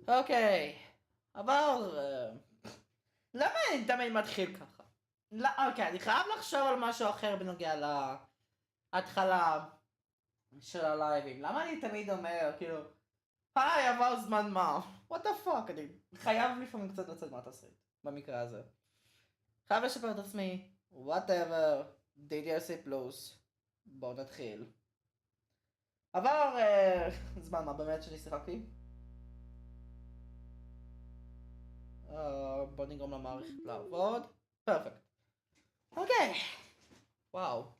אוקיי, אבל למה אני תמיד מתחיל ככה? לא, אוקיי, אני חייב לחשוב על משהו אחר בנוגע להתחלה של הלייבים. למה אני תמיד אומר, כאילו, היי, עבר זמן מה? what the fuck, אני חייב לפעמים קצת לצאת מהתסריט, במקרה הזה. חייב לשפר את עצמי, whatever, Ddlc פלוס, בואו נתחיל. עבר זמן מה באמת שאני שיחקתי? בוא נגרום למערכת לעבוד. פרפקט. אוקיי. וואו.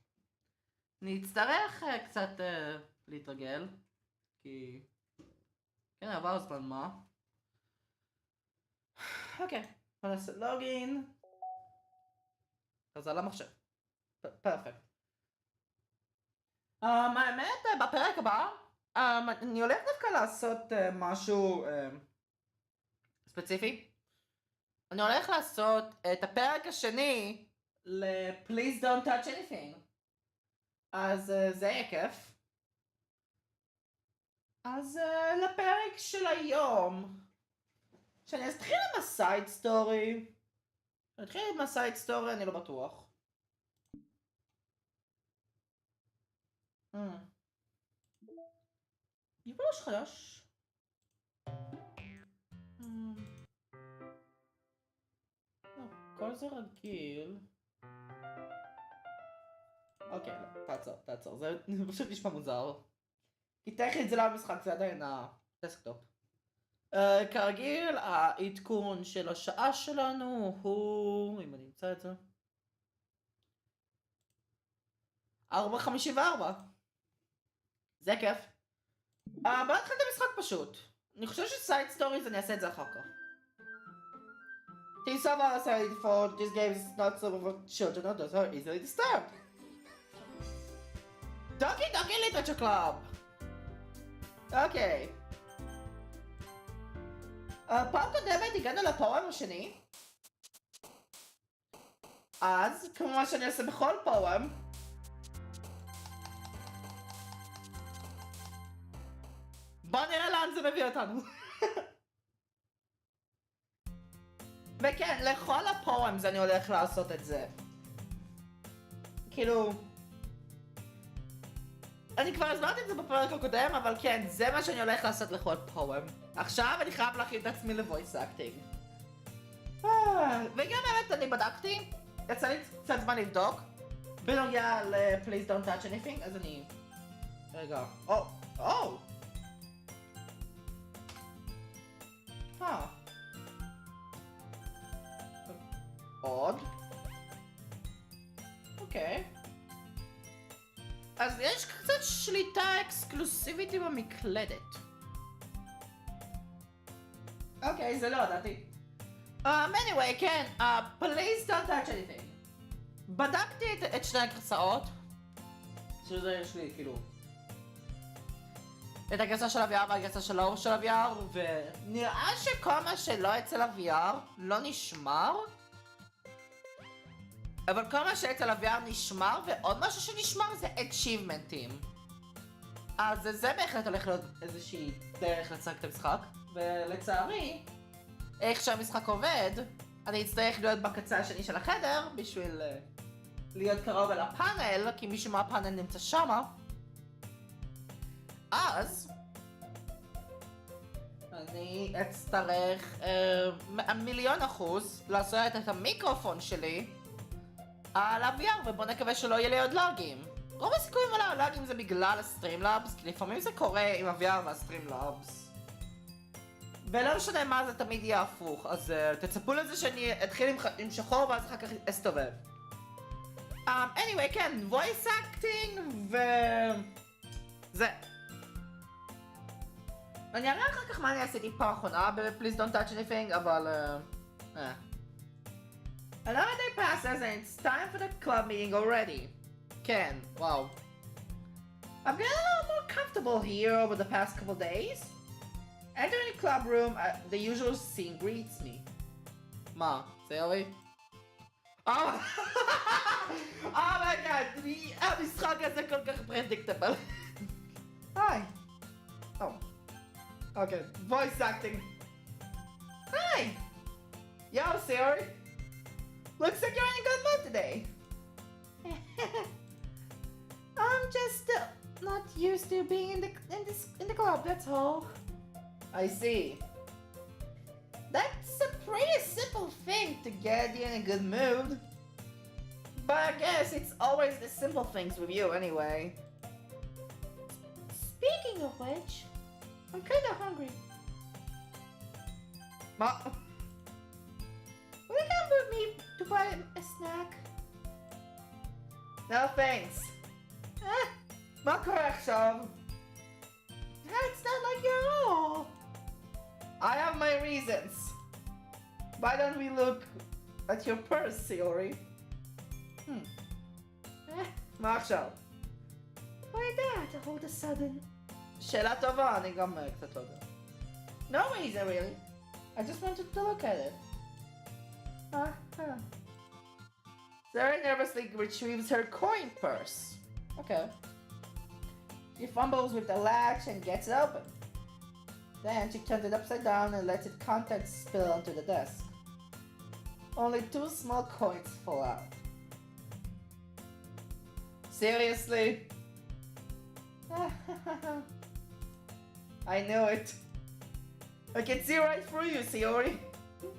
נצטרך קצת להתרגל. כי... כן, עבר זמן מה. אוקיי. בוא נעשה לוגין. חזר למחשב. פרפקט. האמת, בפרק הבא, אני הולך דווקא לעשות משהו ספציפי. אני הולך לעשות את הפרק השני ל-Please Don't Touch Anything. אז זה יהיה כיף. אז לפרק של היום, שאני אתחיל עם הסייד סטורי. אני אתחיל עם הסייד סטורי, אני לא בטוח. יבוש חדש. כל זה רגיל. אוקיי, תעצור, זה פשוט נשמע מוזר. כי טכנית זה לא המשחק, זה עדיין הדסקטופ. כרגיל, העדכון של השעה שלנו הוא... אם אני אמצא את זה... 4:54. זה כיף. בוא נתחיל את המשחק פשוט. אני חושב שסייד סטוריז אני אעשה את זה אחר כך. Things of us are default, this game is not so for children, not those are easily disturbed. Donkey Literature Club! אוקיי. פעם קודמת הגענו לפואם השני. אז, כמו שאני עושה בכל פואם, בוא נראה לאן זה מביא אותנו. וכן, לכל הפואמס אני הולך לעשות את זה. כאילו... אני כבר הסברתי את זה בפרק הקודם, אבל כן, זה מה שאני הולך לעשות לכל פואם. עכשיו אני חייב להכין את עצמי לוויס אקטינג. וגם באמת אני בדקתי, יצא לי קצת זמן לבדוק, בנוגע ל-Please Don't Touch Anything, אז אני... רגע, עוד. אוקיי. אז יש קצת שליטה אקסקלוסיבית עם המקלדת. אוקיי, זה לא ידעתי. anyway, כן, please don't touch anything. בדקתי את שני הגרסאות. שזה יש לי, כאילו... את הגרסה של ה-VR והגרסה של האור של ה-VR, ונראה שכל מה שלא אצל ה-VR לא נשמר. אבל כל מה שאצל ה-VR נשמר, ועוד משהו שנשמר זה achievement'ים. אז זה בהחלט הולך להיות איזושהי דרך לשחק את המשחק, ולצערי, איך שהמשחק עובד, אני אצטרך להיות בקצה השני של החדר בשביל להיות קרוב אל הפאנל, כי מישהו מהפאנל נמצא שמה. אז אני אצטרך 1,000,000% לעשות את המיקרופון שלי על ה-VR, ובוא נקווה שלא יהיה לי עוד לאגים. רוב הסיכויים על הלאגים זה בגלל הסטרימלאבס, כי לפעמים זה קורה עם ה-VR והסטרימלאבס. ולא משנה מה, זה תמיד יהיה הפוך, אז תצפו לזה שאני אתחיל עם שחור ואז אחר כך אסתובב. anyway, כן, voice acting זה. אני אראה אחר כך מה אני עשיתי פעם האחרונה ב-Please Don't Touch Anything, אבל... Another day passes and it's time for the club meeting already. כן, וואו. I've gotten a little more comfortable here over the past couple days. Entering the club room, the usual scene greets me. מה? זה יורי? Oh my god, המשחק הזה כל כך predictable. היי. אוקיי, voice acting. Hi! Yo, Siri! Looks like you're in a good mood today. I'm just not used to being in the club, that's all. I see. That's a pretty simple thing to get you in a good mood. But I guess it's always the simple things with you anyway. Speaking of which, I'm kinda hungry. Will you come with me to buy a snack? No thanks. מאחורי עכשיו. That's not like you at all. I have my reasons. Why don't we look at your purse, Siri? מה עכשיו? Why that all of a sudden? שאלה טובה, אני גם קצת לא יודע. No reason really. I just wanted to look at it. Sarah nervously retrieves her coin purse. Okay. She fumbles with the latch and gets it open. Then she turns it upside down and lets its contents spill onto the desk. Only 2 small coins fall out. Seriously? I knew it. I can see right through you, Siri. Oh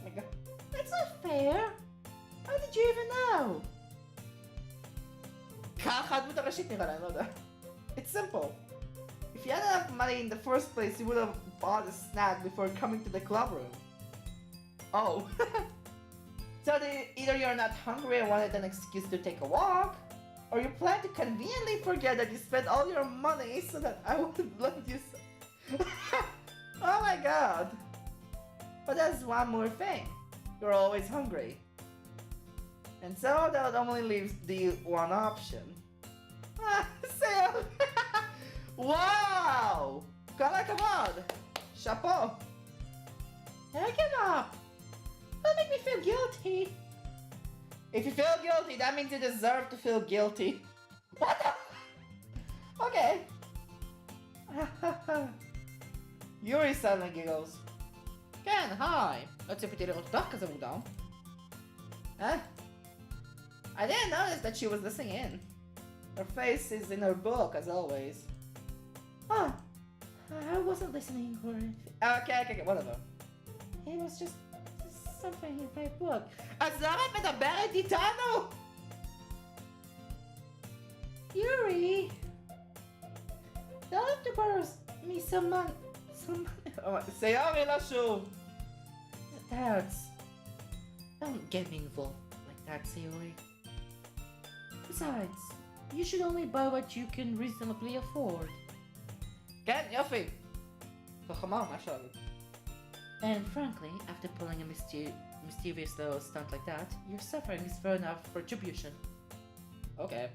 my God. That's not fair. How did you even know? ככה הדמות הראשית נראה לי, אני לא יודע. It's simple. If you had enough money in the first place, you would have bought a snack before coming to the club room. Oh. So either you're not hungry and wanted an excuse to take a walk, or you plan to conveniently forget that you spent all your money so that I wouldn't lend you some. Oh my God. But there's one more thing. You're always hungry. And so that only leaves the one option. Sam! Wow! כל הכבוד! שאפו! Hey, give up. Don't make me feel guilty. If you feel guilty, that means you deserve to feel guilty. What the? Okay. Yuri suddenly giggles. כן, היי. לא ציפיתי לראות אותך כזה מוקדם. I didn't notice that she was listening in. Her face is in her book, as always. Oh, I wasn't listening for it. Okay, whatever. It was just something in my book. אז למה את מדברת איתנו? Yuri, don't have to borrow me some money. סיורי לא שוב. Don't get me involved like that, Sayori. Besides, you should only buy what you can reasonably afford. כן, יופי. חכמה, מה אפשר להגיד? And frankly, after pulling a mischievous little stunt like that, your suffering is fair enough for retribution. Okay.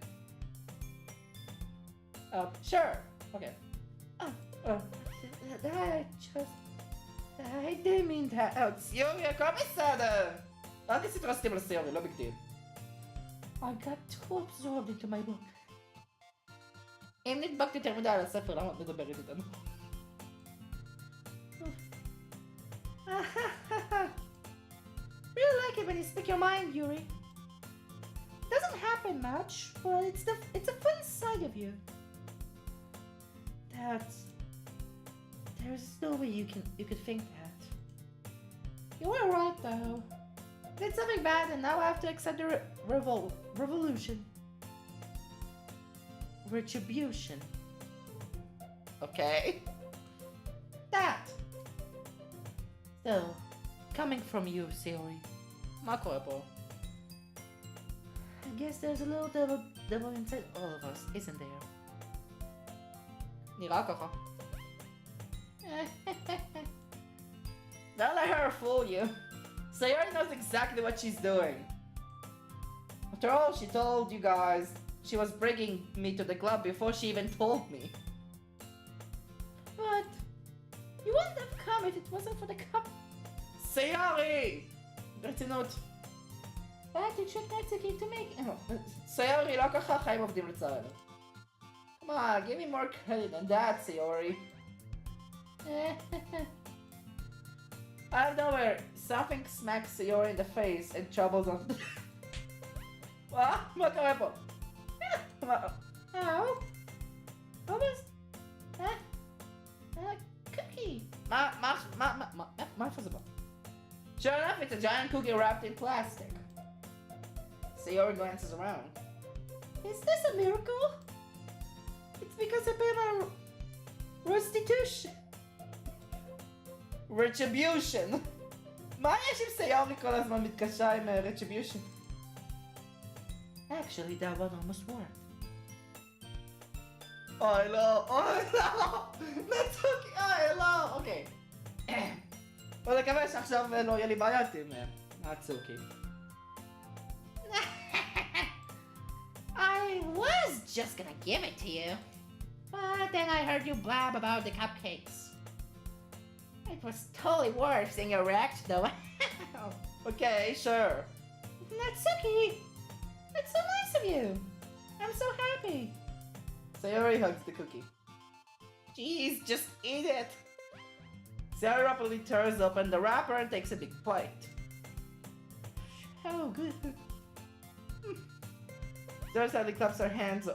Sure. Okay. I didn't mean that. סיורי, הכל בסדר. אל תסיט רסטים לסיורי, לא ביג דיל. I got too absorbed into my book. אם נדבקת יותר מדי על הספר, למה את מדברת איתנו? Really like it when you speak your mind, Yuri. Doesn't happen much, but it's a fun side of you. There's no way you could think that. You were right though. Did something bad and now I have to accept the revolution. Retribution. Okay. That. So, coming from you, Sayori. מה קורה פה? I guess there's a little devil inside all of us, isn't there? נראה ככה. Don't let her fool you. Sayori knows exactly what she's doing. After all, she told you guys she was bringing me to the club before she even told me. But you wouldn't have come if it wasn't for the cup. Sayori! ברצינות. Attitude that's the key to make. Sayori, לא ככה חיים עובדים לצערנו. Come on, give me more credit than that, Sayori. Out of nowhere, something smacks Sayori in the face and troubles on. מה קורה פה? Oh? What was... cookie. מה איפה זה בא? Sure enough, it's a giant cookie wrapped in plastic. Sayori glances around. Is this a miracle? It's because I've been on restitution. Retribution. מה יש עם סיורי כל הזמן מתקשה עם retribution? Actually, that one almost worked. אוי לא, אוי לא, נצוקי, אוי לא, אוקיי. בוא נקווה שעכשיו לא יהיה לי בעיות עם נצוקי. I was just gonna give it to you, but then I heard you blab about the cupcakes. It was totally worth seeing your reaction though. Okay, sure. Natsuki! That's so nice of you! I'm so happy! Sayori hugs the cookie. Jeez, just eat it! Sayori rapidly tears open the wrapper and takes a big bite. Oh, good. Sayori suddenly claps her hands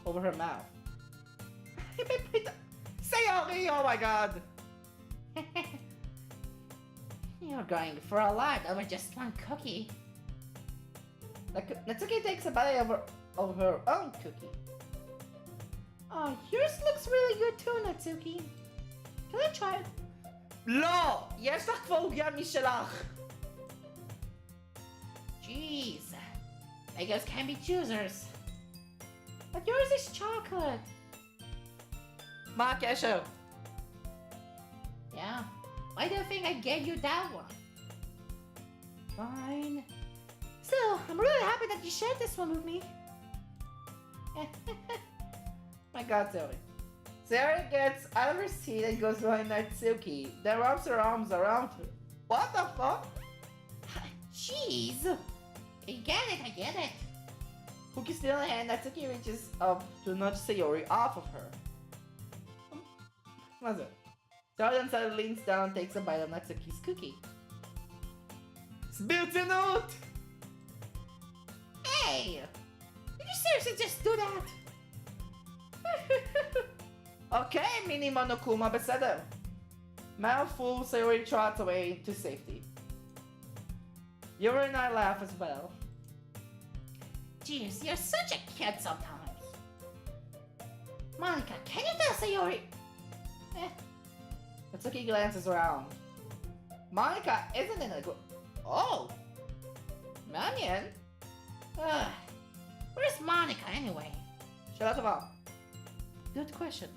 over her mouth. Sayori, oh my god! You're going for a lot over just one cookie. Natsuki takes a bite of her own cookie. Oh, yours looks really good too, Natsuki. Can I try it? לא! יש לך כבר עוגיה משלך! Jeez. Beggars can be choosers. But yours is chocolate. מה הקשר? Yeah. Why do you think I gave you that one? Fine. Still, I'm really happy that you shared this one with me. My god, Sayori. Sayori gets out of her seat and goes behind Natsuki, then wraps her arms around her. What the fuck? Jeez. I get it. Cookie still in hand, Natsuki reaches up to nudge Sayori off of her. What's it? Sayori then suddenly leans down and takes a bite of Natsuki's cookie. ברצינות! Hey! Did you seriously just do that? Okay, Mini Monokuma, בסדר. Mouthful, Sayori trots away to safety. Yuri and I laugh as well. Jeez, you're such a kid sometimes. Monica, can you tell Sayori? Natsuki glances around. Monica isn't in a good... Oh! מעניין. Where's Monica anyway? שאלה טובה. Good question.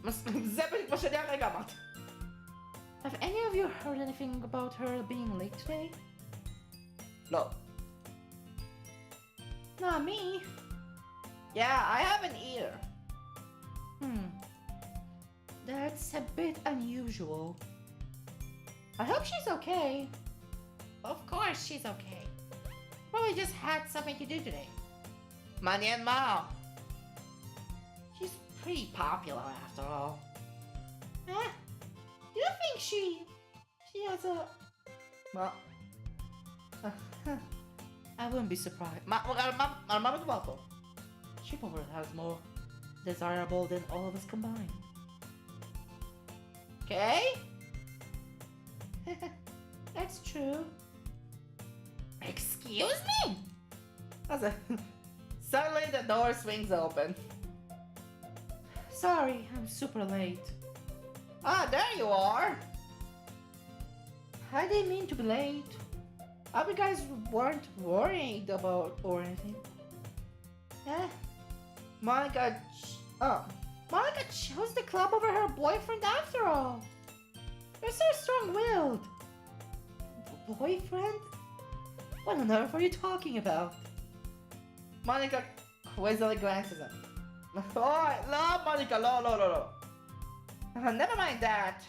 זה בדיוק מה שאני הרגע אמרתי. Have any of you heard anything about her being late today? לא. Not me. Yeah, I haven't either. That's a bit unusual. I hope she's okay. Of course she's okay. Probably just had something to do today. מעניין מה? She's pretty popular after all. You don't think she has a... מה? I wouldn't be surprised. על מה מדובר פה? She probably has more desirable than all of us combined. Okay? That's true. Excuse me? מה זה? Suddenly the door swings open. Sorry, I'm super late. Ah, there you are! I didn't mean to be late. I hope you guys weren't worried about or anything. Monica... Oh. Monica chose the club over her boyfriend after all. You're so strong-willed. Boyfriend? What on earth are you talking about? Monica quizzily glances at him. Oh, no, Monica, no. Never mind that.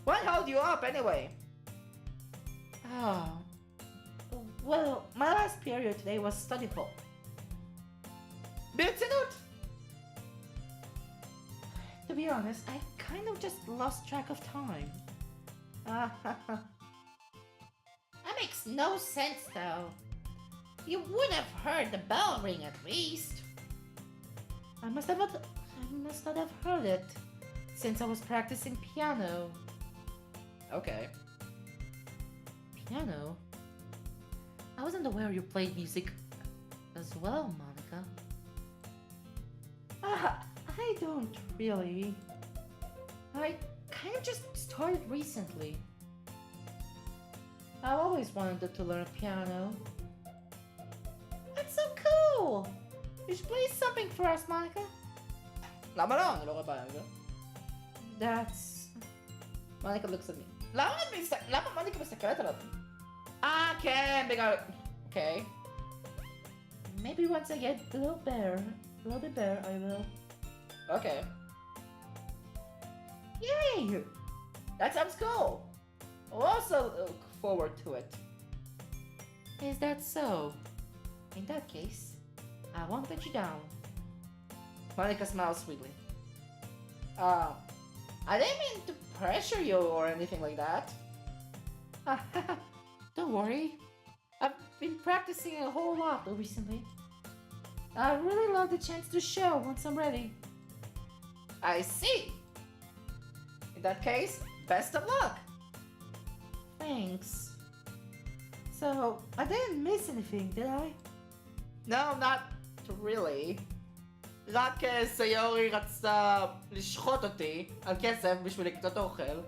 What held you up anyway? Oh. Well, my last period today was study hall. ברצינות? To be honest, I kind of just lost track of time. no sense, though. You would have heard the bell ring at least. I must not have heard it, since I was practicing piano. Okay. Piano? I wasn't aware you played music as well, Monica. I don't really. I kind of just started recently. I always wanted to learn piano. That's so cool! You should play something for us, Monica. למה לא? אני לא רואה בעיה, לא? That's... Monica looks at me. למה מוניקה מסתכלת עליו? כן, בגלל... Okay. Maybe once I get a little bit better, I will. Okay. Yay! That sounds cool. I'll also look forward to it. Is that so? In that case, I won't let you down. Monica smiles sweetly. I didn't mean to pressure you or anything like that. Don't worry. I've been practicing a whole lot recently. I really love the chance to show once I'm ready. I see. In that case, best of luck. Thanks. So, I didn't miss anything, did I? No, not really. רק סיורי רצתה לשחוט אותי על כסף בשביל לקנות אוכל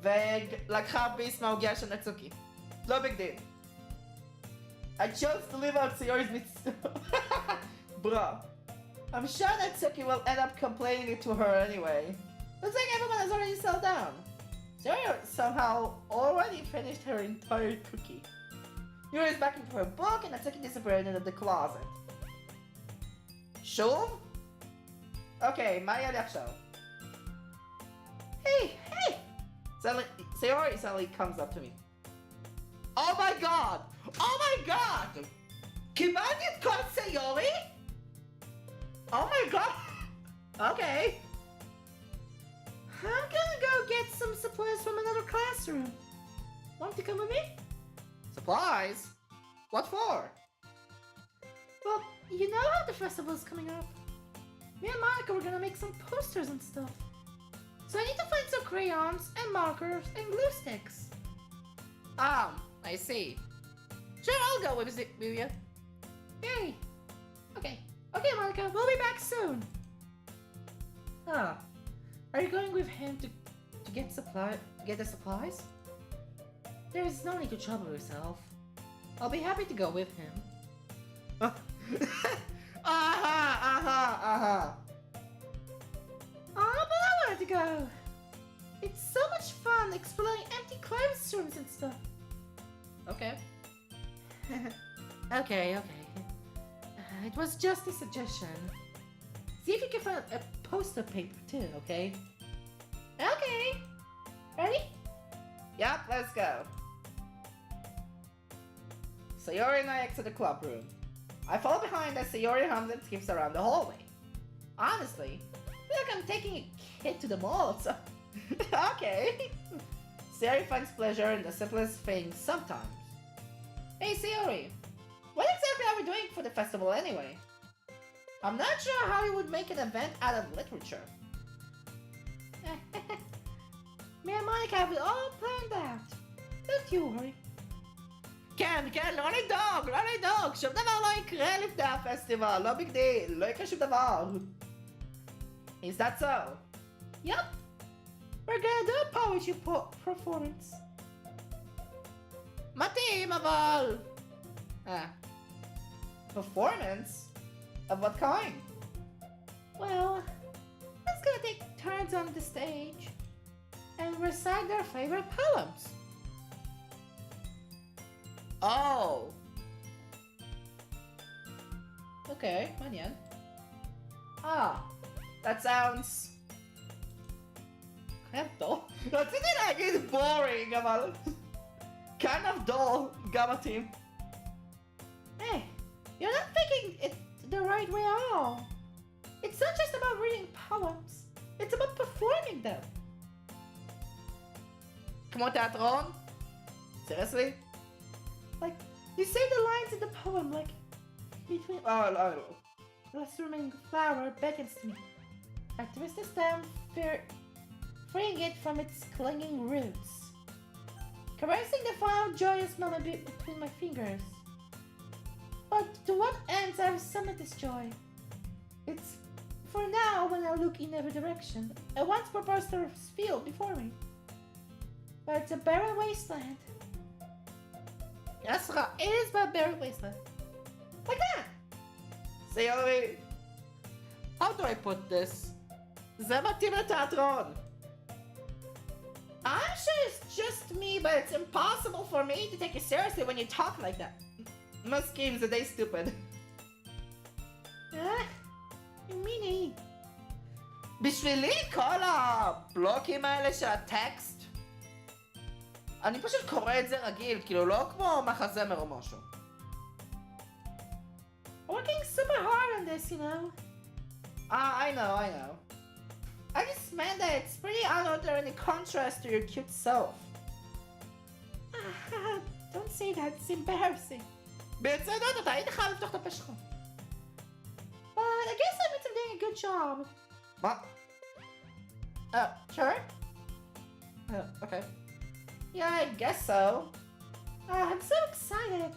ולקחה ביס מהעוגיה של נצוקי. לא ביג דיל. I chose to live out Sayori's mitzvah. Bruh. I'm sure Natsuki will end up complaining to her anyway. Looks like everyone has already settled down. Sayori somehow already finished her entire cookie. Yuri is back into her book and Natsuki disappeared into the closet. שוב? אוקיי, מה יהיה לי עכשיו? Hey! Sayori suddenly comes up to me. Oh my god! קיבלתי את כל סיורי? Oh my god! Okay. I'm gonna go get some supplies from another classroom. Want to come with me? Supplies? What for? Well, you know how the festival's coming up. Me and Monica were gonna make some posters and stuff. So I need to find some crayons and markers and glue sticks. I see. Sure, I'll go with you. Yay! Okay, Monica, we'll be back soon. Are you going with him to get the supplies? There's no need to trouble yourself. I'll be happy to go with him. But I wanted to go. It's so much fun exploring empty classrooms and stuff. Okay. Okay. It was just a suggestion. See if you can find a poster paper too, okay? Okay. Ready? Yep, let's go. Sayori and I exit the club room. I follow behind as Sayori hums and skips around the hallway. Honestly, I feel like I'm taking a kid to the mall, so... Okay. Sayori finds pleasure in the simplest things sometimes. Hey Sayori, what exactly are we doing for the festival anyway? I'm not sure how you would make an event out of literature. Me and Monica have it all planned out. Don't you worry. כן, לא לדאוג, שום דבר לא יקרה לפני הפסטיבל, לא ביג דיל, לא יקרה שום דבר. Is that so? Yup. We're gonna do a poetry performance. מתאים, אבל... Performance? Of what kind? Well, let's gonna take turns on the stage and recite their favorite poems. Oh. Okay, מעניין. That sounds... kind of dull. רציתי להגיד boring, אבל... kind of dull, גם מתאים. Hey, you're not thinking it the right way at all. It's not just about reading poems. It's about performing them. כמו תיאטרון? Seriously? Like, you say the lines in the poem, like, between... Oh. The last remaining flower beckons to me. I twist the stem, freeing it from its clinging roots. Caressing the fond, joyous moment between my fingers. But to what ends I have summoned this joy? It's for now when I look in every direction, a once preposterous field before me. But it's a barren wasteland. Yes, it is but a barren wasteland. Like that! סיורי, how do I put this? זה מתאים לתיאטרון. I'm sure it's just me, but it's impossible for me to take you seriously when you talk like that. מסכים, זה די stupid. מיני. בשבילי כל הבלוקים האלה של הטקסט, אני פשוט קורא את זה רגיל, כאילו לא כמו מחזמר או משהו. Working super hard on this, you know. I know. I just meant that it's pretty unordinary contrast to your cute self. Don't say that, it's embarrassing. ברצינות, אתה היית חייב לפתוח את הפה שלך. But I guess I made doing a good job. מה? Sure? Okay. Yeah, I guess so. I'm so excited.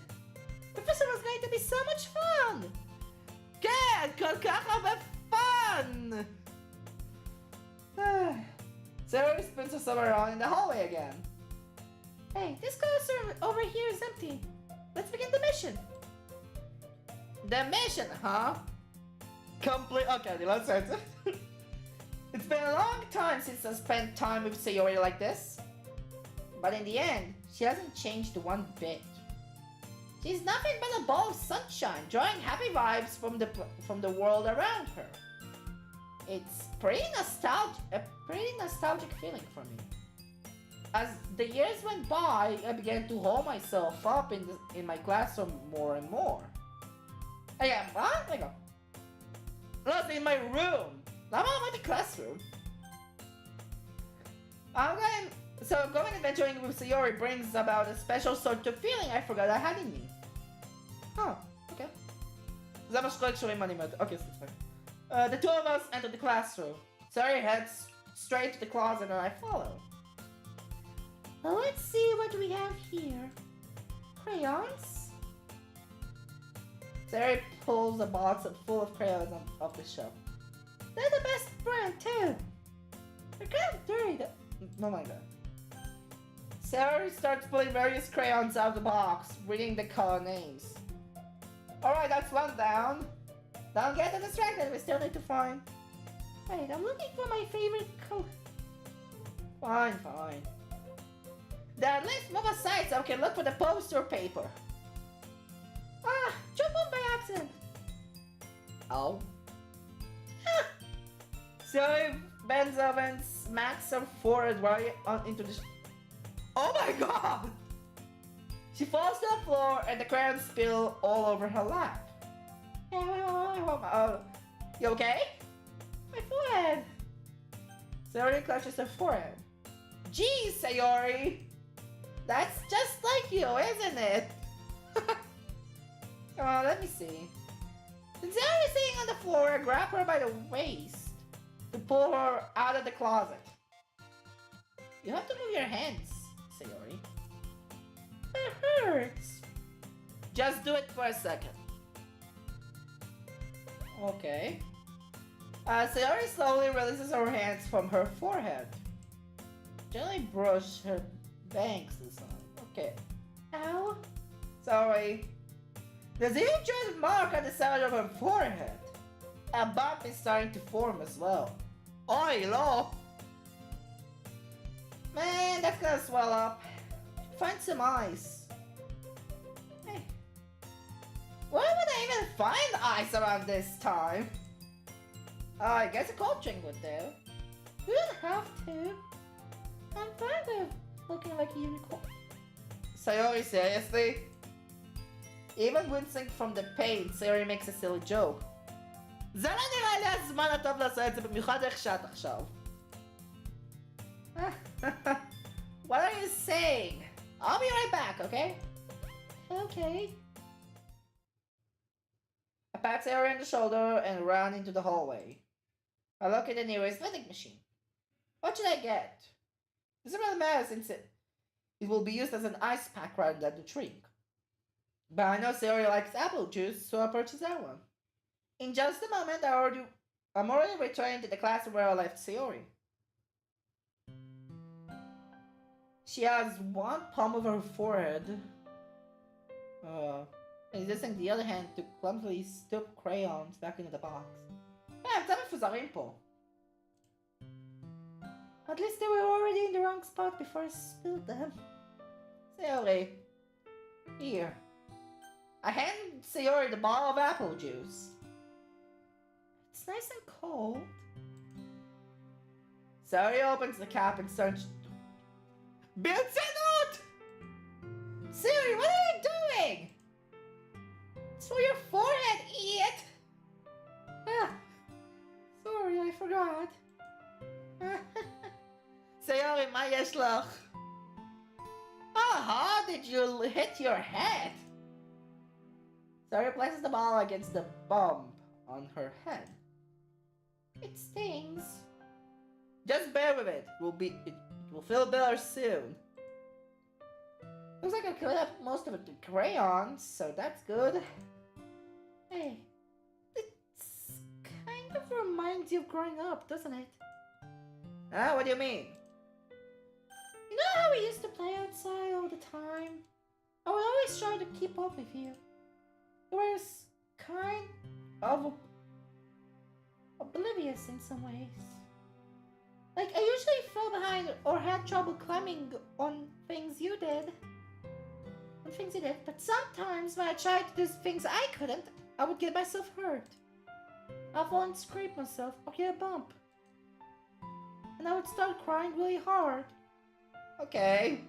Professor was going to be so much fun. כן, כל כך הרבה fun! Sarah spins herself around in the hallway again. Hey, this classroom over here is empty. Let's begin the mission. The mission, huh? Okay, let's start. It's been a long time since I spent time with Sayori like this. But in the end, she hasn't changed one bit. She's nothing but a ball of sunshine, drawing happy vibes from the world around her. It's a pretty nostalgic feeling for me. As the years went by, I began to hold myself up in my classroom more and more. Not in my room. I'm in the classroom. Going adventuring with Sayori brings about a special sort of feeling I forgot I had in me. Huh, okay. זה מה שקורה כשרואים אנימט. Okay, the two of us enter the classroom. Sayori heads straight to the closet and I follow. Well, let's see what we have here. Crayons? Sayori pulls a box full of crayons off the shelf. They're the best brand too. They're kind of dirty though. Oh my god. Sayori starts pulling various crayons out of the box, reading the color names. Alright, that's one down. Don't get distracted, we still need to find. Wait, I'm looking for my favorite color. Fine. Then at least move aside so I can look for the poster paper. Jump on by accident. Oh. Sayori bends over and smacks her forehead right into the... Oh my god! She falls to the floor and the crayons spill all over her lap. You okay? My forehead! Sayori clutches her forehead. Geez, Sayori! That's just like you, isn't it? Come on, let me see. Since Sayori is sitting on the floor, I grab her by the waist to pull her out of the closet. You have to move your hands, Sayori. It hurts. Just do it for a second. Okay. Sayori slowly releases her hands from her forehead. Gently brush her bangs this time. Okay. Ow. Sorry. There's a huge red mark on the side of her forehead. A bump is starting to form as well. Oi, lo! Man, that's gonna swell up. Find some ice. Hey. Where would I even find ice around this time? Oh, I guess a cold drink would do. You don't have to. I'm fine with looking like a unicorn. Sayori, seriously? Even wincing from the pain, Sayori makes a silly joke. זה לא נראה לי הזמן הטוב לעשות את זה, במיוחד איך שאת עכשיו. What are you saying? I'll be right back, okay? Okay. I pat Sarah on the shoulder and ran into the hallway. I look at the nearest vending machine. What should I get? Doesn't really matter since it will be used as an ice pack rather than a drink. But I know Sarah likes apple juice, so I purchased that one. In just a moment, I'm already returning to the classroom where I left Sayori. She has one palm of her forehead, and using the other hand to clumsily stuff crayons back into the box. Yeah, dami מפוזרים פה. At least they were already in the wrong spot before I spilled them. Sayori, here. I hand Sayori the bottle of apple juice. It's nice and cold. Sayori opens the cap and starts. ברצינות! Sayori, what are you doing? It's for your forehead, idiot! Ah, sorry, I forgot. Sayori, מה יש לך? How did you hit your head? Sayori places the ball against the bump on her head. It stings. Just bear with it. It will feel better soon. Looks like I cleaned up most of it with crayons, so that's good. Hey, it's kind of reminds you of growing up, doesn't it? What do you mean? You know how we used to play outside all the time? I would always try to keep up with you. You were kind of oblivious in some ways. Like, I usually fell behind or had trouble climbing on things you did. But sometimes when I tried to do things I couldn't, I would get myself hurt. I'd fall and scrape myself or get a bump. And I would start crying really hard. Okay.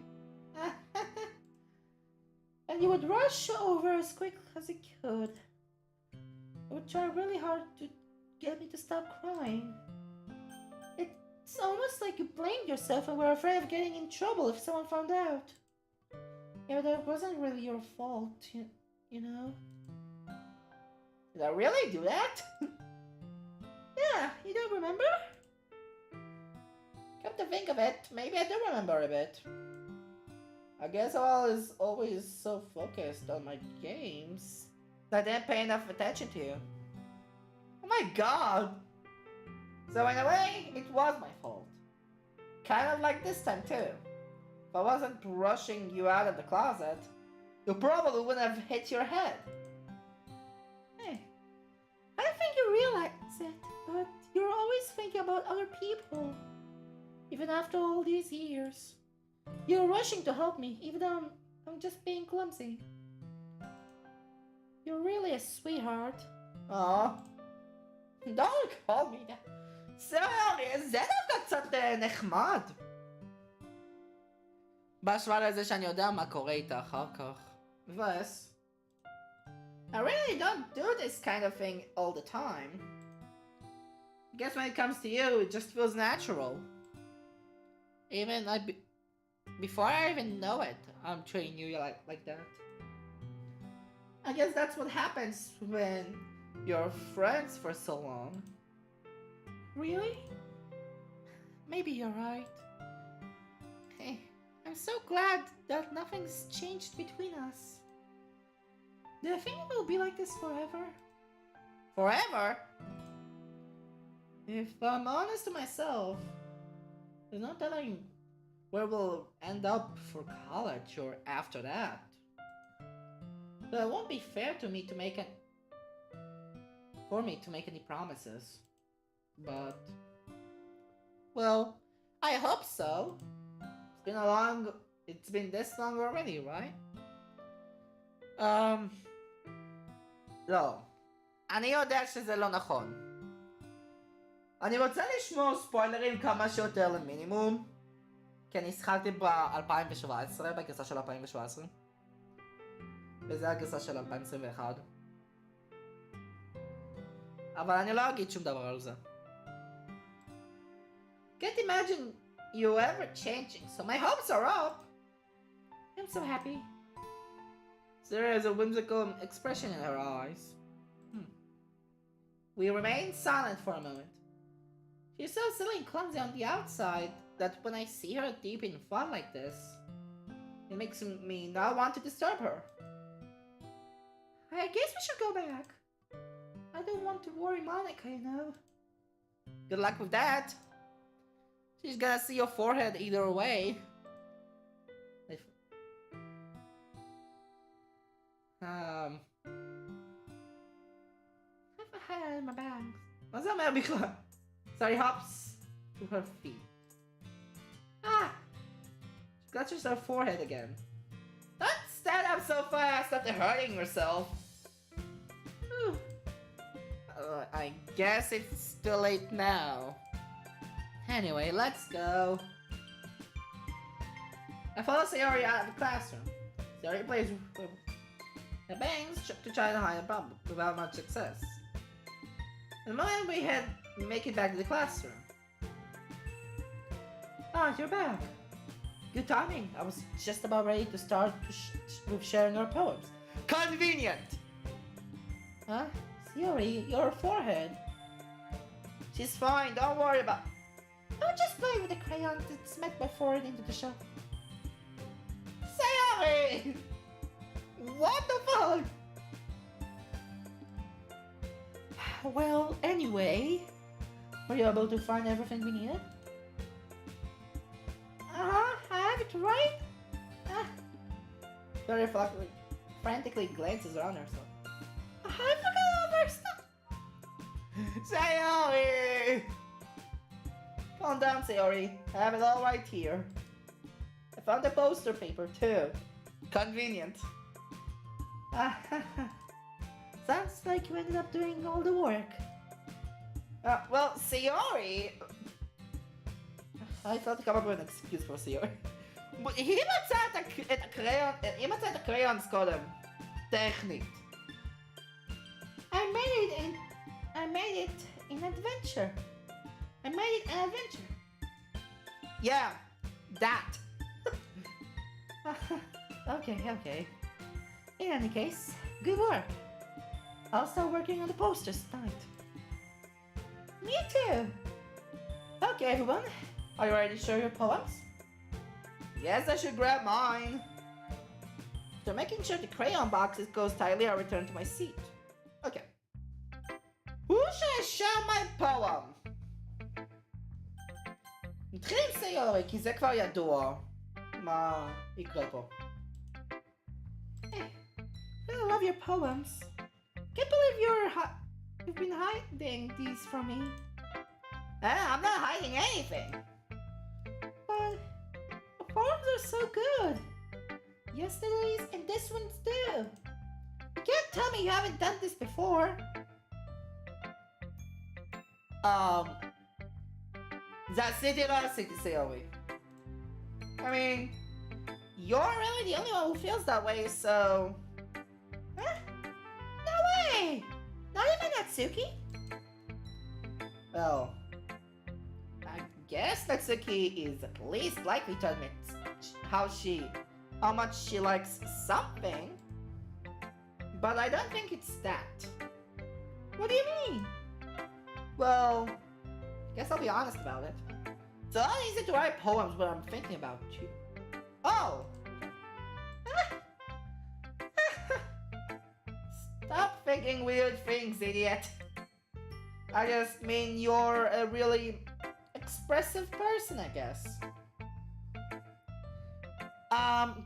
And you would rush over as quick as you could. You would try really hard to get me to stop crying. It's almost like you blamed yourself and were afraid of getting in trouble if someone found out. Yeah, that wasn't really your fault, you know? Did I really do that? Yeah, you don't remember? Come to think of it, maybe I do remember a bit. I guess I was always so focused on my games that I didn't pay enough attention to you. Oh my god! So in a way, it was my fault. Kind of like this time too. If I wasn't rushing you out of the closet, you probably wouldn't have hit your head. Hey, I don't think you realize it, but you're always thinking about other people. Even after all these years. You're rushing to help me, even though I'm just being clumsy. You're really a sweetheart. Aw. Don't call me that. Sorry, זה דווקא קצת נחמד. בהשוואה לזה שאני יודע מה קורה איתה אחר כך. מבאס. I really don't do this kind of thing all the time. I guess when it comes to you, it just feels natural. Even before I even know it, I'm treating you like that. I guess that's what happens when you're friends for so long. Really? Maybe you're right. Hey, I'm so glad that nothing's changed between us. Do you think it will be like this forever? Forever? If I'm honest to myself, there's no telling where we'll end up for college or after that. But it won't be fair to me to make any promises. But, well, I hope so. It's been this long already, right? לא. אני יודע שזה לא נכון. אני רוצה לשמור ספוילרים כמה שיותר למינימום, כי אני שחקתי ב-2017, בגרסה של 2017. וזה הגרסה של 2021. אבל אני לא אגיד שום דבר על זה. Can't imagine you ever changing, so my hopes are up. I'm so happy. There is a whimsical expression in her eyes. We remain silent for a moment. She's so silly and clumsy on the outside that when I see her deep in fun like this, it makes me not want to disturb her. I guess we should go back. I don't want to worry Monica, you know. Good luck with that. She's gonna see your forehead either way. I have a hair in my bags. מה זה אומר בכלל? Sorry, hops to her feet. Ah! She clutches her forehead again. Don't stand up so fast after hurting yourself. I guess it's too late now. Anyway, let's go. I follow Sayori out of the classroom. Sayori plays the bangs to try to hide a problem without much success. The moment we make it back to the classroom. Ah, you're back. Good timing. I was just about ready to start with sharing our poems. Convenient! Huh? Sayori, your forehead. She's fine, don't worry about... I'll just play with the crayon that smacked my forehead into the shelf. Sayori! What the fuck? Well, anyway, were you able to find everything we needed? I have it right. Sayori frantically glances around herself. I forgot all our stuff. Sayori! Calm down, Sayori. I have it all right here. I found the poster paper too. Convenient. Sounds like you ended up doing all the work. Well, Sayori... I thought to come up with an excuse for Sayori. היא מצאה את הקריון, היא מצאה את הקריונס קודם. טכנית. I made it in adventure. I made it an adventure. Yeah, that. Okay. In any case, good work. I'll start working on the posters tonight. Me too. Okay, everyone. Are you ready to share your poems? Yes, I should grab mine. After making sure the crayon boxes goes tightly, I'll return to my seat. Okay. Who should I share my poem? נתחיל עם סיורי, כי זה כבר ידוע. מה יקרה פה? I love your poems. Can't believe you've been hiding these from me. I'm not hiding anything. But the poems are so good. Yesterday's and this one's too. You can't tell me you haven't done this before. זה עשיתי לא עשיתי סיורי. I mean, you're really the only one who feels that way, so... Huh? No way! Not even Natsuki? Well, I guess Natsuki is at least likely to admit how much she likes something. But I don't think it's that. What do you mean? Well, I guess I'll be honest about it. It's a lot easier to write poems when I'm thinking about you. Oh! Stop thinking weird things, idiot. I just mean you're a really expressive person, I guess.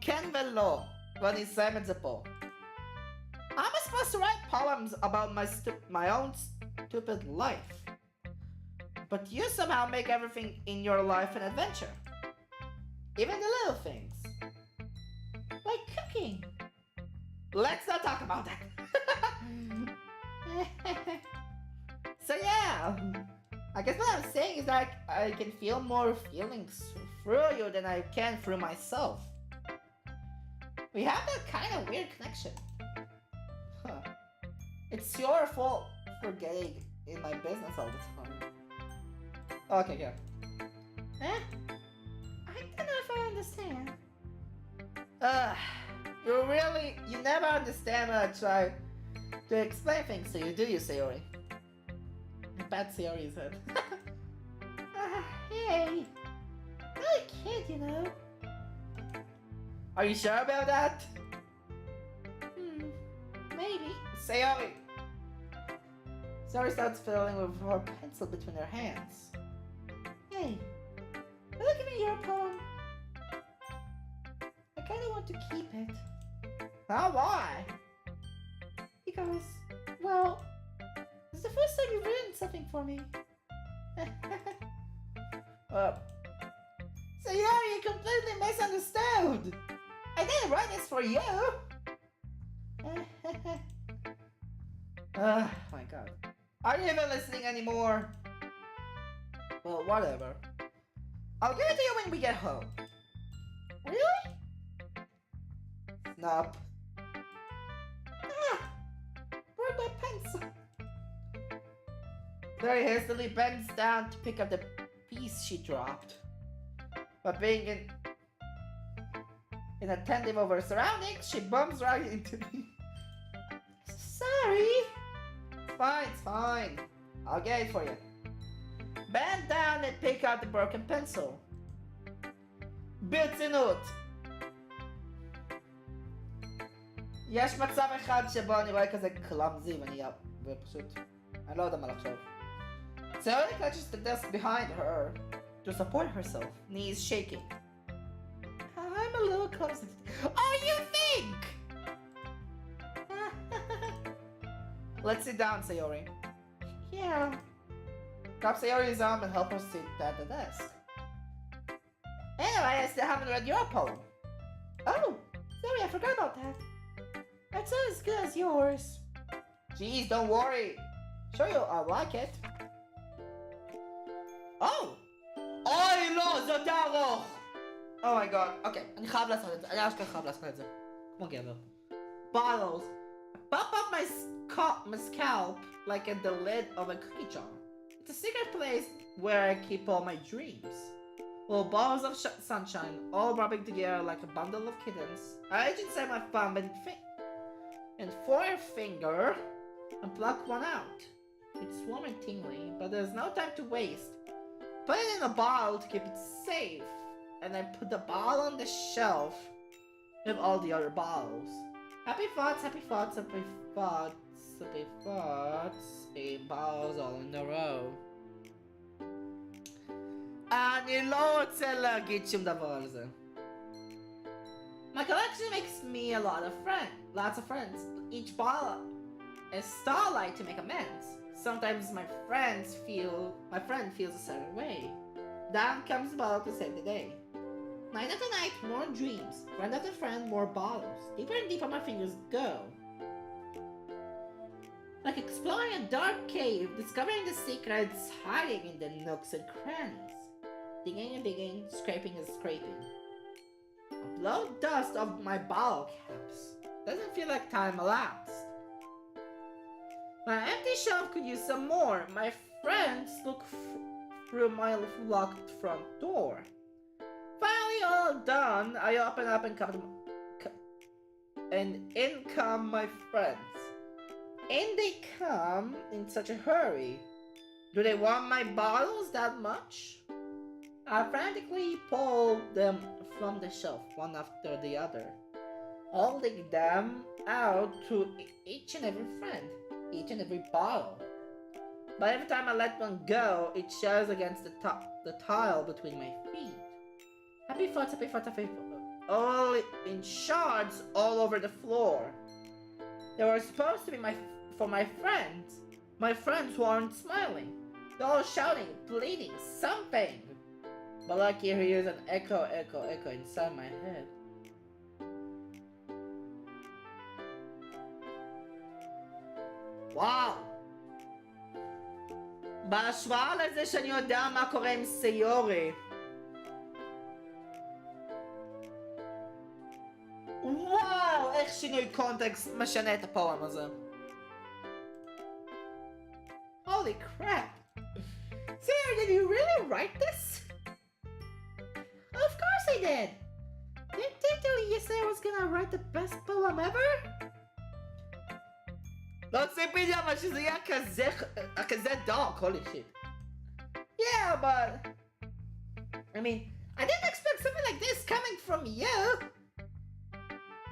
כן ולא, ואני אסיים את זה פה. How am I supposed to write poems about my own stupid life? But you somehow make everything in your life an adventure. Even the little things. Like cooking. Let's not talk about that. So yeah, I guess what I'm saying is that I can feel more feelings through you than I can through myself. We have that kind of weird connection. Huh. It's your fault for getting in my business all the time. Okay, yeah. Huh? I don't know if I understand. You never understand when I try to explain things to you, do you, Sayori? Bad Sayori's head. Hey, I'm a kid, you know. Are you sure about that? Maybe. Sayori! Sayori starts fiddling with her pencil between her hands. Hey, will you give me your poem? I kinda want to keep it. Oh, why? Because, well, it's the first time you've written something for me. Sayori, you completely misunderstood! I didn't write this for you! My god. Are you even listening anymore? Well, whatever. I'll give it to you when we get home. Really? Snap. Where's my pencil? Very hastily bends down to pick up the piece she dropped. But being inattentive of her surroundings, she bumps right into me. Sorry. It's fine. I'll get it for you. Bend down and pick out the broken pencil. ברצינות. יש מצב אחד שבו אני רואה כזה קלאמזי ופשוט אני לא יודע מה לחשוב. Sayori clutches the desk behind her to support herself, knees shaking. I'm a little clumsy. Oh, you think? Let's sit down, Sayori. Yeah. Grab Sayori's arm and help her sit at the desk. Anyway, I still haven't read your poem. Oh, sorry, I forgot about that. It's not as good as yours. Jeez, don't worry. Sure I'll like it. Oh! אוי לא, זה יותר ארוך! Oh my god. אוקיי, אני חייב לעשות את זה. אני אשכרה חייב לעשות את זה. כמו גבר. Bottles. Pop up my scalp like at the lid of a cookie jar. It's a secret place where I keep all my dreams. Little balls of sunshine, all rubbing together like a bundle of kittens. I reach inside my thumb and forefinger and pluck one out. It's warm and tingly, but there's no time to waste. Put it in a bottle to keep it safe, and then put the bottle on the shelf with all the other bottles. Happy thoughts, happy thoughts, happy thoughts, happy thoughts. 8 bottles all in a row. אני לא רוצה להגיד שום דבר על זה. My collection makes me lots of friends. Each bottle is starlight to make amends. Sometimes my friend feels a certain way. Down comes a bottle to save the day. Night after night, more dreams. Friend after friend, more bottles. Deeper and deeper my fingers go. Like exploring a dark cave, discovering the secrets hiding in the nooks and crannies. Digging and digging, scraping and scraping. A blow dust of my bottle caps. Doesn't feel like time elapsed. My empty shelf could use some more. My friends look through my locked front door. Finally all done, I open up and in come my friends. In they come in such a hurry. Do they want my bottles that much? I frantically pull them from the shelf, one after the other, holding them out to each and every friend, each and every bottle. But every time I let one go, it shatters against the tile between my feet. Happy thoughts, happy thoughts, happy thoughts, all in shards all over the floor. They were supposed to be for my friends who aren't smiling. They're all shouting, pleading, something. But like you hears an echo inside my head. וואו! בהשוואה לזה שאני יודע מה קורה עם סיורי. וואו! איך שינוי קונטקסט משנה את הפואם הזה. Holy crap! Sayori, did you really write this? Of course I did. Didn't I tell you say I was gonna write the best poem ever? לא ציפיתי אבל שזה יהיה כזה dark, holy shit. Yeah, but... I mean, I didn't expect something like this coming from you.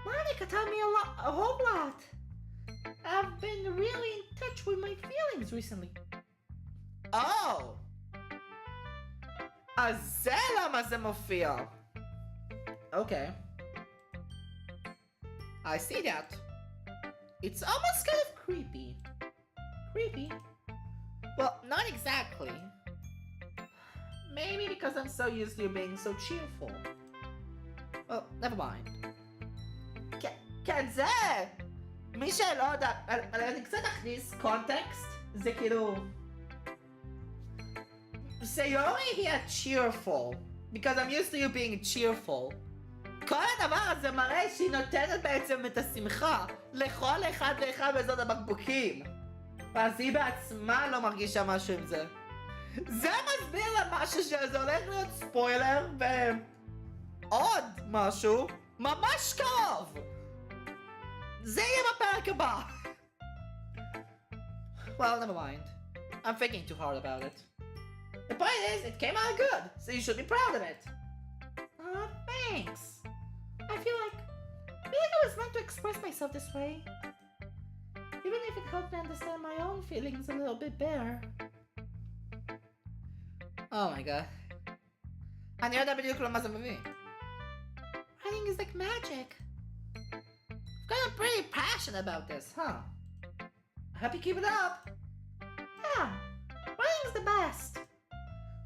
Monica taught me a whole lot. I've been really in touch with my feelings recently. Oh! אז זה למה זה מופיע. Okay. I see that. It's almost kind of creepy. Creepy? Well, not exactly. Maybe because I'm so used to you being so cheerful. Well, never mind. כן, זה... מי שלא יודע, אני קצת אכניס קונטקסט, זה כאילו... סיורי היא cheerful, because I'm used to you being cheerful. כל הדבר הזה מראה שהיא נותנת בעצם את השמחה לכל אחד ואחד באזור הבקבוקים. ואז היא בעצמה לא מרגישה משהו עם זה. זה מסביר לה משהו שזה הולך להיות ספוילר ועוד משהו ממש קרוב. זה יהיה בפרק הבא. Well, never mind. I'm thinking too hard about it. The point is, it came out good, so you should be proud of it. Thanks. I feel like I was meant to express myself this way. Even if it helped me understand my own feelings a little bit better. Oh my god. אני יודע בדיוק למה זה מביא. Writing is like magic. You've got pretty passionate about this, huh? I hope you keep it up. Yeah, writing's the best.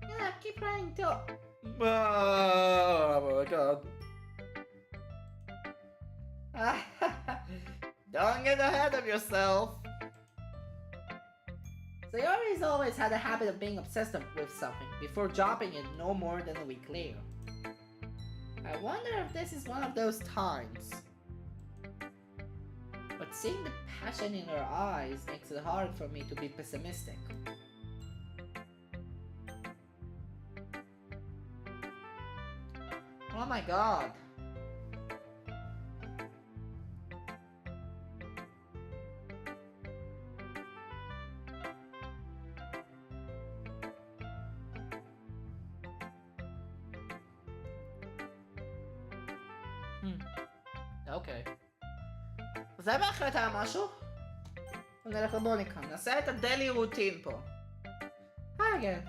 Yeah, keep writing till... Oh my god. Don't get ahead of yourself. Sayori's always had a habit of being obsessed with something before dropping it no more than a week later. I wonder if this is one of those times. But seeing the passion in her eyes makes it hard for me to be pessimistic. Oh my god. אוקיי. זה בהחלט היה משהו? נלך לבוניקה, נעשה את הדלי רוטין פה. Hi again.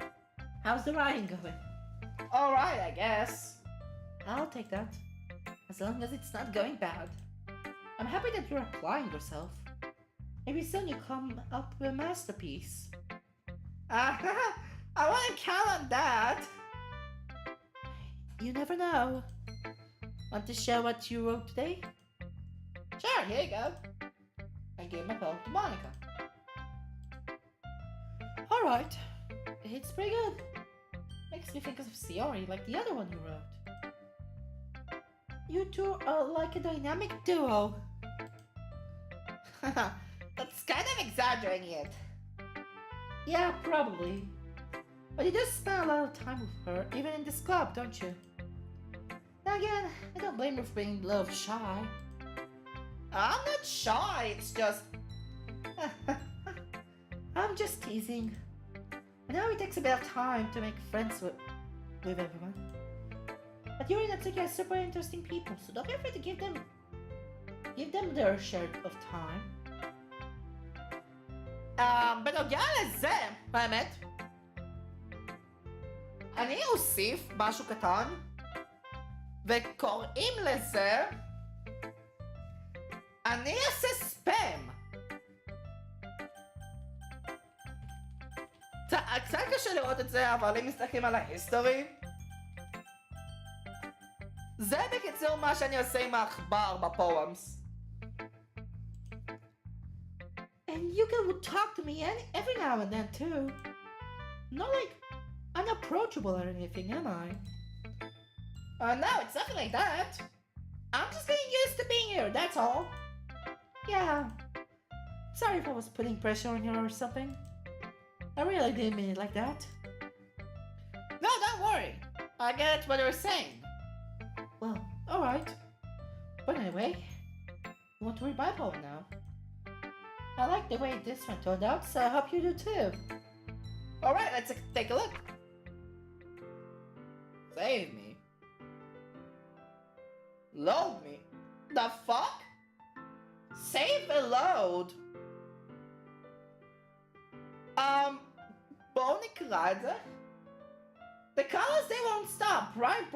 How's the writing going? Alright, I guess. I'll take that. As long as it's not going bad. I'm happy that you're applying yourself. Maybe soon you come up with a masterpiece. I wouldn't count on that. You never know. Want to share what you wrote today? Sure, here you go. I gave my poem to Monica. Alright. It's pretty good. Makes me think of Sayori like the other one you wrote. You two are like a dynamic duo. That's kind of exaggerating it. Yeah, probably. But you do spend a lot of time with her, even in this club, don't you? Then again, I don't blame her for being a little shy. I'm not shy, it's just... I'm just teasing. I know it takes a bit of time to make friends with everyone. But Yuri and Natsuki are super interesting people, so don't be afraid to give them their share of time. בנוגע לזה, האמת, אני אוסיף משהו קטן, וקוראים לזה, אני אעשה ספאם. קצת קשה לראות את זה, אבל אם מסתכלים על ההיסטורי, זה בקיצור מה שאני עושה עם העכבר בפואמס. And Yuka would talk to me every now and then too. Not like unapproachable or anything, am I? No, it's nothing like that. I'm just getting used to being here, that's all. Yeah. Sorry if I was putting pressure on you or something. I really didn't mean it like that. No, don't worry. I get what you're saying. Well, alright. But anyway, you want to read my poem now? I like the way this one turned out, so I hope you do too. Alright, let's take a look. Save me. Load me. The fuck? Save the load. Bony Rider? The colors, they won't stop. Bright,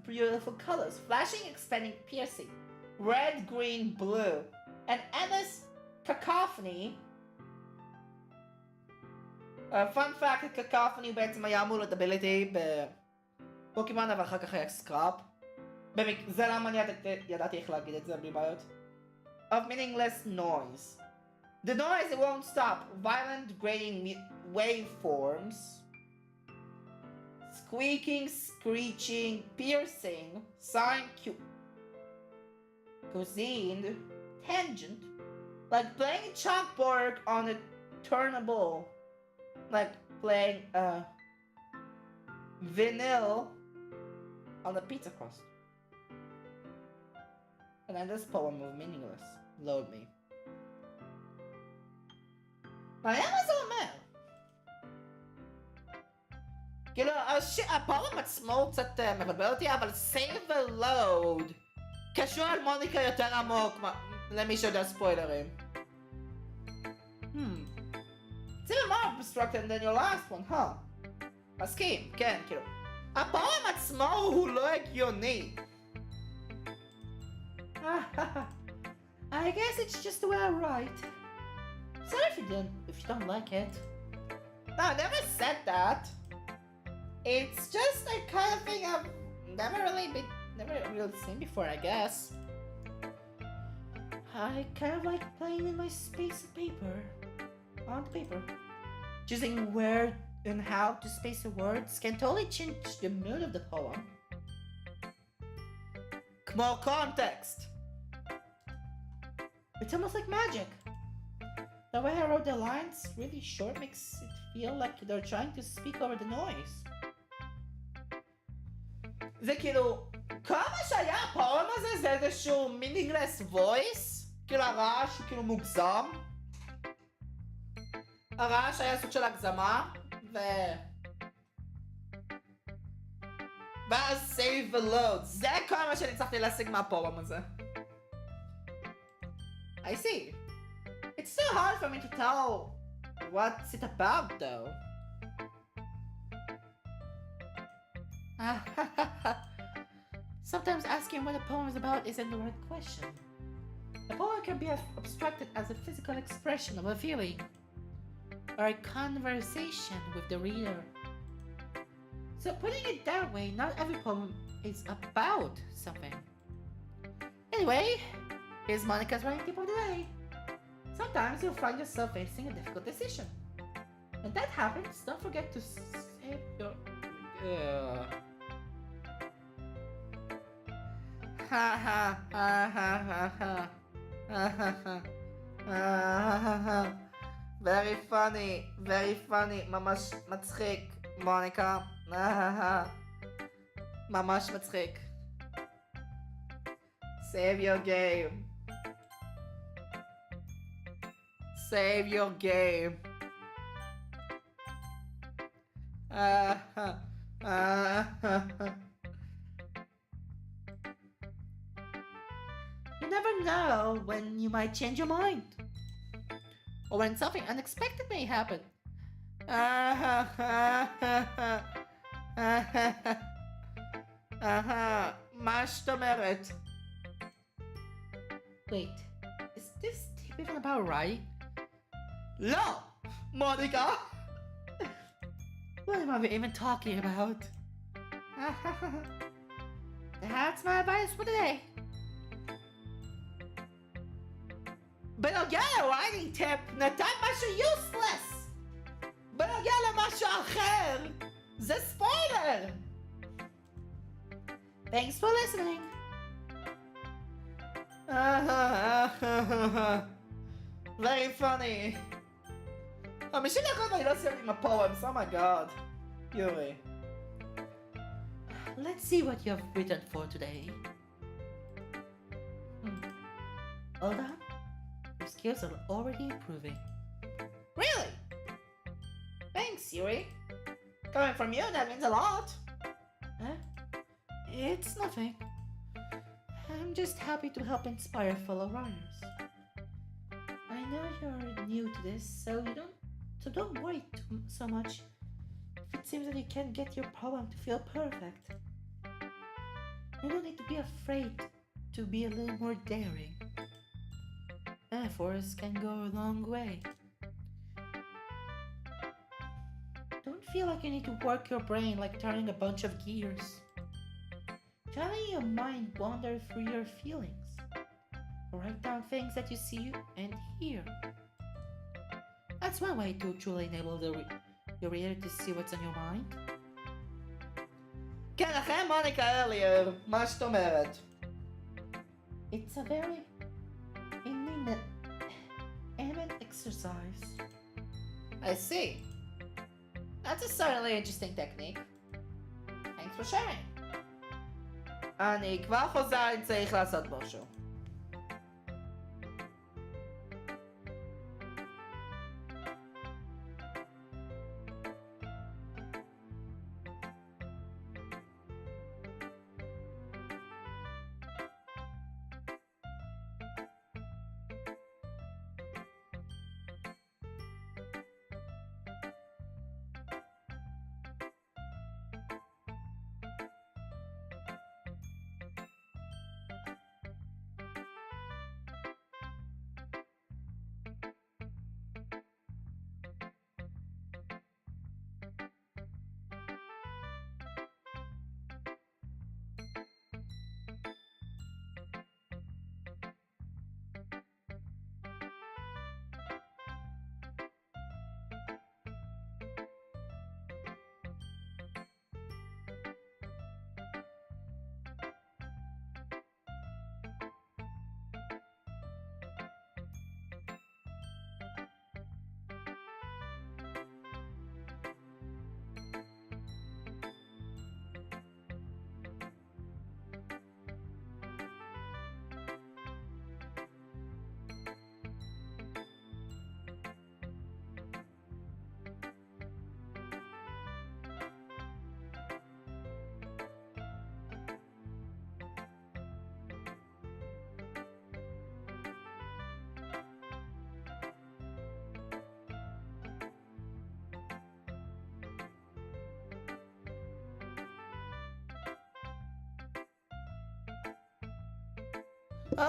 beautiful colors. Flashing, expanding, piercing. Red, green, blue. An endless cacophony. Fun fact, cacophony בעצם היה אמור להיות ability בפוקימון, אבל אחר כך היה סקראפ. זה למה אני ידעתי איך להגיד את זה בלי בעיות. Of meaningless noise. The noise, it won't stop. Violent grating waveforms. Squeaking, screeching, piercing, sine, cuisine, tangent. Like playing chalkboard on a turnable. Like playing vinyl on a pizza crust. And then this poem was meaningless. Load me. מעניין מה זה אומר? כאילו, הפועם עצמו הוא קצת מבלבל אותי, אבל save the load קשור על מוניקה יותר עמוק למי שיודע ספוילרים. It's even more obstructed than your last one, huh? מסכים, כן, כאילו. הפועם עצמו הוא לא הגיוני. I guess it's just the way I write. Sorry if you don't like it. No, I never said that. It's just a kind of thing I've never really seen before, I guess. I kind of like playing in my space of paper. On paper. Choosing where and how to space the words can totally change the mood of the poem. More context. It's almost like magic. The way I wrote the lines really short makes it feel like they're trying to speak over the noise. זה כאילו, כמה שהיה הפועם הזה זה איזשהו meaningless voice, כאילו הרעש הוא כאילו מוגזם. הרעש היה סוג של הגזמה, ואז save the load, זה כל מה שאני צריכתי להשיג מהפועם הזה. I see. It's so hard for me to tell what's it about though. Sometimes asking what a poem is about isn't the right question. A poem can be abstracted as a physical expression of a feeling or a conversation with the reader. So putting it that way, not every poem is about something. Anyway, here's Monica's writing tip of the day. Sometimes you'll find yourself facing a difficult decision. When that happens, don't forget to save your... Very funny, ממש מצחיק, מוניקה. ממש מצחיק. Save your game. Save your game. You never know when you might change your mind. Or when something unexpected may happen. מה זאת אומרת? Wait, is this tip even about writing? לא! מוניקה! What am I even talking about? That's my advice for today. בנוגע ל-writing tip, נתן משהו useless! בנוגע למשהו אחר, זה ספוילר! Thanks for listening. Very funny. משום דבר אני לא סיימתי עם הפואמס, oh my god. יורי. Let's see what you have written for today. Hold on. Your skills are already improving. Really? Thanks, Yuri. Coming from you, that means a lot. Huh? It's nothing. I'm just happy to help inspire fellow runners. I know you're new to this, so don't worry so much if it seems that you can't get your problem to feel perfect. You don't need to be afraid to be a little more daring. Efforts can go a long way. Don't feel like you need to work your brain like turning a bunch of gears. Try letting your mind wander through your feelings. Write down things that you see and hear. That's one way to truly enable your ear to see what's on your mind. כן, אחרי מוניקה earlier, מה שאת אומרת? It's a very intimate exercise. I see. That's a certainly interesting technique. Thanks for sharing. אני כבר חוזר אם צריך לעשות משהו.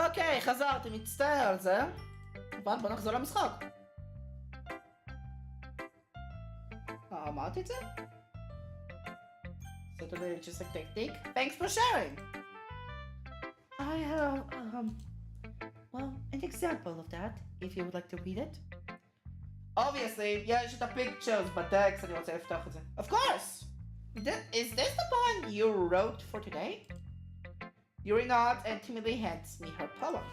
אוקיי, חזרתי, מצטער על זה. אבל בוא נחזור למשחק. אמרתי את זה? Certainly interesting technique. Thanks for sharing. I have, well, an example of that, if you would like to read it. Obviously, יש את הפיקצ'רס בטקסט, אני רוצה לפתוח את זה. Of course! Is this the poem you wrote for today? Yuri nods and timidly hands me her poem.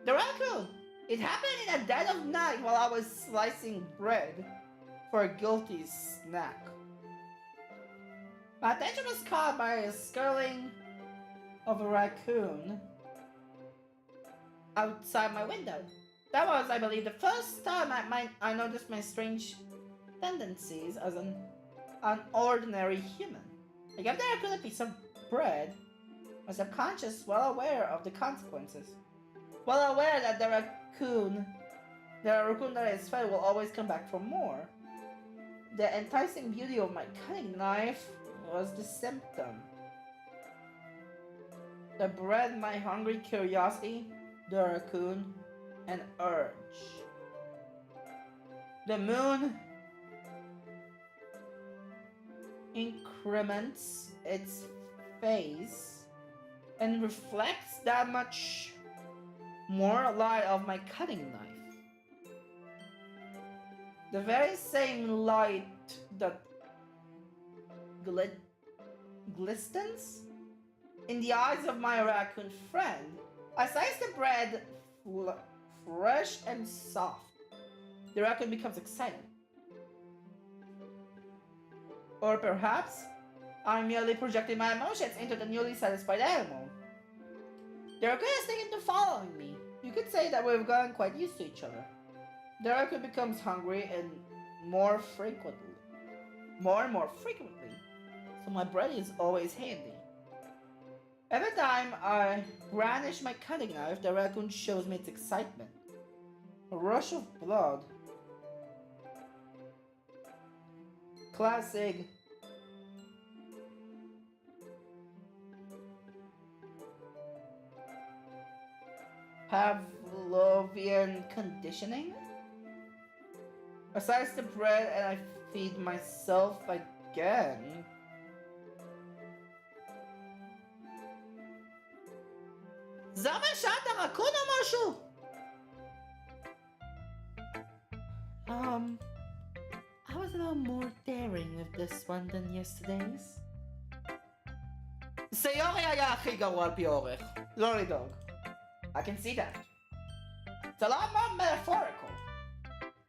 The raccoon! It happened in the dead of night while I was slicing bread for a guilty snack. My attention was caught by a skirling of a raccoon outside my window. That was, I believe, the first time I noticed my strange tendencies as an ordinary human. I gave the raccoon a piece of bread, my subconscious well aware of the consequences. Well aware that the raccoon that is fed will always come back for more. The enticing beauty of my cutting knife was the symptom. The bread, my hungry curiosity, the raccoon, an urge. The moon increments its phase and reflects that much more light of my cutting knife. The very same light that glistens in the eyes of my raccoon friend. I slice the bread fresh and soft. The raccoon becomes excited. Or perhaps I'm merely projecting my emotions into the newly satisfied animal. The raccoon is taken to following me. You could say that we've gotten quite used to each other. The raccoon becomes hungry and more and more frequently, so my bread is always handy. Every time I brandish my cutting knife, the raccoon shows me its excitement. A rush of blood. Classic. Pavlovian conditioning? I slice the bread and I feed myself again. זה אומר שאת הרקון או משהו? I was a little more daring with this one than yesterday's. סיורי היה הכי גרוע על פי אורך. לא לדאוג. I can see that. It's a lot more metaphorical.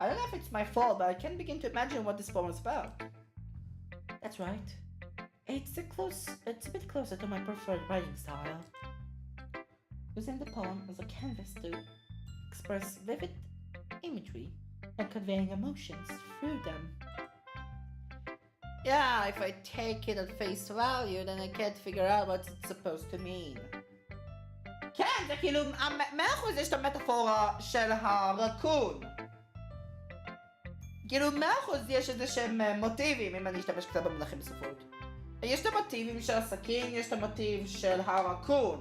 I don't know if it's my fault, but I can't begin to imagine what this poem is about. That's right. It's a bit closer to my preferred writing style. Using the poem as a canvas to express vivid imagery and conveying emotions through them. Yeah, if I take it at face value, then I can't figure out what it's supposed to mean. כן, זה כאילו, 100% יש את המטאפורה של הרקון. כאילו 100% יש איזה שהם מוטיבים, אם אני אשתמש קצת במונחים בספרות. יש את המוטיבים של הסכין, יש את המוטיב של הרקון.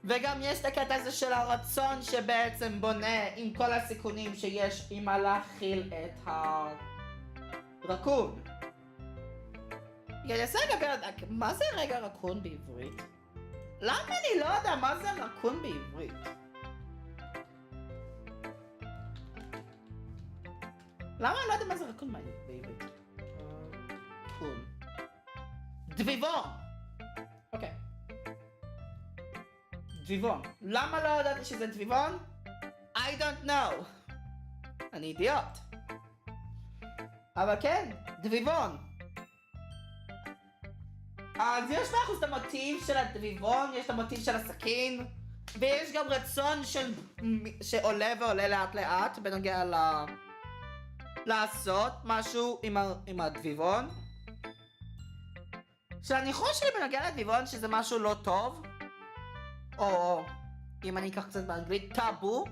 וגם יש את הקטע הזה של הרצון שבעצם בונה עם כל הסיכונים שיש עם להכיל את הרקון. אני אנסה לדבר, מה זה רגע רקון בעברית? למה אני לא יודע מה זה רקון בעברית? למה אני לא יודע מה זה רקון בעברית? רקון. דביבון! אוקיי. דביבון. למה לא ידעתי שזה דביבון? I don't know. אני אידיוט. אבל כן, דביבון. אז יש את המוטיב של הדביבון, יש את המוטיב של הסכין, ויש גם רצון שעולה ועולה לאט לאט בנוגע לעשות משהו עם הדביבון. שהניחוש שלי בנוגע לדביבון שזה משהו לא טוב, או אם אני אקח קצת באנגלית, טאבו.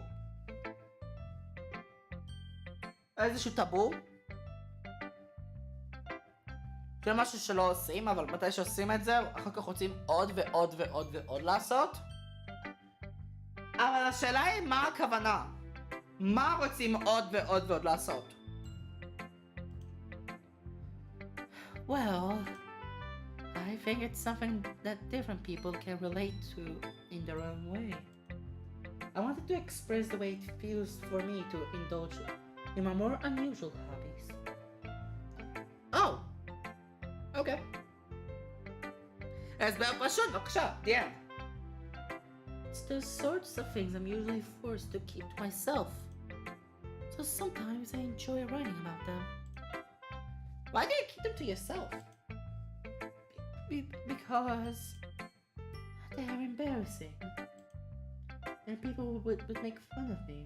איזשהו טאבו. זה משהו שלא עושים, אבל מתי שעושים את זה, אחר כך רוצים עוד ועוד ועוד ועוד לעשות. אבל השאלה היא מה הכוונה? מה רוצים עוד ועוד ועוד לעשות? Well, I think it's something that different people can relate to in their own way. I wanted to express the way it feels for me to indulge in my more unusual hobbies. Oh! Okay. הסבר פשוט, בבקשה, the end. It's the sorts of things I'm usually forced to keep to myself. So sometimes I enjoy writing about them. Why do you keep them to yourself? Because they are embarrassing. And people would make fun of me.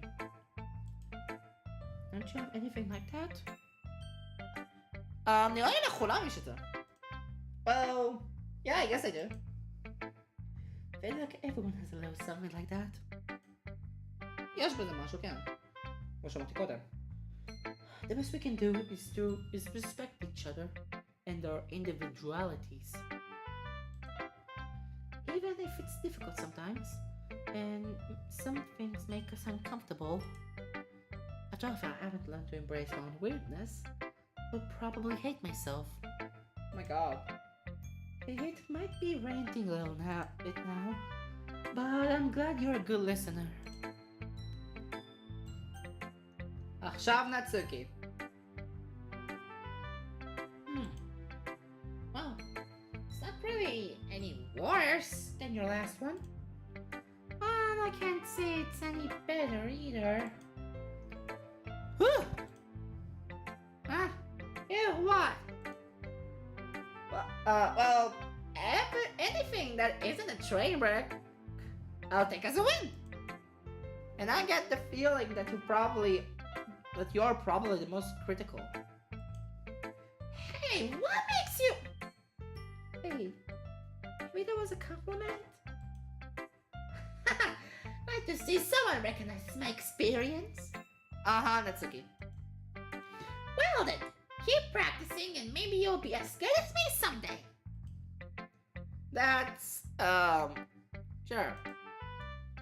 Don't you have anything like that? נראה לי לכולם יש את זה. Well, yeah, I guess I do. I feel like everyone has a little something like that. יש בזה משהו, כן. כמו שאמרתי קודם. The best we can do is respect each other and our individualities. Even if it's difficult sometimes, and some things make us uncomfortable. After all, if I haven't learned to embrace my own weirdness, I would probably hate myself. Oh my god. It might be ranting a little bit now, but I'm glad you're a good listener. עכשיו נצוקי. Well, it's not really any worse than your last one. And I can't say it's any better either. Whew. what? Well, anything that isn't a train wreck, I'll take as a win. And I get the feeling that you're probably the most critical. Hey, what makes you... Hey, maybe that was a compliment? Nice to see someone recognize my experience. Natsuki. Well then, keep practicing and maybe you'll be as good as me someday. That's, sure.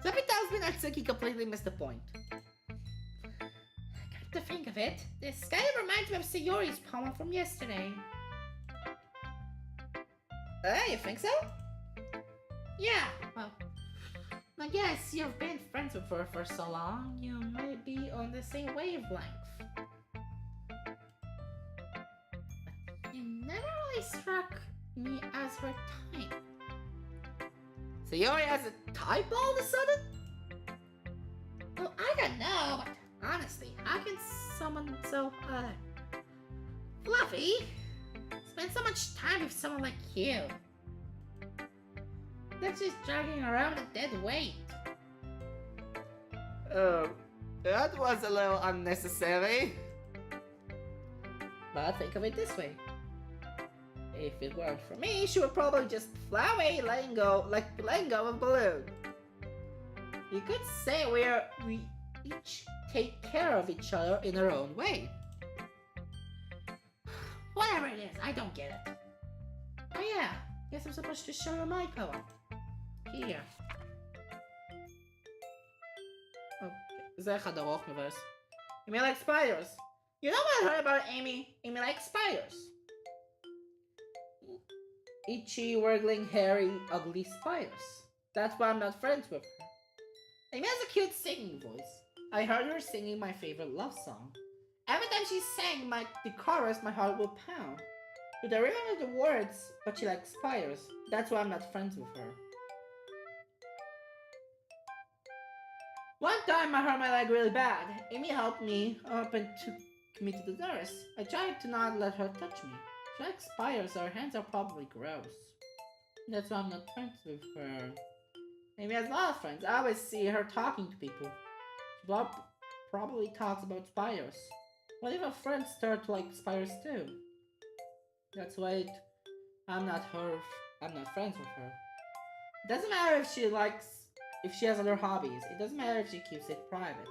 Something tells me Natsuki completely missed the point. Come to think of it, this kind of reminds me of Sayori's poem from yesterday. You think so? Yeah, well, I guess you've been friends with her for so long, you might be on the same wavelength. But you never really struck me as her type. Sayori has a type all of a sudden? Well, I don't know, but honestly, how can someone so, fluffy spend so much time with someone like you? That's just dragging around a dead weight. That was a little unnecessary. But think of it this way. If it weren't for me, she would probably just fly away, letting go of a balloon. You could say we each take care of each other in our own way. Whatever it is, I don't get it. Oh yeah, guess I'm supposed to show you my poem. Here. זה אחד ארוך מבאס. Amy likes spiders. You know what I heard about Amy? Amy likes spiders. Itchy, wriggling, hairy, ugly spiders. That's why I'm not friends with her. Amy has a cute singing voice. I heard her singing my favorite love song. Every time she sang the chorus, my heart would pound. But I remember the words, but she likes spiders. That's why I'm not friends with her. One time I hurt my leg really bad. Amy helped me up and took me to the nurse. I tried to not let her touch me. She likes spiders, so her hands are probably gross. That's why I'm not friends with her. Amy has a lot of friends. I always see her talking to people. She probably talks about spiders. What if her friends start to like spiders too? That's why I'm not friends with her. It doesn't matter if she has other hobbies. It doesn't matter if she keeps it private.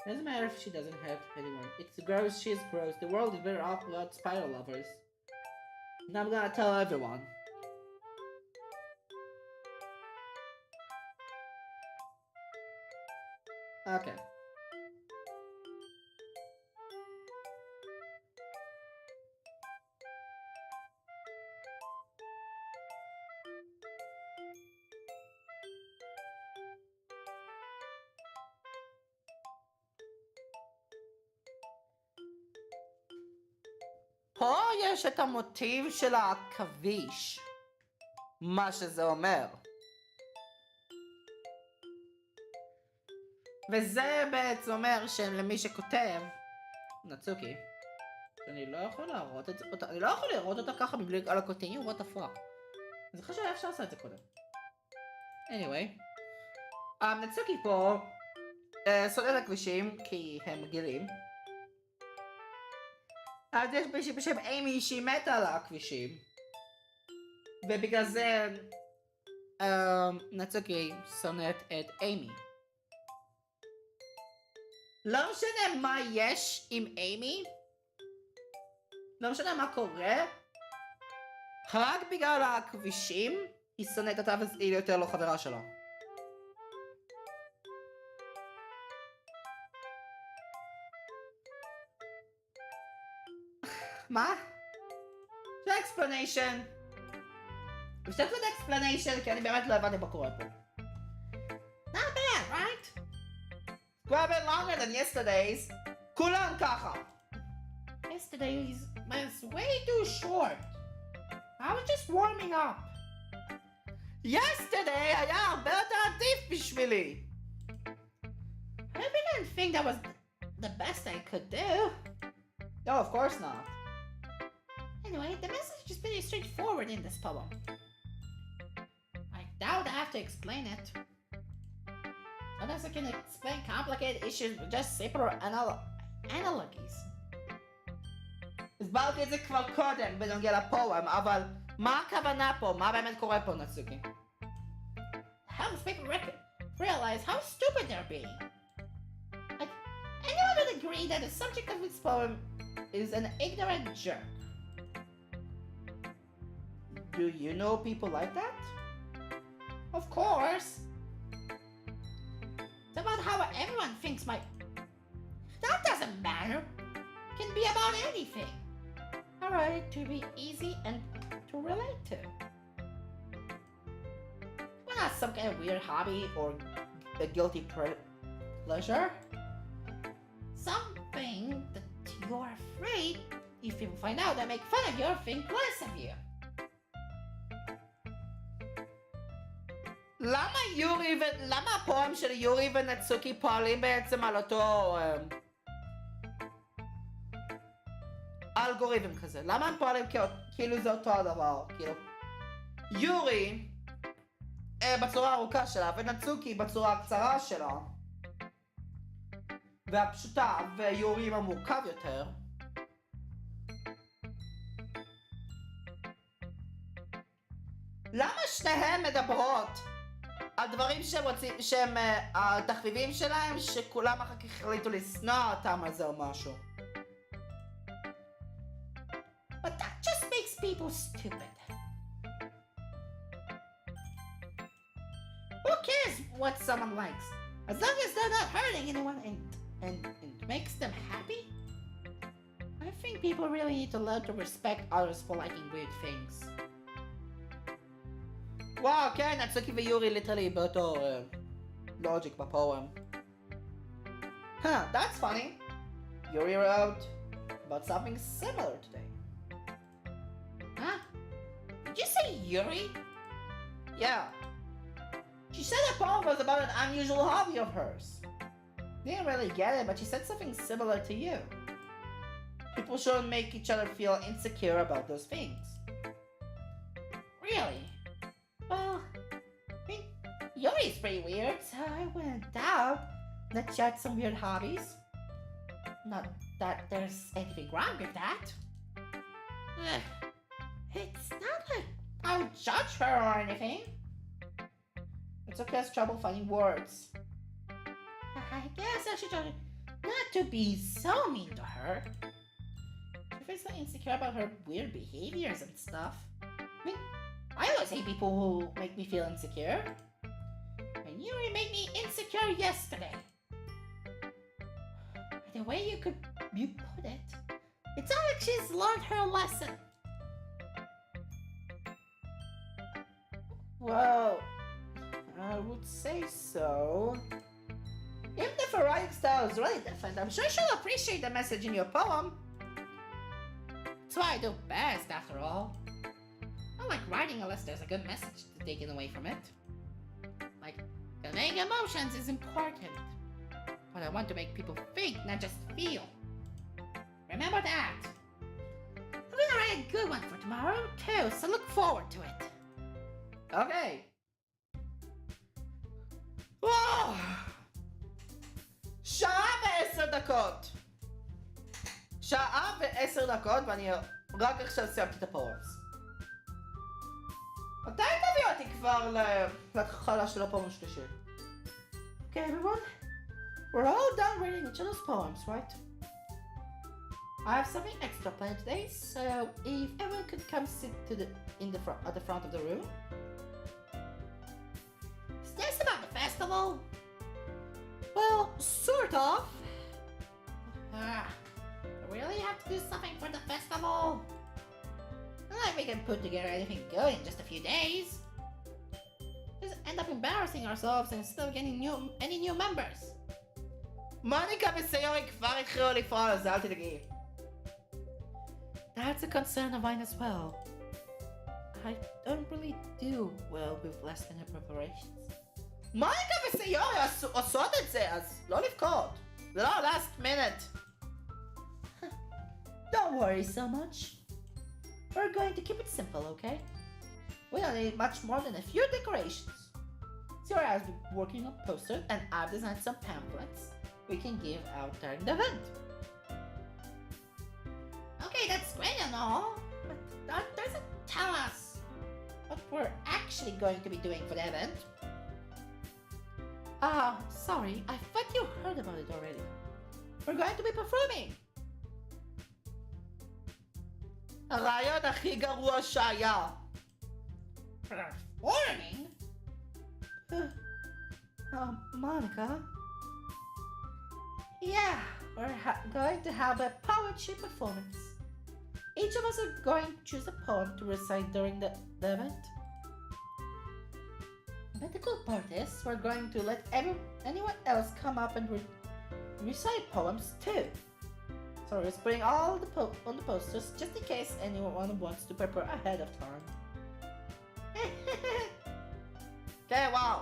It doesn't matter if she doesn't hurt anyone. It's gross, she's gross. The world is better off without spider lovers. And I'm gonna tell everyone. Okay. פה יש את המוטיב של העכביש, מה שזה אומר. וזה בעצם אומר שלמי שכותב, נצוקי, שאני לא יכול לראות אותה ככה מבלי על הקוטעים, what the fuck. אני חושב שאפשר לעשות את זה קודם. anyway, נצוקי פה שונא את הכבישים כי הם מגעילים. אז יש מישהי בשם אימי שהיא מתה על הכבישים. ובגלל זה נצוקי שונאת את אימי. לא משנה מה יש עם אימי, לא משנה מה קורה, רק בגלל הכבישים היא שונאת אותה והיא יותר לא חברה שלה. מה? זה explanation. אפשר לעשות explanation כי אני באמת לא הבנתי מה קורה פה. Not bad, right? Go a bit longer than yesterday's. כולם ככה. Yesterday's was way too short. I was just warming up. Yesterday היה הרבה יותר עדיף בשבילי. I didn't think that was the best I could do. No, of course not. Anyway, the message is pretty straightforward in this poem. I doubt I have to explain it. Unless I can explain complicated issues with just simple analogies. הסברתי את זה כבר קודם בנוגע לפואם, אבל מה הכוונה פה? מה באמת קורה פה, נצוקי? Helps people realize how stupid they're being. Like, anyone would agree that the subject of this poem is an ignorant jerk. Do you know people like that? Of course. It's about how everyone thinks That doesn't matter. It can be about anything. Alright, to be easy and to relate to. Well, not some kind of weird hobby or a guilty pleasure. Something that you're afraid if people find out and make fun of you or think less of you. למה הפואם של יורי ונצוקי פועלים בעצם על אותו אלגוריתם כזה? למה הם פועלים כאילו זה אותו הדבר? כאילו יורי בצורה הארוכה שלה ונצוקי בצורה הקצרה שלה והפשוטה ויורי עם המורכב יותר. למה שניהם מדברות על דברים שהם רוצים, שהם התחביבים שלהם, שכולם אחר כך החליטו לשנוא אותם על זה או משהו? But that just makes people stupid. Who cares what someone likes? As long as they're not hurting anyone and makes them happy? I think people really need to learn to respect others for liking weird things. וואו, כן, נצוקי ויורי ליטרלי באותו לוג'יק בפואם. That's funny. Yuri wrote about something similar today. Huh? Did you say Yuri? Yeah. She said the poem was about an unusual hobby of hers. Didn't really get it, but she said something similar to you. People shouldn't make each other feel insecure about those things. Really? Well, I mean, Yuri's pretty weird, so I wouldn't doubt that she had some weird hobbies. Not that there's anything wrong with that. It's not like I would judge her or anything. It's okay, has trouble finding words. I guess I should try not to be so mean to her. She feels so insecure about her weird behaviors and stuff. I mean, I always hate people who make me feel insecure. And Yuri made me insecure yesterday. The way you put it, it's not like she's learned her lesson. Well, I would say so. Even if her writing style is really different, I'm sure she'll appreciate the message in your poem. That's what I do best, after all. I like writing unless there's a good message taken away from it. Like, conveying emotions is important. But I want to make people think, not just feel. Remember that. I'm gonna write a good one for tomorrow, too, so look forward to it. Okay. וואו! שעה ו10 דקות ואני רק עכשיו סיימתי את הפורמס. מתי תביא אותי כבר להתחלה של הפורם השלישי? Okay, everyone. We're all done reading each other's poems, right? I have something extra planned today, so if everyone could come sit at the front of the room. Is this about the festival? Well, sort of. I really have to do something for the festival. Not like we can put together anything good in just a few days. Just end up embarrassing ourselves instead of getting any new members. מוניקה וסיורי כבר התחילו לפעול, אז אל תדאגי. That's a concern of mine as well. I don't really do well with last minute preparations. מוניקה וסיורי עושות את זה, אז לא לבכות. זה לא last minute. Don't worry so much. We're going to keep it simple, okay? We don't need much more than a few decorations. Zero has been working on posters and I've designed some pamphlets we can give out during the event. Okay, that's great and all, but that doesn't tell us what we're actually going to be doing for the event. Sorry, I thought you heard about it already. We're going to be performing. הרעיון הכי גרוע שהיה. Performing? Monica? Yeah, we're going to have a poetry performance. Each of us are going to choose a poem to recite during the event. But the cool part is, we're going to let anyone else come up and recite poems too. So we're just putting all on the posters just in case anyone wants to prepare ahead of time. Okay, wow.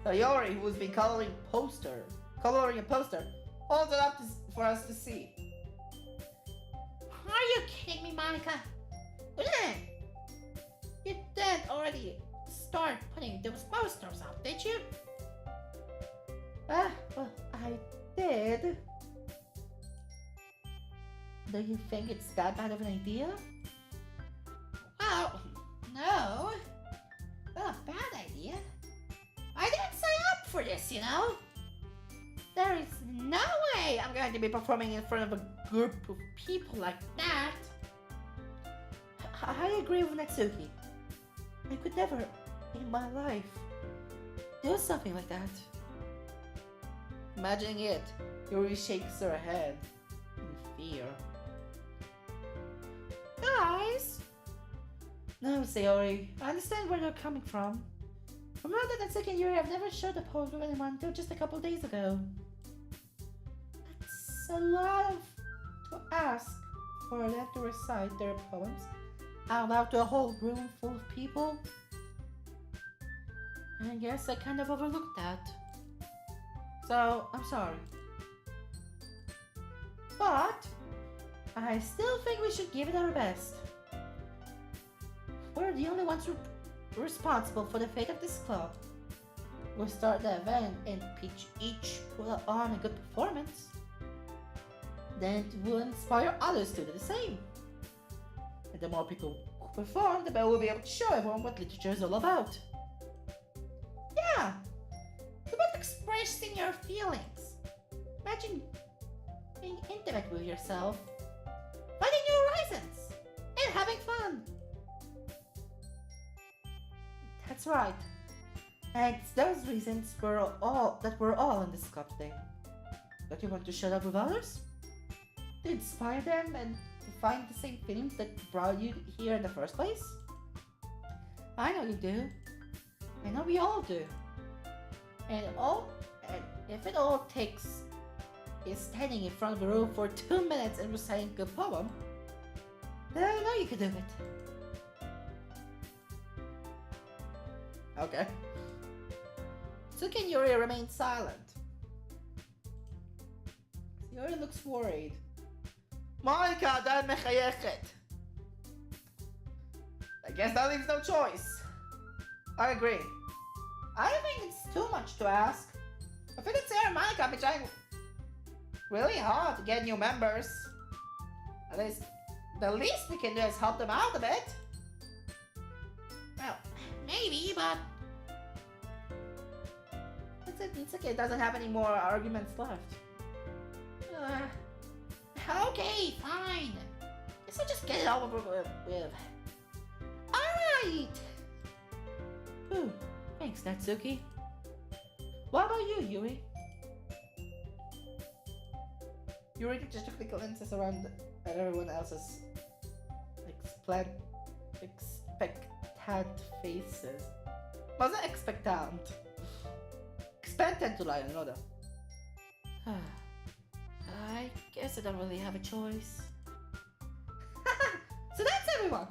So Yori, who's been coloring a poster, holds it up for us to see. Are you kidding me, Monica? You did already start putting those posters up, did you? Well, I did. Do you think it's that bad of an idea? Well, no. Not a bad idea. I didn't sign up for this, you know? There is no way I'm going to be performing in front of a group of people like that. I agree with Natsuki. I could never, in my life, do something like that. Imagining it, Yuri shakes her head in fear. Guys! No, Sayori, I understand where you're coming from. Remember that Natsuki and Yuri have never shared a poem with anyone until just a couple days ago. That's a lot to ask for them to recite their poems out loud to a whole room full of people. I guess I kind of overlooked that. So, I'm sorry. But I still think we should give it our best. We're the only ones responsible for the fate of this club. We'll start the event and pitch each put on a good performance. Then it will inspire others to do the same. And the more people who perform, the better we'll be able to show everyone what literature is all about. Yeah! It's about expressing your feelings. Imagine being intimate with yourself, finding new horizons, and having fun. That's right. And it's those reasons we're all in this club today. Don't you want to shut up with others? To inspire them and to find the same feelings that brought you here in the first place? I know you do. I know we all do. And if it all takes is standing in front of the room for 2 minutes and reciting a poem, then I know you can do it. Okay. Suki and Yuri remain silent. Yuri looks worried. Monica עדיין מחייכת. I guess that leaves no choice. I agree. I think it's too much to ask. I think it's Sarah and Monica have been trying really hard to get new members. At least, the least we can do is help them out a bit. Well, maybe, but It's okay, it doesn't have any more arguments left. okay, fine. Guess I'll just get it over with. Alright! Ooh, thanks, Natsuki. What about you, Yuri? Yuri just glances around at everyone else's expectant faces. Was it expectant? Expectant to lie, another. I guess I don't really have a choice. So that's everyone!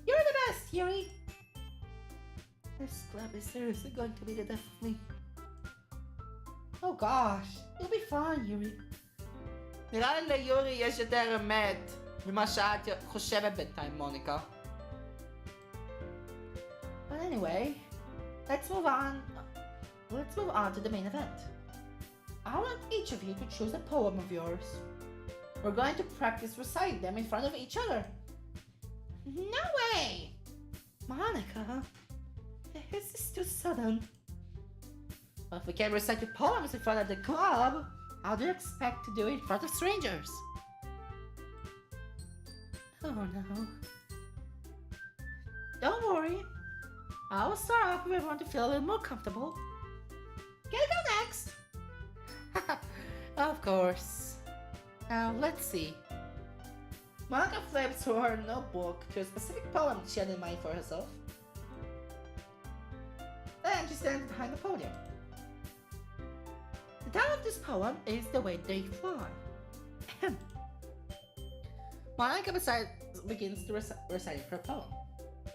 You're the best, Yuri! This club is seriously going to be the death of me. Oh gosh, you'll be fine, Yuri. נראה לי ליורי יש יותר אמת ממה שאת חושבת בינתיים, מוניקה. But anyway, let's move on. Let's move on to the main event. I want each of you to choose a poem of yours. We're going to practice reciting them in front of each other. No way! Monica, this is too sudden. Well, if we can't recite your poems in front of the club, how do you expect to do it in front of strangers? Oh no. Don't worry. I will start off with everyone to feel a little more comfortable. Can I go next? Of course. Now let's see. Monica flips through her notebook to a specific poem she had in mind for herself. Then she stands behind the podium. The title of this poem is The Way They Fly. Monica begins to recite her poem.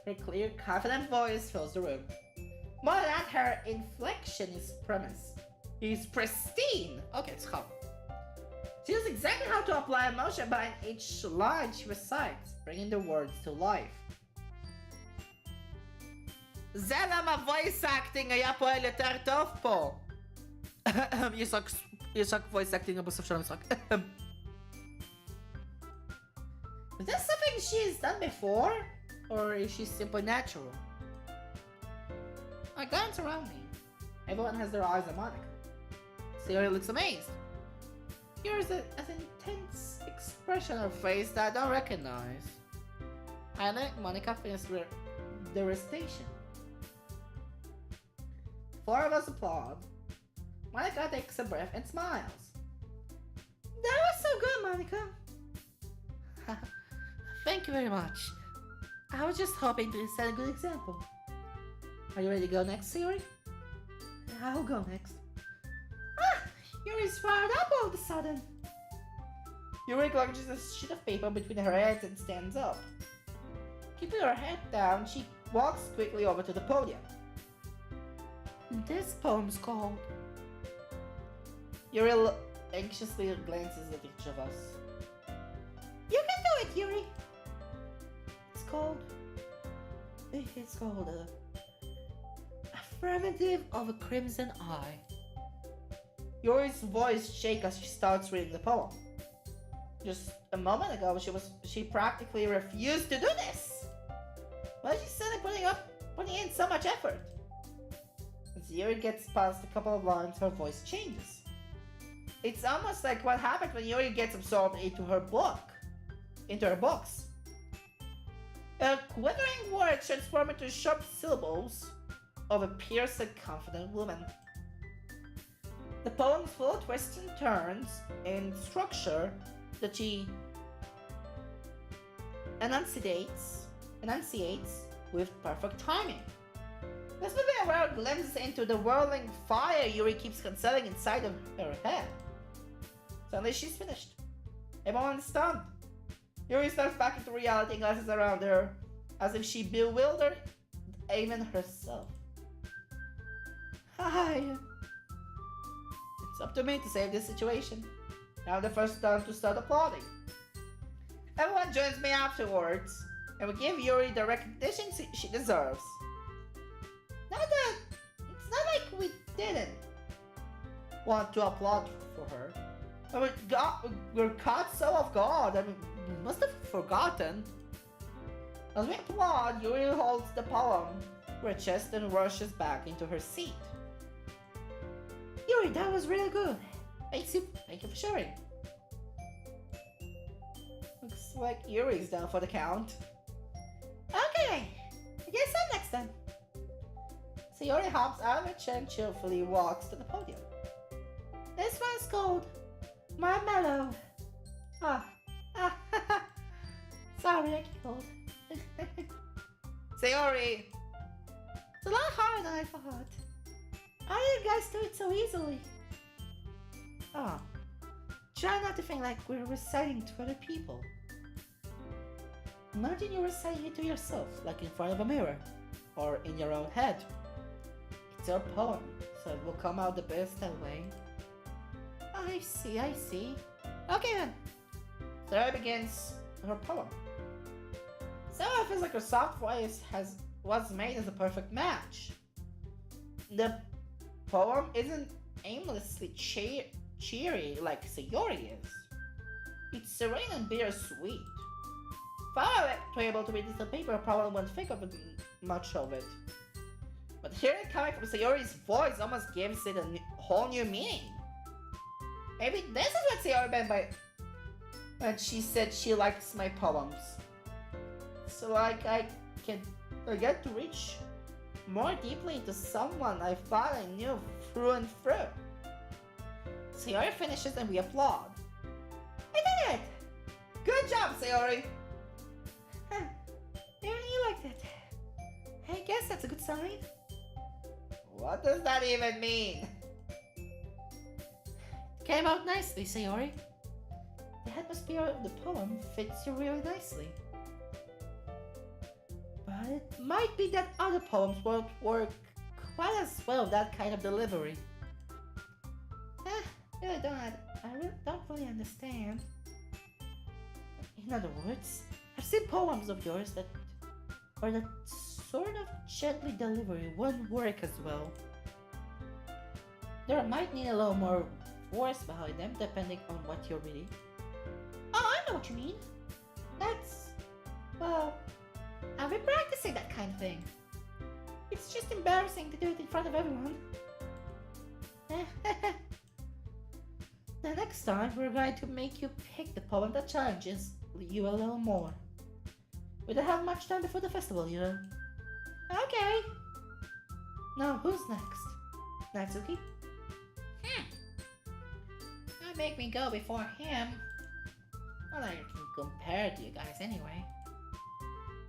Her clear, confident voice fills the room. More than that, her inflection is premise. Is pristine. Okay, it's hot. She knows exactly how to apply emotion behind each line she recites, bringing the words to life. זה למה voice acting היה פועל יותר טוב פה. יש רק voice acting בסוף של המשחק. Is that something she's done before? Or is she simply natural? I glance around me. Everyone has their eyes on Monica. Sayori looks amazed. Here's an intense expression on her face that I don't recognize. I let Monica finish the recitation. Four of us applaud. Monica takes a breath and smiles. That was so good, Monica. Thank you very much. I was just hoping to set a good example. Are you ready to go next, Sayori? I'll go next. Yuri's fired up all of a sudden. Yuri clutches a sheet of paper between her hands and stands up. Keeping her head down, she walks quickly over to the podium. This poem's called... Yuri anxiously glances at each of us. You can do it, Yuri! It's called Affirmative of a Crimson Eye. Yuri's voice shakes as she starts reading the poem. Just a moment ago, she practically refused to do this. Why is she suddenly putting in so much effort? As Yuri gets past a couple of lines, her voice changes. It's almost like what happens when Yuri gets absorbed into her books. Her quivering words transform into sharp syllables of a pierced, confident woman. The poem is full of twists and turns and structure that she enunciates with perfect timing. This will be a rare glimpse into the whirling fire Yuri keeps concealing inside of her head. Suddenly she's finished. Everyone is stunned. Yuri steps back into reality and glances around her, as if she bewildered even herself. Hi. It's up to me to save this situation. Now the first time to start applauding. Everyone joins me afterwards, and we give Yuri the recognition she deserves. It's not like we didn't want to applaud for her. But we're caught so off guard. I mean, we must have forgotten. As we applaud, Yuri holds the poem to her chest and rushes back into her seat. Yuri, that was really good. Thank you for sharing. Looks like Yuri's down for the count. Okay, I guess I'm next then. So Yuri hops out of her chair and cheerfully walks to the podium. This one's called Marmello. Sorry, I giggled. Sayori! It's a lot harder than I thought. How do you guys do it so easily? Try not to think like we're reciting to other people. Imagine you're reciting it to yourself, like in front of a mirror, or in your own head. It's your poem, so it will come out the best that way. I see. Okay then. Sarah begins her poem. So it feels like her soft voice was made as a perfect match. The poem isn't aimlessly cheery like Sayori is. It's serene and bittersweet. If I were able to read this on paper, I probably wouldn't think of much of it. But hearing it coming from Sayori's voice almost gives it a whole new meaning. Maybe this is what Sayori meant by when she said she likes my poems. So like I get to reach more deeply into someone I thought I knew through and through. Sayori finishes and we applaud. I did it! Good job, Sayori! Huh. Even you liked it. I guess that's a good sign. What does that even mean? It came out nicely, Sayori. The atmosphere of the poem fits you really nicely. But it might be that other poems won't work quite as well with that kind of delivery. I really don't really understand. In other words, I've seen poems of yours where that sort of gently delivery wouldn't work as well. There might need a little more force behind them depending on what you're reading. Oh, I know what you mean. Well, I've been practicing that kind of thing. It's just embarrassing to do it in front of everyone. The next time we're going to make you pick the poem that challenges you a little more. We don't have much time before the festival, you know. Okay. Now, who's next? Natsuki? Don't make me go before him. Not that I can compare to you guys anyway.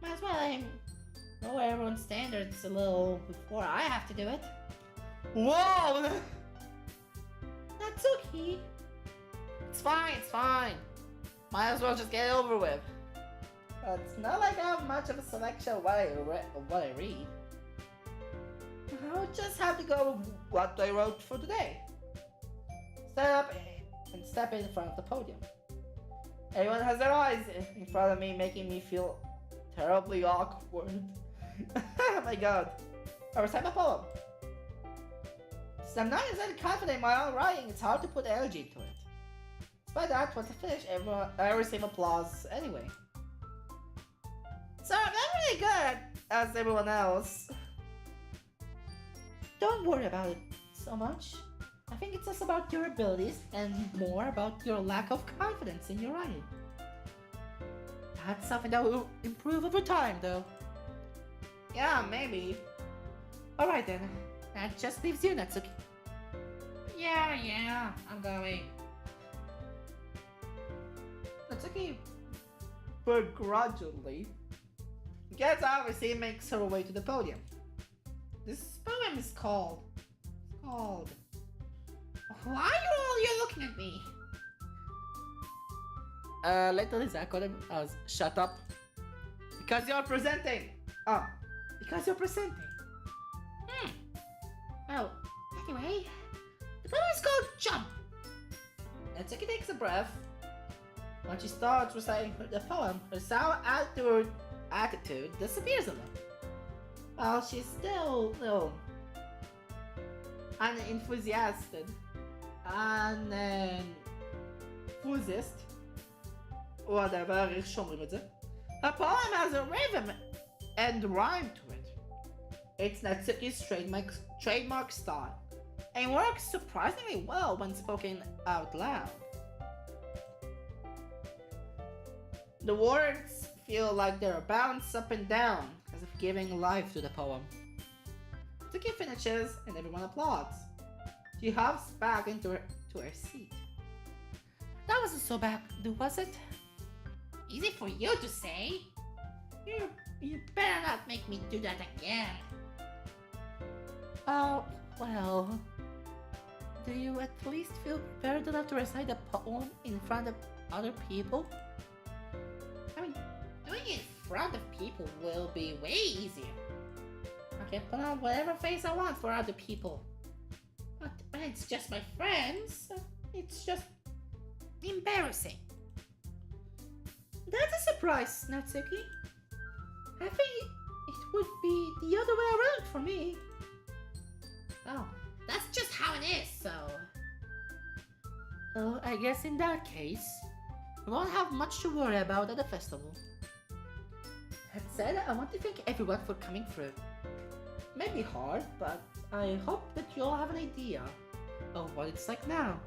Might as well let him know everyone's standards a little before I have to do it. Whoa! Natsuki! It's fine. Might as well just get it over with. It's not like I have much of a selection of what I read. I'll just have to go with what I wrote for today. Stand up and step in front of the podium. Everyone has their eyes in front of me, making me feel terribly awkward. Oh my god. I recite my poem. Since I'm not exactly confident in my own writing, it's hard to put energy into it. Despite that, once I finish, I receive applause anyway. So I'm not really good as everyone else. Don't worry about it so much. I think it's less about your abilities and more about your lack of confidence in your writing. That's something that will improve over time, though. Yeah, maybe. Alright then, that just leaves you, Natsuki. Yeah, I'm going. Natsuki begrudgingly gets out of and makes her way to the podium. This poem is called... Why are you all looking at me? Later Lisa shut up. Because you're presenting. Because you're presenting. Well, anyway, the poem is called Jump. Natsuki takes a breath. When she starts reciting the poem, her sour attitude disappears a little. While she's still a little unenthusiastic whatever, איך שומרים את זה. The poem has a rhythm and rhyme to it. It's Natsuki's trademark style, and works surprisingly well when spoken out loud. The words feel like they're bounced up and down, as if giving life to the poem. Natsuki finishes and everyone applauds. She hops back into her seat. That wasn't so bad, was it? Easy for you to say. You better not make me do that again. Oh, well. Do you at least feel prepared enough to recite the poem in front of other people? I mean, doing it in front of people will be way easier. I can put on whatever face I want for other people. But when it's just my friends, it's just embarrassing. That's a surprise, Natsuki. I think it would be the other way around for me. Oh, that's just how it is, so... Oh, I guess in that case, we won't have much to worry about at the festival. that said, I want to thank everyone for coming through. May be hard, but I hope that you'll have an idea of what it's like now.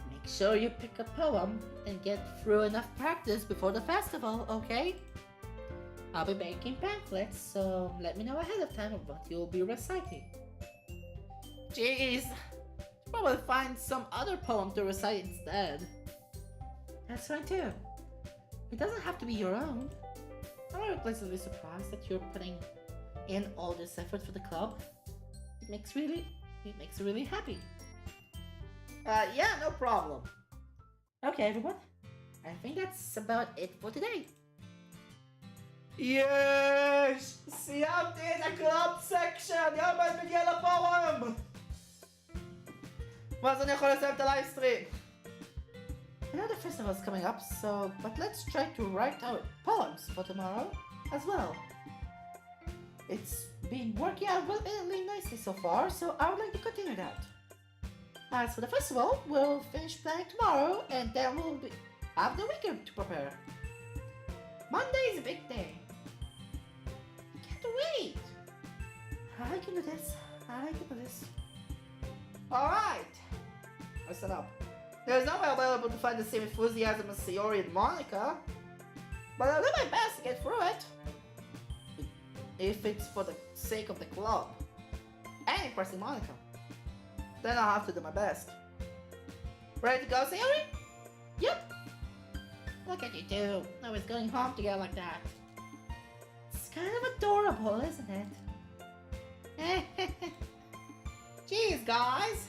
Make sure you pick a poem and get through enough practice before the festival, okay? I'll be making pamphlets, so let me know ahead of time of what you'll be reciting. Jeez, you'll probably find some other poem to recite instead. That's fine too. It doesn't have to be your own. I'm pleasantly surprised that you're putting in all this effort for the club. It makes me really happy. Yeah, no problem. Okay, everyone. I think that's about it for today. Yes! סיימתי את הקלאב סקשן! יאללה, מגיע לפורום! ואז אני יכול לסיים את הלייבסטרים. I know the festival is coming up, but let's try to write out poems for tomorrow as well. It's been working out really nicely so far, so I would like to continue that. As for the festival, we'll finish planning tomorrow, and then we'll have the weekend to prepare. Monday is a big day. Can't wait! I can do this. Alright! I set up. There's no way I'll be able to find the same enthusiasm as Sayori and Monica, but I'll do my best to get through it. If it's for the sake of the club and impressing Monica, then I'll have to do my best. Ready to go, Sayori? Yep. Look at you two, always going home together like that. It's kind of adorable, isn't it? Jeez, guys,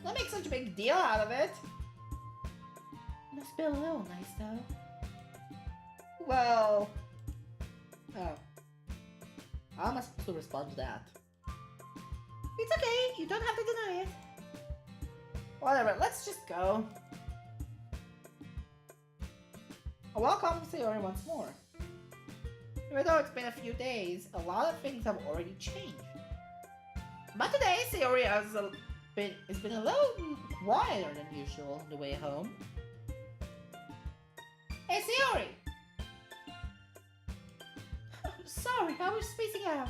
don't make such a big deal out of it. Must be a little nice though. Well, oh, how am I supposed to respond to that? It's okay, you don't have to deny it. Whatever, let's just go. Welcome, Sayori, once more. Even though it's been a few days, a lot of things have already changed. But today, Sayori has been a little quieter than usual on the way home. Hey, Sayori! Sorry, I was spacing out.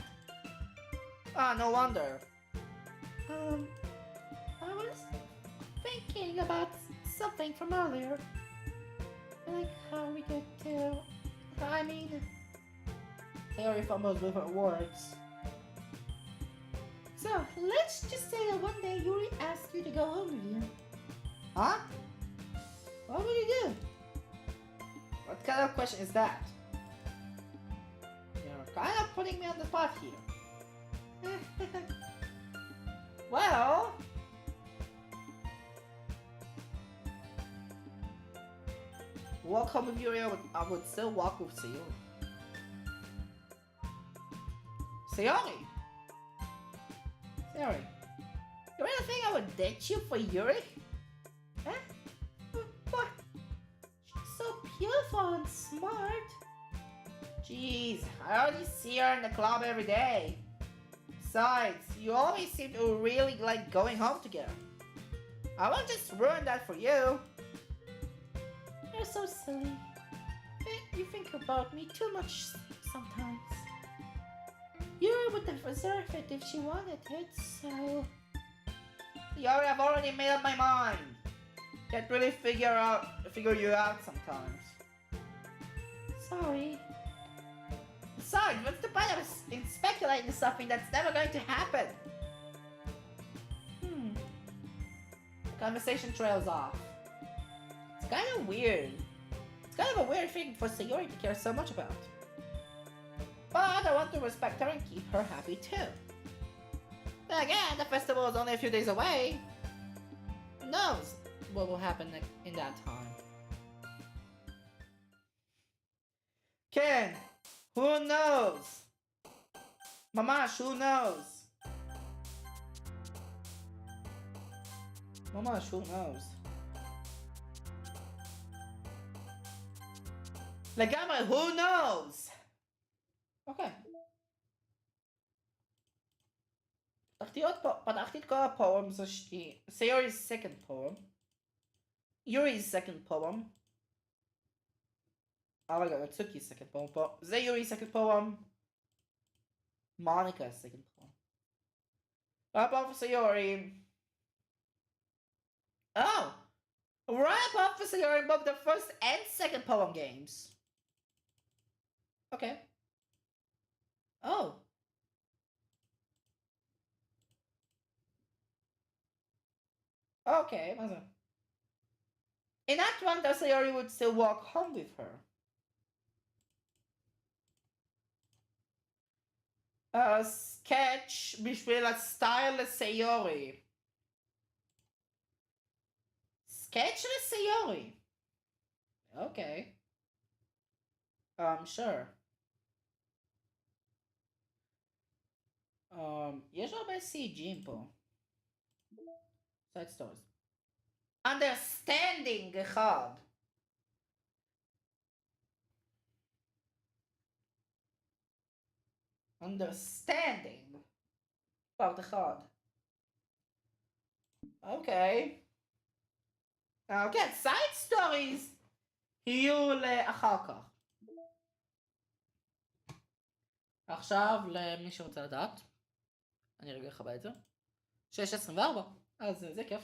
Ah, no wonder. I was thinking about something from earlier. Like how we get to... Sayori fumbles with her words. So, let's just say that one day Yuri asked you to go home with you. Huh? What would you do? What kind of question is that? You're kind of putting me on the spot here. Well... walk home with Yuri, I would still walk with Sayori. Sayori! Sayori, you really think I would ditch you for Yuri? Huh? What? She's so beautiful and smart. Jeez, I already see her in the club every day. Besides, you always seem to really like going home together. I won't just ruin that for you. You're so silly. You think about me too much sometimes. Yuri would have reserved it if she wanted it, so... Yuri, I've already made up my mind. Can't really figure you out sometimes. Sorry. Besides, what's the point of speculating something that's never going to happen? The conversation trails off. It's kind of weird. It's kind of a weird thing for Sayori to care so much about. But I want to respect her and keep her happy too. Then again, the festival is only a few days away. Who knows what will happen in that time? Ken, who knows? Mamash, who knows? Mamash, who knows? לגמרי, who knows? אוקיי. פתחתי את כל הפואמס השתי. Sayori's second poem. Yuri's second poem. רגע, Natsuki's second poem פה. זה Yuri's second poem. Monika's second poem. Right above for Sayori. Oh! Right above for Sayori in both the first and second poem games. Okay. Oh. Okay, מה זה? In Act 1, the Sayori would still walk home with her. Sketch בשביל הסטייל לסיורי. Sketch לסיורי. Okay. Sure. יש הרבה CG'ים פה. Side stories. Understanding אחד. Understanding. פרט אחד. אוקיי. כן, side stories יהיו לאחר כך. עכשיו למי שרוצה לדעת. אני רגע אחבא את זה. 6:24. אז זה כיף.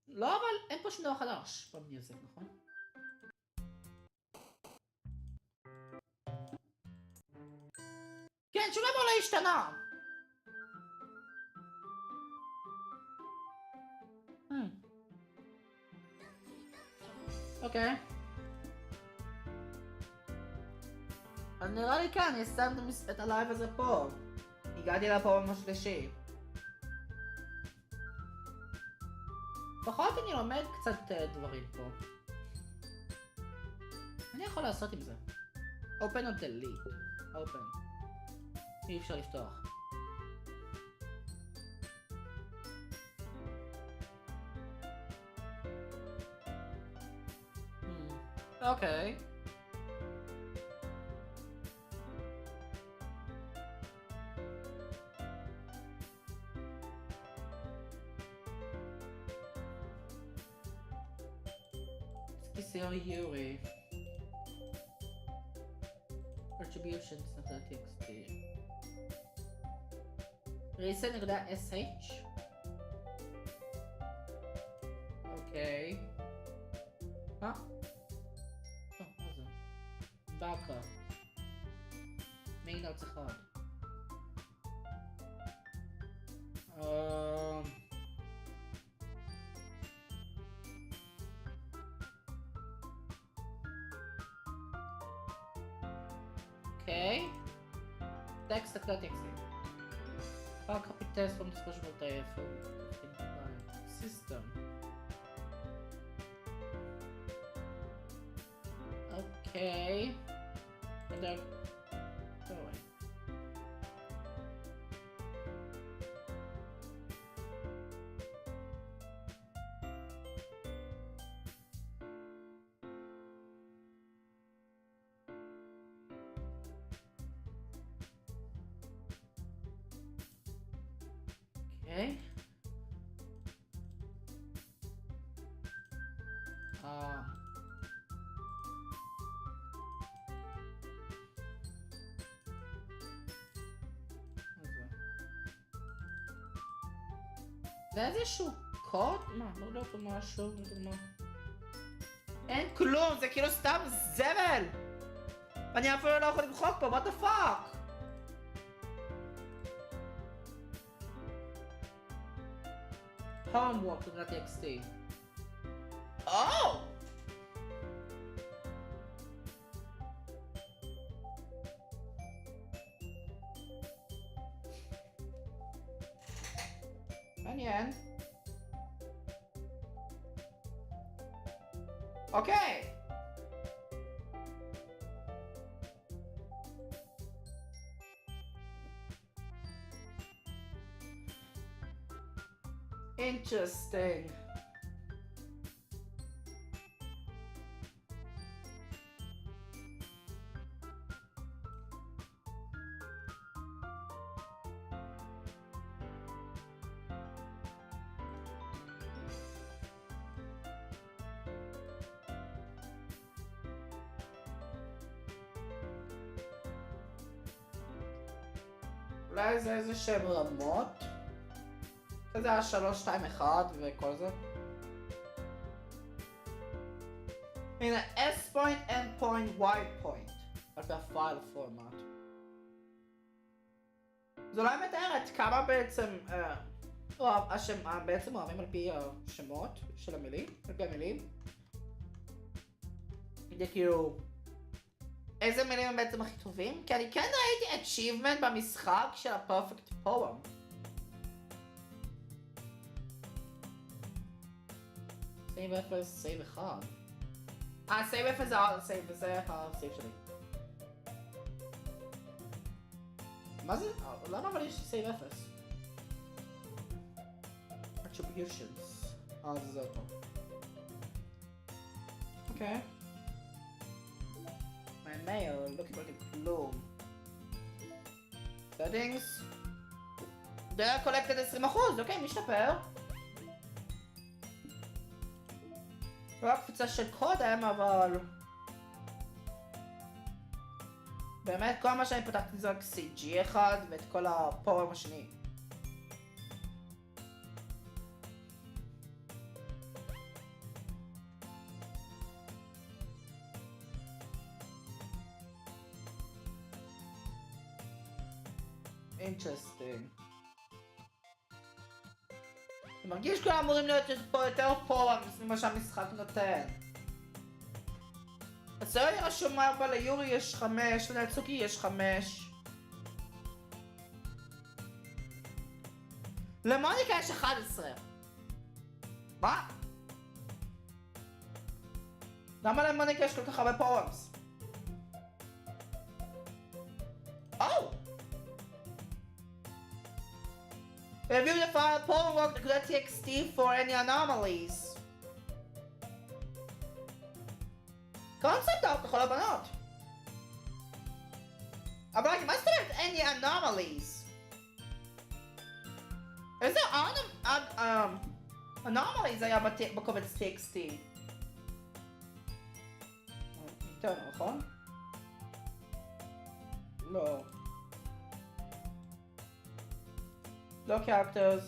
לא, אבל אין פה שום דבר חדש במיוזיק, נכון? כן, שום דבר לא השתנה. אוקיי. אז נראה לי כאן, אני שם את הלייב הזה פה. הגעתי לפעם השלישי. לפחות אני לומד קצת דברים פה. אני יכול לעשות עם זה. Open או delete. Open. אי אפשר לפתוח. אוקיי. Yuri. Attributions .txt. Reason.sh. אוקיי. מה? מה זה? באקה. מיין ארץ אחד. Okay. Text. I'll copy text from the special system. Okay. And then going. Okay. זה איזשהו קוד? מה? לא יודע פה משהו, אין כלום, זה כאילו סתם זבל! אני אפילו לא יכול למחוק פה, what the fuck? Homework.txt. Oh! מעניין. אוקיי. Interesting. אולי זה איזה שהם רמות? כזה היה 3, 2, 1 וכל זה. הנה S point, N point, Y point. על פי הפייל פורמט. זה אולי מתארת כמה בעצם בעצם אוהבים על פי השמות של המילים, על פי המילים. זה כאילו איזה מילים הם בעצם הכי טובים? כי אני כן ראיתי achievement במשחק של ה-perfect poem. סייב 0, סייב 1. סייב 0 זה הסייב שלי. מה זה? למה אבל יש סייב 0? attributions. זה אותו. אוקיי. my mail, לא קיבלתי כלום. settings. דרך קולקטד 20%, אוקיי, משתפר. לא הקפיצה של קודם, אבל באמת כל מה שאני פתחתי זה רק CG אחד ואת כל הפורם השני. אינטרסטינג. אני מרגיש כאילו אמורים להיות פה יותר פורמס ממה שהמשחק נותן. הסרט רשום 4, ליורי יש 5, לנצוקי יש 5. למוניקה יש 11. מה? למה למוניקה יש כל כך הרבה פורמס? Review the file poem.txt for any anomalies. קונספט אאוט לכל הבנות. אבל מה זאת אומרת any anomalies? איזה anomalies היה בקובץ txt? יותר נכון? לא. לא characters.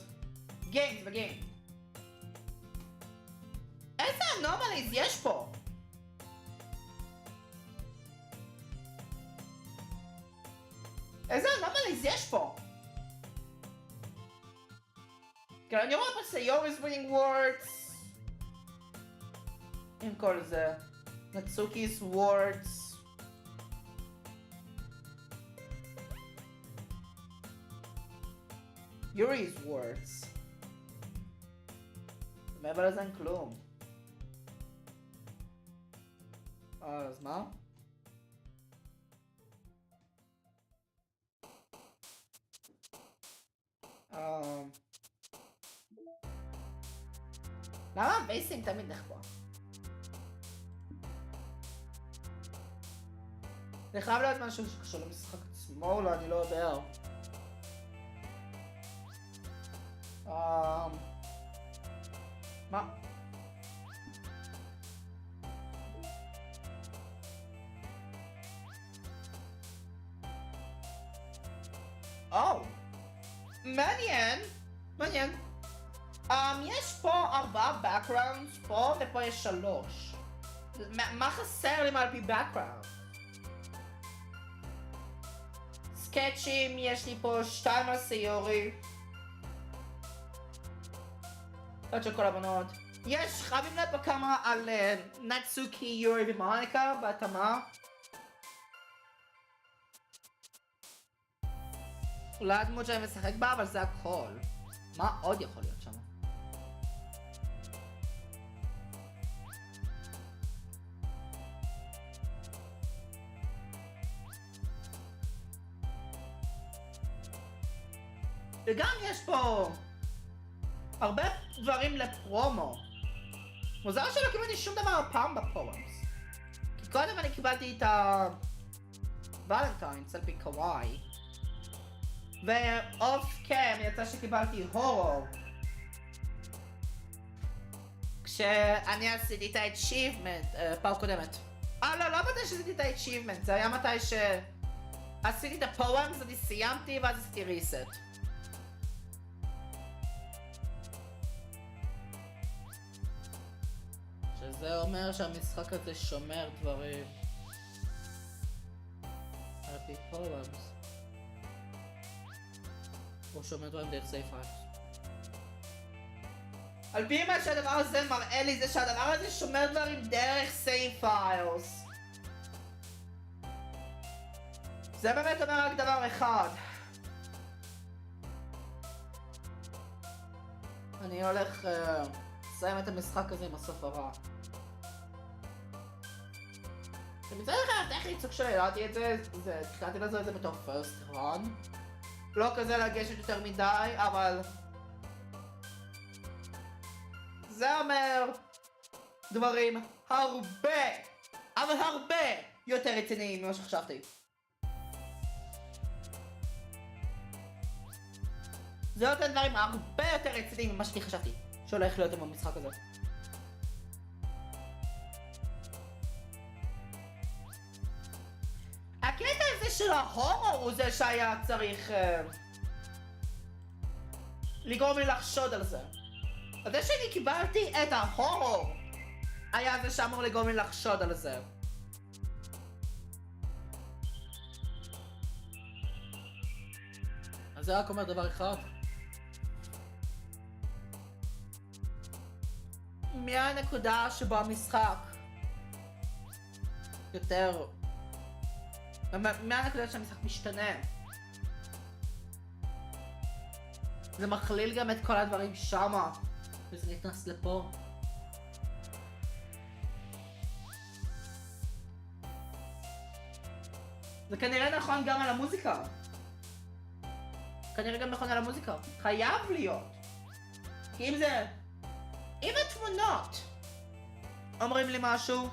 games וגיים. איזה anomalies יש פה? איזה anomalies יש פה? כן, אני רואה פה סיורי's winning words. עם כל זה. נצוקי's words. Yuri's words. מעבר לזה אין כלום. אז מה? למה הבייסינג תמיד נחבא? זה חייב להיות משהו שקשור למשחק עצמו, אולי אני לא יודע. מה? מעניין. מעניין. יש פה 4 backgrounds פה, ופה יש 3. מה חסר לי על פי background? סקצ'ים, יש לי פה 2 על סיורי. עוד של כל הבנות. יש, חייבים לב בכמה על נצוקי, יורי ומוניקה בהתאמה. אולי הדמות שאני משחק בה, אבל זה הכל. מה עוד יכול להיות שם? וגם יש פה הרבה דברים לפרומו. מוזר שלא קיבלתי שום דבר הפעם בפורמס. כי קודם אני קיבלתי את הוולנטיינס על פי קוואי. ואוף קאם יצא שקיבלתי הורו. כשאני עשיתי את ה-achievement פעם קודמת. לא מתי שעשיתי את ה-achievement, זה היה מתי עשיתי את הפואמס, אני סיימתי ואז עשיתי ריסט. שזה אומר שהמשחק הזה שומר דברים על פי פואמס. הוא שומר דברים דרך סייף פייס. על פי מה שהדבר הזה מראה לי זה שהדבר הזה שומר דברים דרך סייף פיילס. זה באמת אומר רק דבר אחד. אני הולך לסיים את המשחק הזה עם הסוף הרע. מצד אחד טכנית סוג של ידעתי את זה, התחלתי לעשות את זה בתור first run. לא כזה לגשת יותר מדי, אבל זה אומר דברים הרבה, אבל הרבה יותר רציניים ממה שחשבתי. זה נותן דברים הרבה יותר רציניים ממה שאני חשבתי שהולך להיות עם המשחק הזה. הקטע הזה של ההורור הוא זה שהיה צריך לגרום לי לחשוד על זה. זה שאני קיבלתי את ההורור היה זה שאמור לגרום לי לחשוד על זה. אז זה רק אומר דבר אחד. מהנקודה שבו המשחק יותר... מהנקודה שהמשחק משתנה. זה מכליל גם את כל הדברים שמה, וזה נכנס לפה. זה כנראה נכון גם על המוזיקה. כנראה גם נכון על המוזיקה. חייב להיות. כי אם זה... אם התמונות אומרים לי משהו,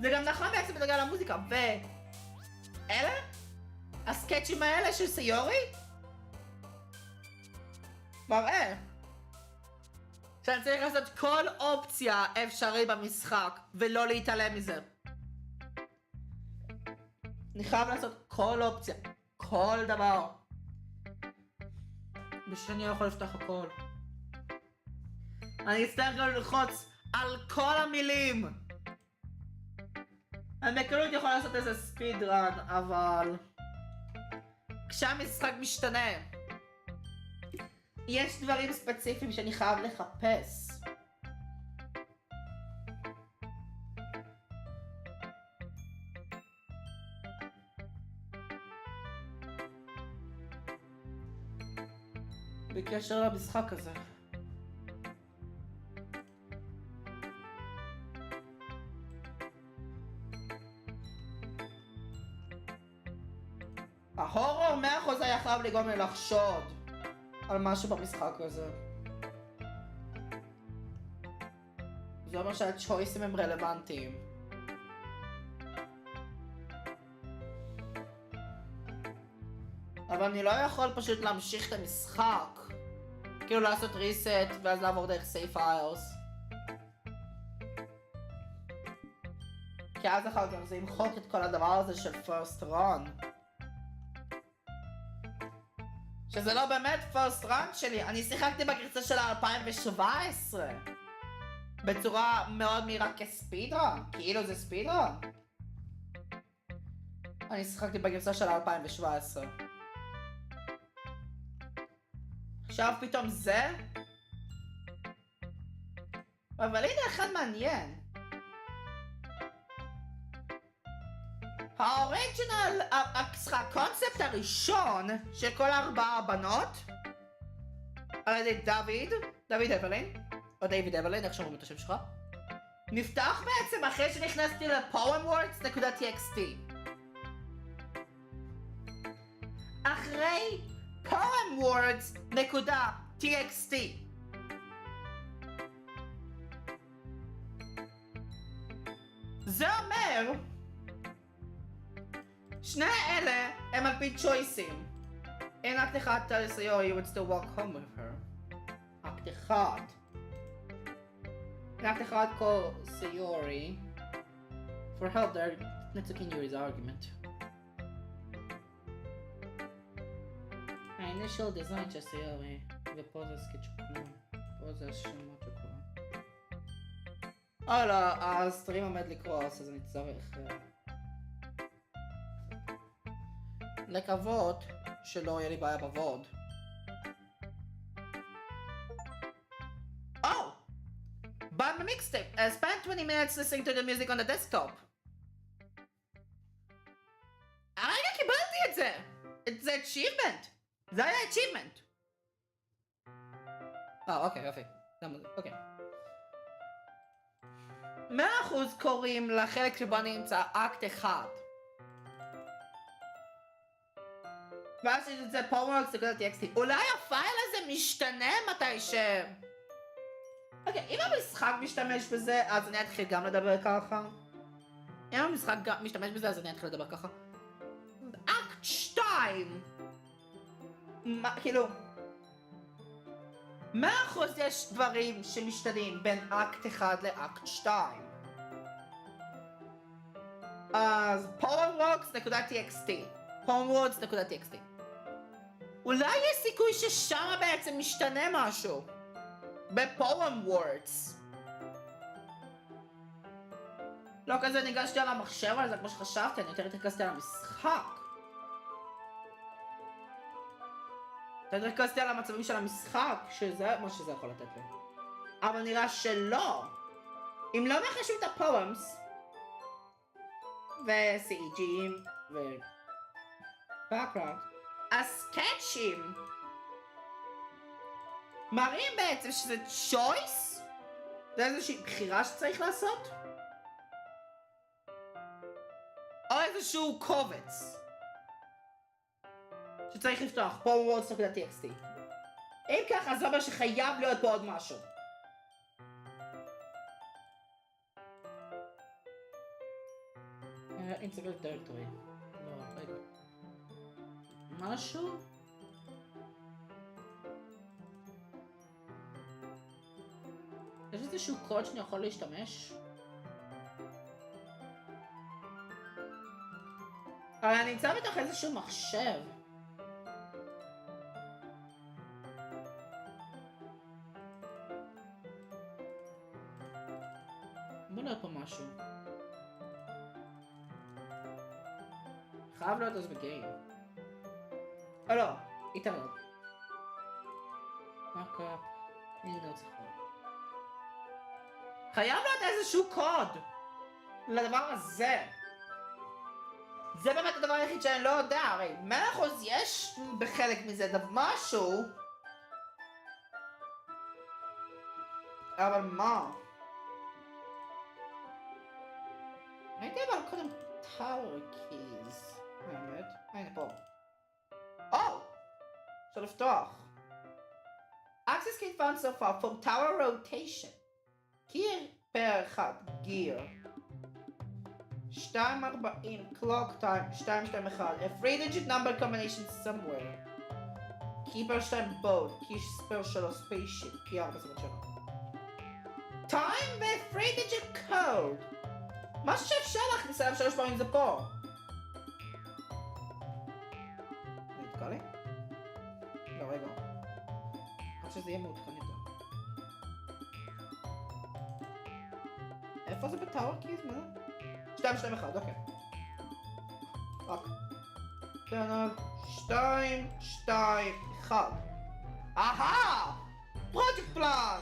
זה גם נכון בעצם בנוגע למוזיקה. ואלה? הסקצ'ים האלה של סיורי? מראה שאני צריך לעשות כל אופציה אפשרית במשחק ולא להתעלם מזה. אני חייב לעשות כל אופציה, כל דבר, בשביל אני לא יכול לפתוח הכל. אני אצטרך גם ללחוץ על כל המילים. אני בקלות יכול לעשות איזה ספיד רן, אבל כשהמשחק משתנה יש דברים ספציפיים שאני חייב לחפש. בקשר למשחק הזה. ההורור 100% היה חייב לגרום לי לחשוד על משהו במשחק הזה. זה אומר שהצ'ויסים הם רלוונטיים. אבל אני לא יכול פשוט להמשיך את המשחק, כאילו לעשות ריסט ואז לעבור דרך סייף פיילס. כי אז אחר כך זה ימחוק את כל הדבר הזה של first run. שזה לא באמת first run שלי, אני שיחקתי בגרסה של 2017 בצורה מאוד מהירה כספיד רן, כאילו זה ספיד רן. אני שיחקתי בגרסה של 2017. עכשיו פתאום זה? אבל הנה אחד מעניין. האוריג'ינל, הקונספט הראשון של כל 4 הבנות על ידי דוד אבלין, או דיוויד אבלין, איך שאומרים את השם שלך, נפתח בעצם אחרי שנכנסתי ל-poemwords.txt. אחרי poemwords.txt. זה אומר שני אלה הם על פי צ'ויסים. אין אקט אחד תל סיורי would still walk home with her. אקט אחד. אקט אחד call סיורי for help there Netsuki Yuri's argument. initial design שעשייה ופה זה סקיץ' כלום. פה זה השמות וכלום. לא, הסטרים עומד לקרוס אז אני צריך לקוות שלא יהיה לי בעיה בווד. Oh! Bought my mixtape. I spent 20 minutes listening to the music on the desktop. הרגע קיבלתי את זה! זה achievement! זה היה achievement! אוקיי, יופי. אוקיי. 100% קוראים לחלק שבו נמצא אקט אחד. ואז יש את זה powerworks.txt. אולי הפייל הזה משתנה מתי ש... אוקיי, אם המשחק משתמש בזה, אז אני אתחיל גם לדבר ככה. אם המשחק משתמש בזה, אז אני אתחיל לדבר ככה. אקט 2! כאילו... 100% יש דברים שמשתנים בין אקט 1 לאקט 2. אז powerworks.txt powerworks.txt אולי יש סיכוי ששם בעצם משתנה משהו ב-poemwords. לא כזה ניגשתי על המחשב על זה כמו שחשבתי, אני יותר התרכזתי על המשחק. יותר התרכזתי על המצבים של המשחק, שזה מה שזה יכול לתת לי. אבל נראה שלא. אם לא מחשבים את הפואמס ו-CEG'ים ו-background, הסקאצ'ים מראים בעצם שזה choice? זה איזושהי בחירה שצריך לעשות? או איזשהו קובץ שצריך לפתוח, powerworks.txt. אם ככה, זה אומר שחייב להיות פה עוד משהו. Integrate directory. לא, רגע. משהו? יש איזשהו קוד שאני יכול להשתמש? אבל אני נמצא בתוך איזשהו מחשב. בוא נראה פה משהו. חייב להיות אז בגיים. לא, איתנות. מרקאפ. הנה לא צריך עוד. חייב להיות איזשהו קוד לדבר הזה. זה באמת הדבר היחיד שאני לא יודע, הרי 100% יש בחלק מזה משהו. אבל מה? הייתי אבל קודם tower keys. האמת? הנה פה. אפשר לפתוח. Access key found so far from tower rotation. קיר פר 1, gear. 240, clock time, 221. A 3-digit number combination somewhere. key פר 2 boat, key פר 3 spaceship, key 4 זאת שלו. time ו 3-digit code. משהו שאפשר להכניס עליו 3 פעמים זה פה. נתקע לי? לא, רגע. אני חושב שזה יהיה מעודכן יותר. איפה זה בטאור קיז? מה? 221, אוקיי. רק. 2, 2, 1. אהה! פרויקט פלן!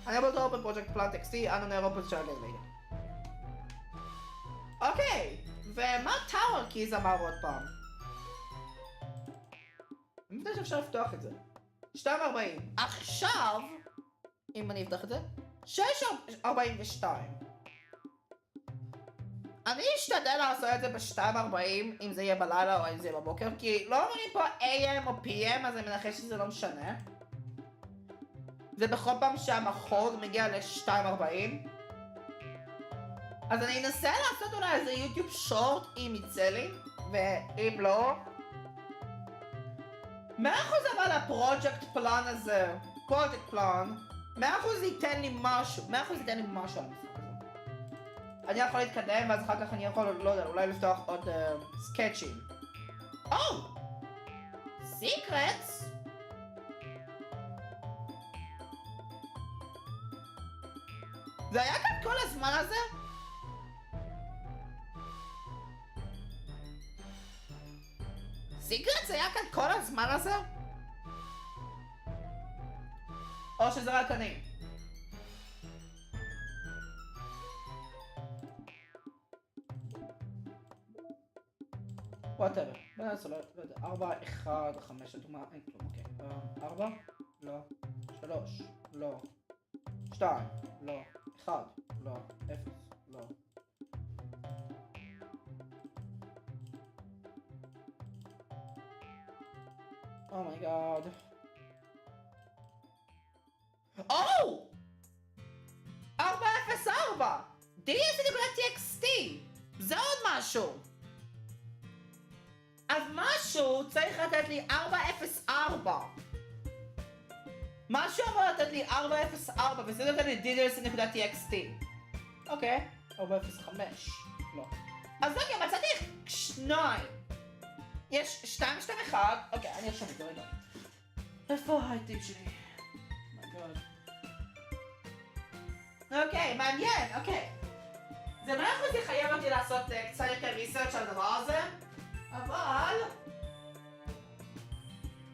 אני able to open project plan txt, אני נראה open shell later. אוקיי, ומה טאור קיז אמר עוד פעם? אני מבין שאפשר לפתוח את זה. 240. עכשיו, אם אני אפתח את זה, 642. אני אשתדל לעשות את זה ב-240, אם זה יהיה בלילה או אם זה יהיה בבוקר, כי לא אומרים פה AM או PM, אז אני מנחש שזה לא משנה. זה בכל פעם שהמחוג מגיע ל-240. אז אני אנסה לעשות אולי איזה יוטיוב שורט אם יצא לי, ואם לא... 100% אבל הפרויקט פלן הזה, פרויקט פלן, 100% ייתן לי משהו, 100% ייתן לי משהו על המשחק הזה. אני יכול להתקדם ואז אחר כך אני יכול, לא יודע, אולי לפתוח עוד סקאצ'ים. סיקרטס? זה היה כאן כל הזמן הזה? סיקרטס היה כאן כל הזמן הזה? או שזה רק אני? וואטאבר, בוא נעשה, לא יודע, 4, 1, 5, לדוגמה, אין כלום, אוקיי. 4, לא, 3, לא, 2, לא, 1, לא, 0, לא. אומייגאד. או! 404! Ddlc, זה עוד משהו! אז משהו צריך לתת לי 404. משהו אמור לתת לי 404 וזה נותן לי Ddlc.txt. אוקיי, 405. לא. אז אוקיי, מצאתי 2. יש 2, 2, 1. אוקיי, אני ארשום את זה רגע. איפה ההייטיפ שלי? מייגאד. אוקיי, מעניין, אוקיי. זה 100% יחייב אותי לעשות קצת יותר ריסרצ' על הדבר הזה. אבל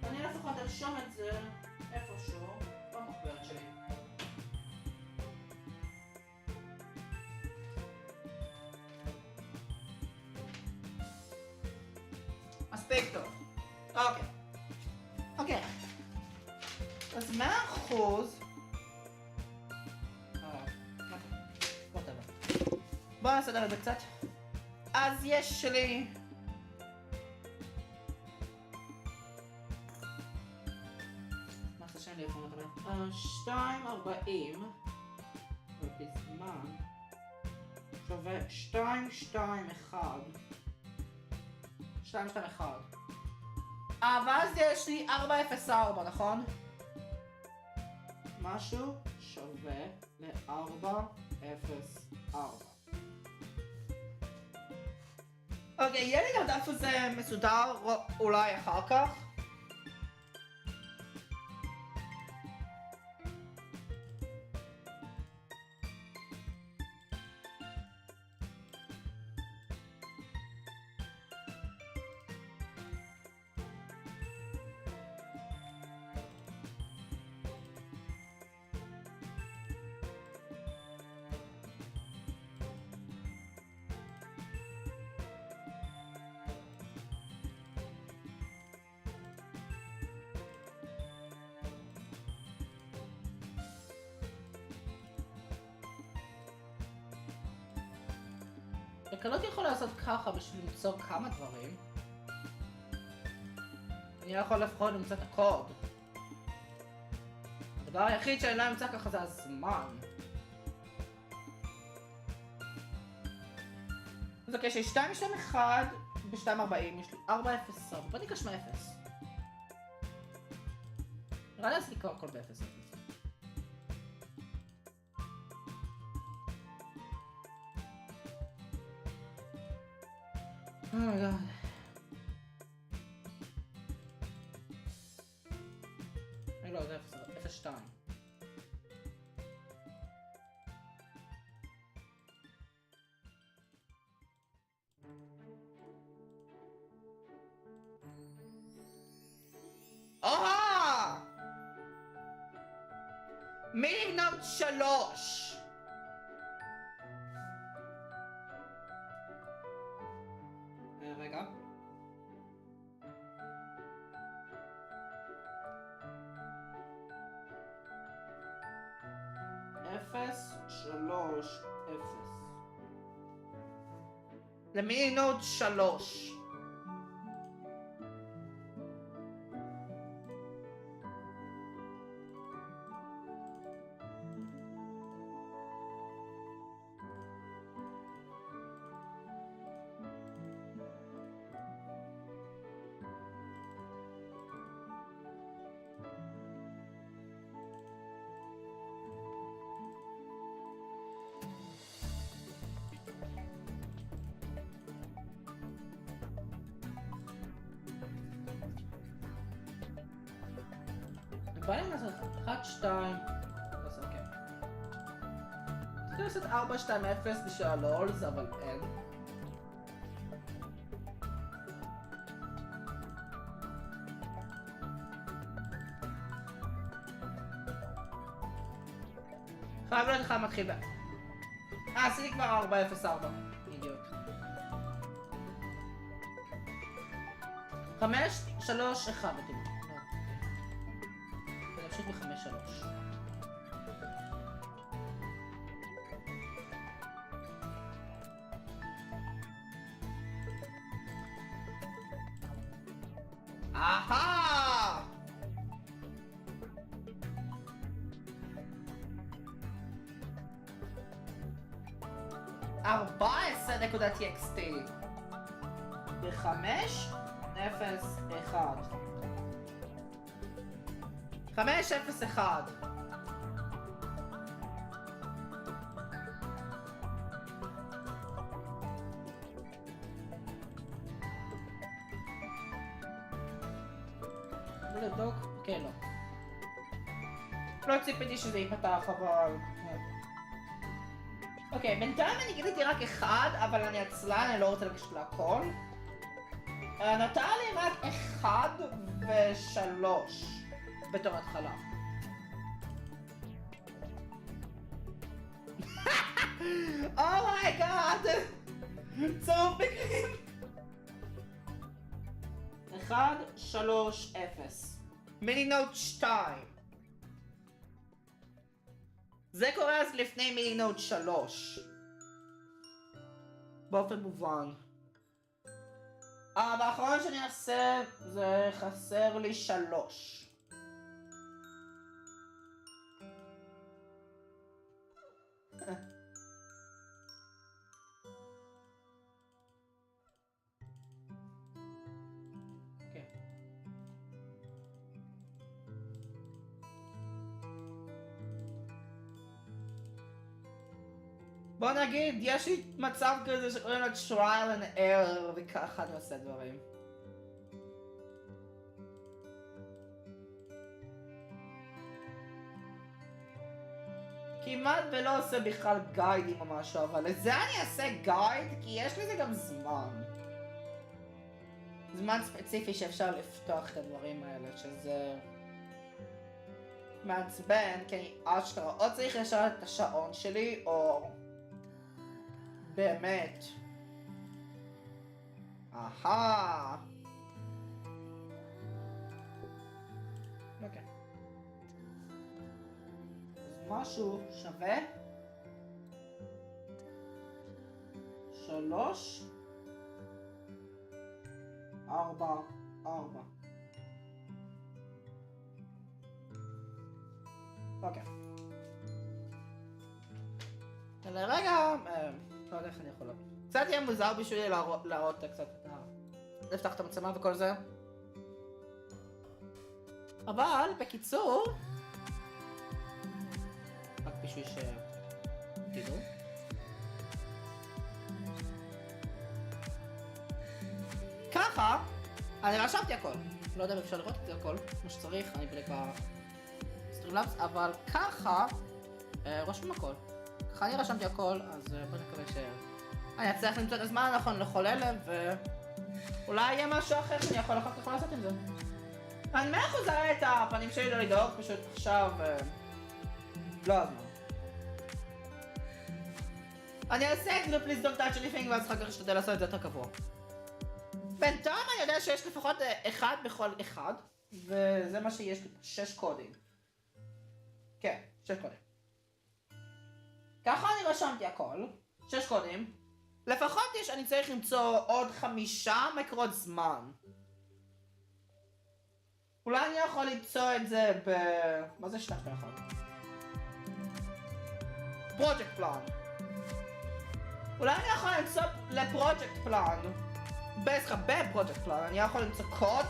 אני לפחות ארשום את זה איפשהו במחברת שלי. מספיק טוב. אוקיי. אוקיי. אז 100%. בוא נסדר את זה קצת. אז יש לי לי 240 בזמן שווה 221 ואז יש לי 404, נכון? משהו שווה ל-404. אוקיי, יהיה לי גם דף הזה מסודר אולי אחר כך. בקלות יכול לעשות ככה בשביל למצוא כמה דברים. אני לא יכול לפחות למצוא את הקוד. הדבר היחיד שאני לא אמצא ככה זה הזמן. אז אוקיי, יש לי 221 ב-240, יש לי 404, בוא ניקח 0. נראה לי אז לקרוא הכל ב-0. אומייגאד. לא, זה 0.2. אוה! מיליגנאוט 3! רגע. אפס, 3, 0. למיליגנאוט 3. בא לי לעשות 1, 2, אז אוקיי. רציתי לעשות 4, 2, 0 בשביל הלולס, אבל אין. חייב להיות אחד מתחיל ב... עשיתי כבר 404. אידיוט. 5, 3, 1 בטוח. ונמשיך ב5, 3. אהה! 14.txt ב5, 0, 1. 5, 0, 1. לבדוק? כן, לא. לא ציפיתי שזה ייפתח, אבל... אוקיי, בינתיים אני גיליתי רק 1, אבל אני עצלן, אני לא רוצה לגשת להכל. נותר לי רק 1 ו3 בתור התחלה. אומייגאד! צהוב מקרים! 1, 3, 0. מיני נוט 2. זה קורה אז לפני מיני נוט 3. באופן מובן. והאחרון שאני אעשה זה חסר לי 3. בוא נגיד, יש לי מצב כזה שקוראים לו trial and error וככה אני עושה דברים. כמעט ולא עושה בכלל גיידים או משהו, אבל לזה אני אעשה גייד כי יש לזה גם זמן. זמן ספציפי שאפשר לפתוח את הדברים האלה, שזה מעצבן, כי אני אשכרה או צריך לשאול את השעון שלי או... באמת. אהה. אוקיי. אז משהו שווה 3, 4, 4. אוקיי. לרגע, לא יודע איך אני יכול להבין. קצת יהיה מוזר בשבילי להראות קצת את לפתח את המצלמה וכל זה. אבל בקיצור, רק בשביל שתדעו. ככה, אני רשמתי הכל. לא יודע אם אפשר לראות את זה הכל, כמו שצריך, אני בדק בסטרימלאבס, אבל ככה, רושמים הכל. ככה אני רשמתי הכל, אז בוא נקווה אני אצליח למצוא את הזמן הנכון לכל אלה, ואולי יהיה משהו אחר שאני יכול אחר כך לעשות עם זה. אני 100% אראה את הפנים שלי לא לדאוג, פשוט עכשיו... לא הזמן. אני אעשה את זה פליז דונט טאץ' אנית'ינג ואז אחר כך אשתדל לעשות את זה יותר קבוע. בינתיים אני יודע שיש לפחות 1 בכל 1, וזה מה שיש, 6 קודים. כן, 6 קודים. ככה אני רשמתי הכל, 6 קודים. לפחות אני צריך למצוא עוד 5 מקורות זמן. אולי אני יכול למצוא את זה ב... מה זה 2 ב-1? פרויקט פלן. אולי אני יכול למצוא לפרויקט פלן. בפרויקט פלן אני יכול למצוא קוד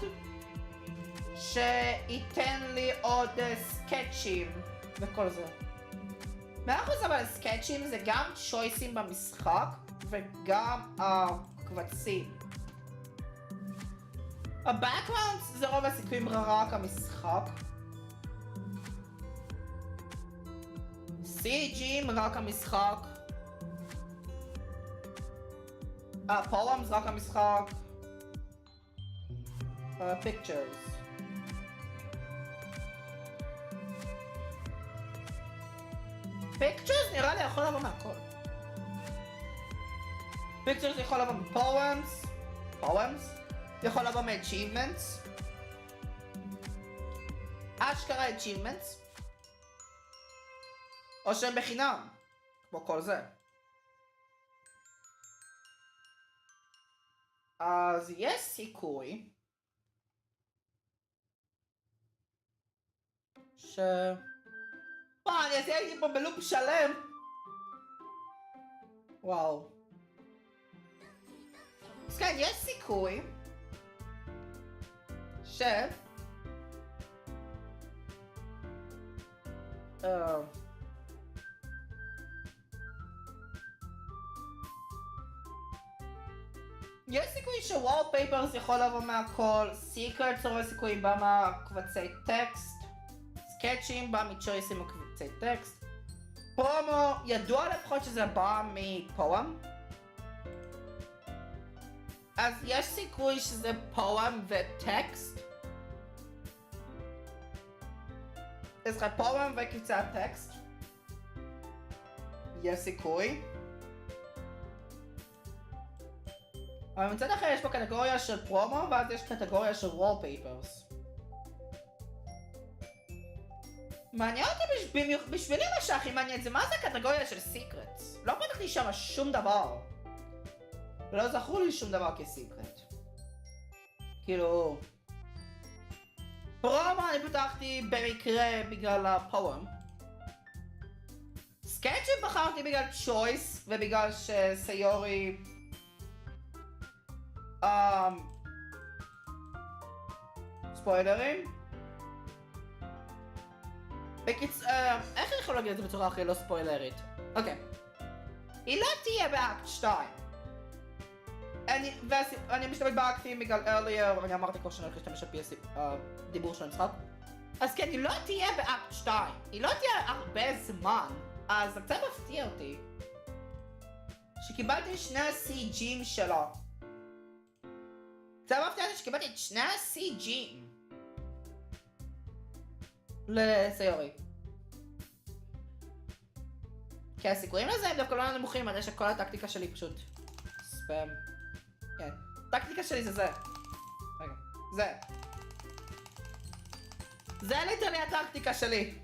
שייתן לי עוד סקצ'ים וכל זה. 100% אבל סקצ'ים זה גם שויסים במשחק וגם הקבצים. הבאקגראונד זה רוב הסיכויים רק המשחק. סיג'ים רק המשחק. פורמס רק המשחק. פיקצ'רס. פיקצ'רס נראה לי יכול לבוא מהכל. פיקצ'רס יכול לבוא מפורמס. פורמס. יכול לבוא מ-achievements. אשכרה achievements. או שהם בחינם. כמו כל זה. אז יש סיכוי אני הייתי פה בלופ שלם. וואו. אז כן, יש סיכוי ש... יש סיכוי שוולפייפרס יכול לבוא מהכל, סיקרטס רוב הסיכויים בא מהקבצי טקסט, סקצ'ים בא מצ'ויסים וקבצי טקסט, פרומו ידוע לפחות שזה בא מפואם, אז יש סיכוי שזה פואם וטקסט, יש לך פואם וקבצת טקסט, יש סיכוי. אבל מצד אחר יש פה קטגוריה של פרומו ואז יש קטגוריה של וולפייפרס. מעניין אותי בשבילי מה שהכי מעניין זה מה זה הקטגוריה של סיקרטס. לא פתחתי שם שום דבר. ולא זכרו לי שום דבר כסיקרט. כאילו... פרומו אני פתחתי במקרה בגלל הפואם. סקצ'ים בחרתי בגלל צ'ויס ובגלל שסיורי... ספוילרים? איך אני יכול להגיד את זה בצורה הכי לא ספוילרית? אוקיי. היא לא תהיה באקט 2. אני משתמש באקטים בגלל earlier, אני אמרתי כל שאני הולך להשתמש בדיבור של המשחק. אז כן, היא לא תהיה באקט 2. היא לא תהיה הרבה זמן. אז זה קצת מפתיע אותי שקיבלתי שני ה-CG'ים שלה. זה מפתיע אותי שקיבלתי את שני ה-CG'ים לסיורי. כי הסיכויים לזה הם דווקא לא נמוכים, עד שכל הטקטיקה שלי פשוט ספאם. כן, הטקטיקה שלי זה זה. רגע, זה. זה ליטרלי הטקטיקה שלי.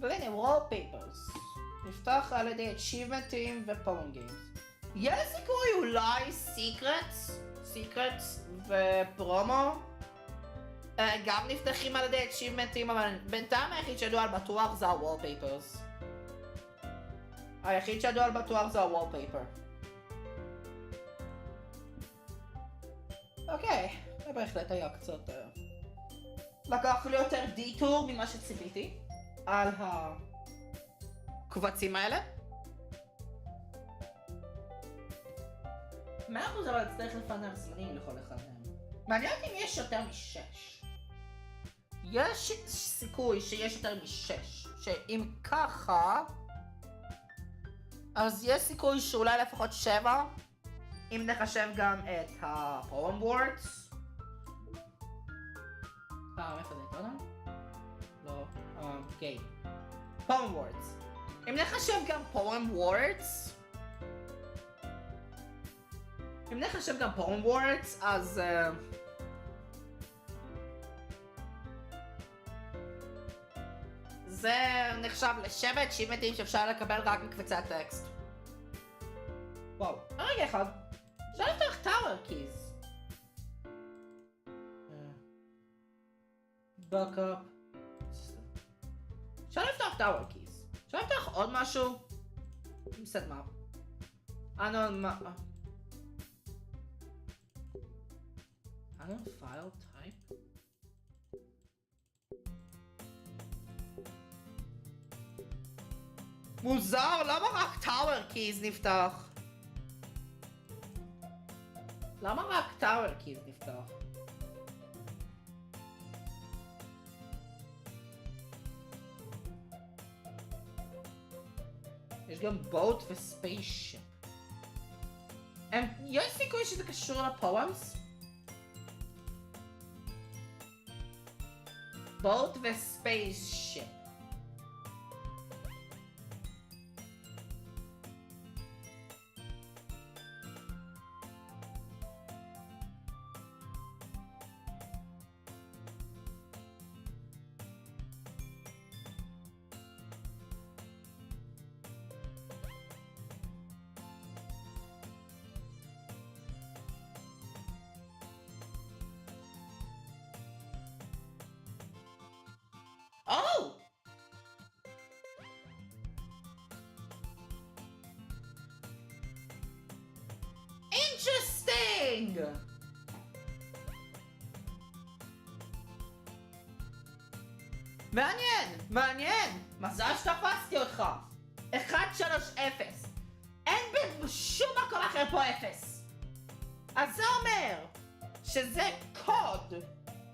והנה, wallpapers. נפתח על ידי achievementים ופורום גיימס. יש סיכוי אולי סיקרטס ופרומו גם נפתחים על ידי achievementים, אבל בינתיים היחיד שידוע על בטוח זה ה-wallpapers. היחיד שידוע על בטוח זה ה-wallpaper. אוקיי, זה בהחלט היה קצת... לקח לי יותר דיטור ממה שציפיתי על הקבצים האלה. 100% אבל צריך לפענח זמנים לכל אחד מהם. מעניין אותי אם יש יותר מ6. יש סיכוי שיש יותר מ6. שאם ככה... אז יש סיכוי שאולי לפחות 7. אם נחשב גם את ה-poem words. איפה זה איתנו? לא, גיי. poem words. אם נחשב גם poem words. אם נחשב גם poem words, אז... זה נחשב לשבע achievementים שאפשר לקבל רק מקבצת טקסט. וואו, רגע אחד. אפשר לפתוח טאוור קיז. בקאפ. אפשר לפתוח טאוור קיז. אפשר לפתוח עוד משהו? set map. unknown file type. מוזר, למה רק טאוור קיז נפתח? למה רק טאוור קיז נפתח? יש גם בוט וספייסשיפ. יש סיכוי שזה קשור לפואמס? בוט וספייסשיפ. Oh! Interesting! מעניין! מזל שתפסתי אותך! 1, 3, 0. אין בשום מקום אחר פה 0. אז זה אומר שזה קוד.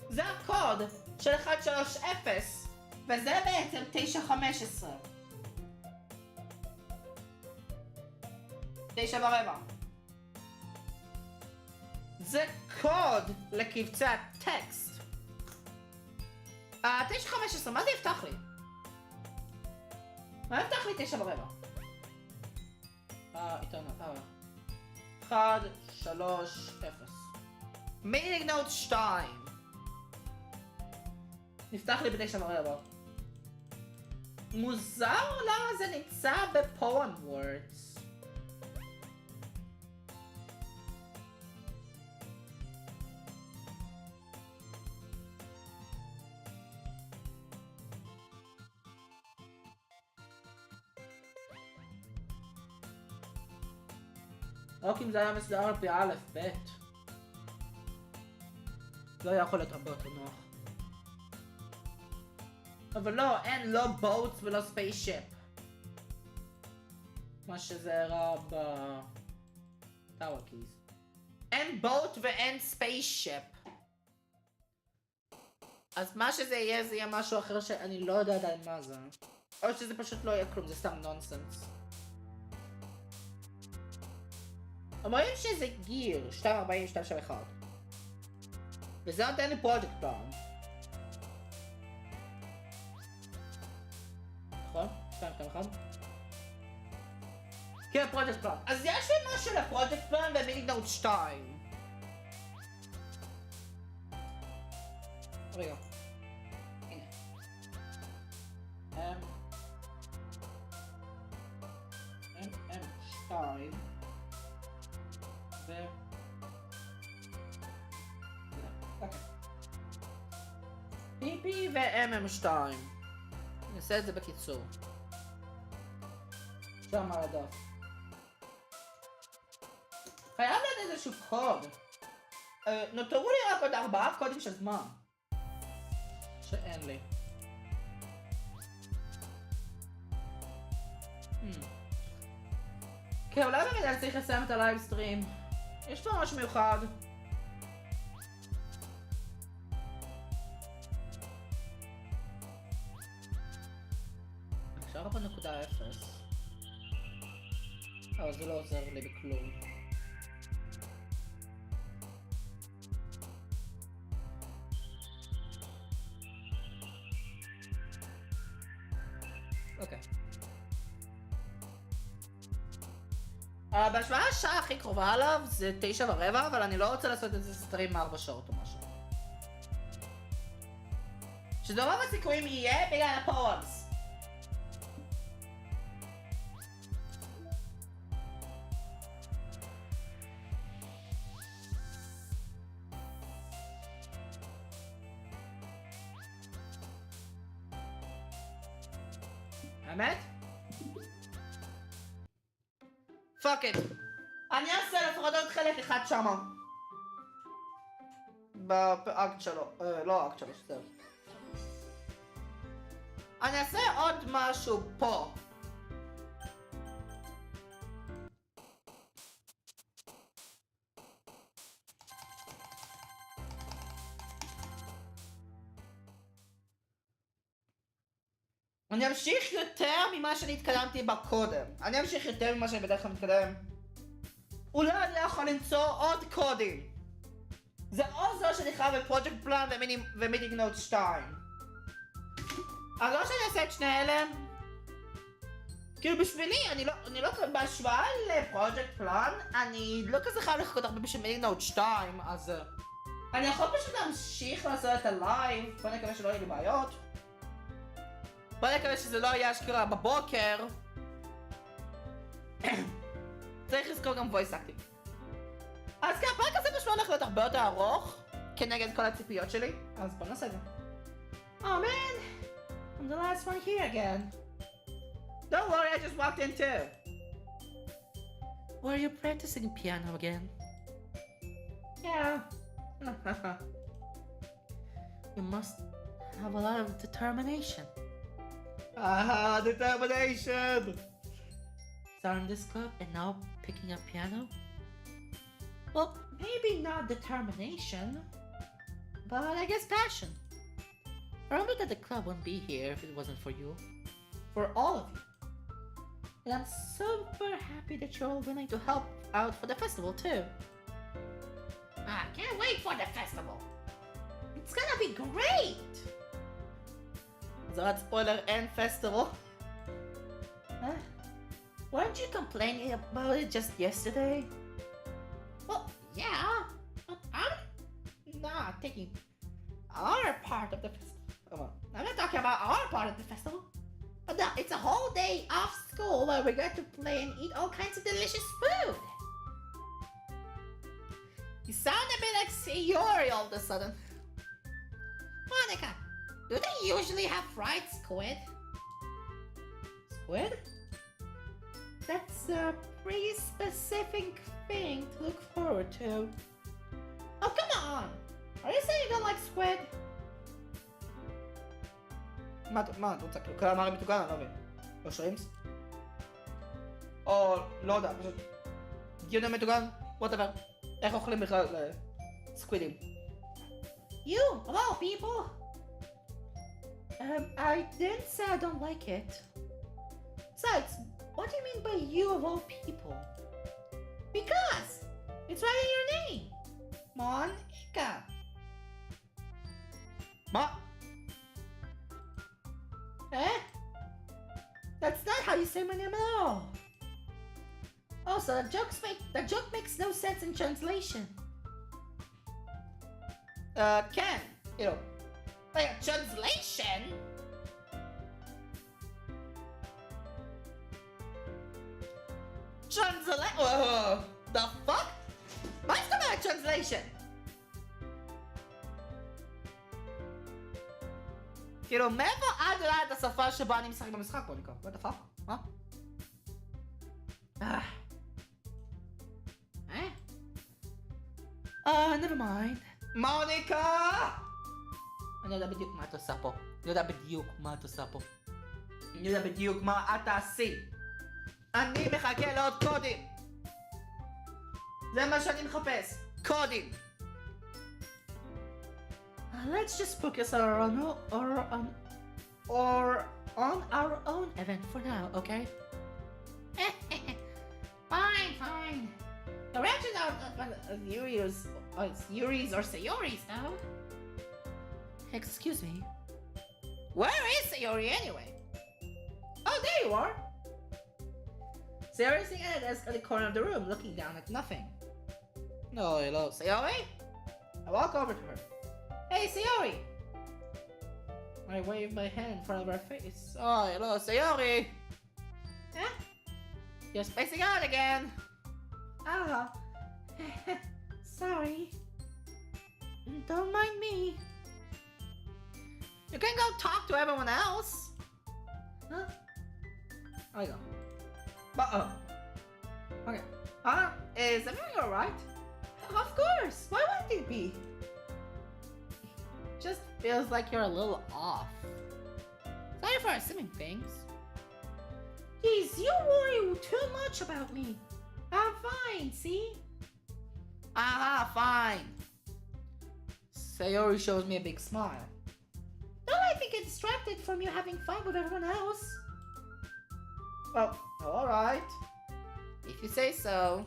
זה הקוד של 1, 3, 0. וזה בעצם 9, 15. 9 ורבע. זה קוד לקבצת טקסט. 9, 15, מה זה יפתח לי? מה יפתח לי 9 ורבע? איתנו, 1, 3, 0. מיניג נוט 2. נפתח לי ב9 ורבע. מוזר למה זה נמצא בפואם וורדס. רק אם זה היה מסודר על פי א' ב'. לא יכול להיות הרבה יותר נוח. אבל לא, אין לא בוט ולא ספייסשיפ. מה שזה הראה בטאוור קיז. אין בוט ואין ספייסשיפ. אז מה שזה יהיה, זה יהיה משהו אחר שאני לא יודע עדיין מה זה. או שזה פשוט לא יהיה כלום, זה סתם נונסנס. אומרים שזה גיר, 240, 271. וזה נותן לי פרויקט פלן. נכון? 221? כן, פרויקט פלן. אז יש לי משהו לפרויקט פלן במיניג נוט 2. רגע. הנה. M2 ו... אוקיי. PP ו-MM2. נעשה את זה בקיצור. שם על הדף. חייב להיות איזשהו קוד. נותרו לי רק עוד 4 קודים של זמן. שאין לי. כן, אולי באמת אני צריך לסיים את הלייב סטרים. יש פה משהו מיוחד. אפשר 4.0. אבל זה לא עוזר לי בכלום. אוקיי. בהשוואה השעה הכי קרובה עליו זה 9:15, אבל אני לא רוצה לעשות את זה סטרים 4 שעות או משהו. שזה רוב הסיכויים יהיה בגלל הפואמס. האמת? פאק איט. אני אעשה לפחות עוד חלק אחד שמה. באקט שלו. לא אקט שלו, סתם. אני אעשה עוד משהו פה. אני אמשיך יותר ממה שאני התקדמתי בה קודם. אני אמשיך יותר ממה שאני בדרך כלל מתקדם. אולי אני יכול למצוא עוד קודים. זה או זו שנכלל בפרויקט פלן ומיטינג נוט 2. אז לא שאני אעשה את שני אלה. כאילו בשבילי, אני לא בהשוואה לפרויקט פלן, אני לא כזה חייב לחכות הרבה בשביל מיטינג נוט 2, אז אני יכול פשוט להמשיך לעשות את הלייב. בוא נקווה שלא יהיה לי בעיות. בוא נקווה שזה לא יהיה אשכרה בבוקר. צריך לזכור גם voice acting. אז כן, הפרק הזה פשוט הולך להיות הרבה יותר ארוך כנגד כל הציפיות שלי, אז בוא נעשה את זה. Oh man, I'm the last one here again. Don't worry, I just walked in too. Were you practicing piano again? Yeah. You must have a lot of determination. Determination! Starting this club and now picking up piano? Well, maybe not determination, but I guess passion. Remember that the club wouldn't be here if it wasn't for you. For all of you. And I'm super happy that you're all willing to help out for the festival too. I can't wait for the festival. It's gonna be great! זה רק ספוילר, אין פסטיבל. Weren't you complaining about it just yesterday? Well, yeah, but I'm not taking our part of the festival. Come on. I'm not talking about our part of the festival. But no, it's a whole day off school where we get to play and eat all kinds of delicious food. You sound a bit like Sayori all of a sudden. Monica, do they usually have fried squid? Squid? That's a pretty specific thing to look forward to. Oh, come on! Are you saying you don't like squid? מה את רוצה? כאילו קלמרי מתוקן? אני לא מבין. או שרימפס? או לא יודע, פשוט דיונה מתוקן? whatever. איך אוכלים בכלל סקווידים? You, of all people! I didn't say I don't like it. Besides, what do you mean by you of all people? Because it's right in your name. Monica. מה? Eh? That's not how you say my name at all. Also, the joke makes no sense in translation. כן, כאילו. רגע, translation? The fuck? מה זאת אומרת translation? כאילו, מאיפה את יודעת את השפה שבה אני משחק במשחק פה, ניקו? what the fuck? מה? Never mind. מוניקה! אני יודע בדיוק מה את עושה פה. אני יודע בדיוק מה את עושה פה. אני יודע בדיוק מה את תעשי. אני מחכה לעוד קודים. זה מה שאני מחפש. קודים. Let's just focus on our own event for now, okay? Fine. The reactions are Yuri's or Sayori's now. Excuse me. Where is Sayori anyway? Oh, there you are. Sayori's sitting at a desk at the corner of the room, looking down at nothing. No, hello, Sayori? I walk over to her. Hey, Sayori! I wave my hand in front of her face. Oh, hello, Sayori! Huh? You're spacing out again! Oh. Sorry. Don't mind me. You can go talk to everyone else! Huh? I go. Okay. Is everything alright? Of course. Why wouldn't it be? Just feels like you're a little off. Sorry for assuming things. Jeez, you worry too much about me. I'm fine, see? Fine. Sayori shows me a big smile. Don't I think it's distracted from you having fun with everyone else. Well, alright. If you say so.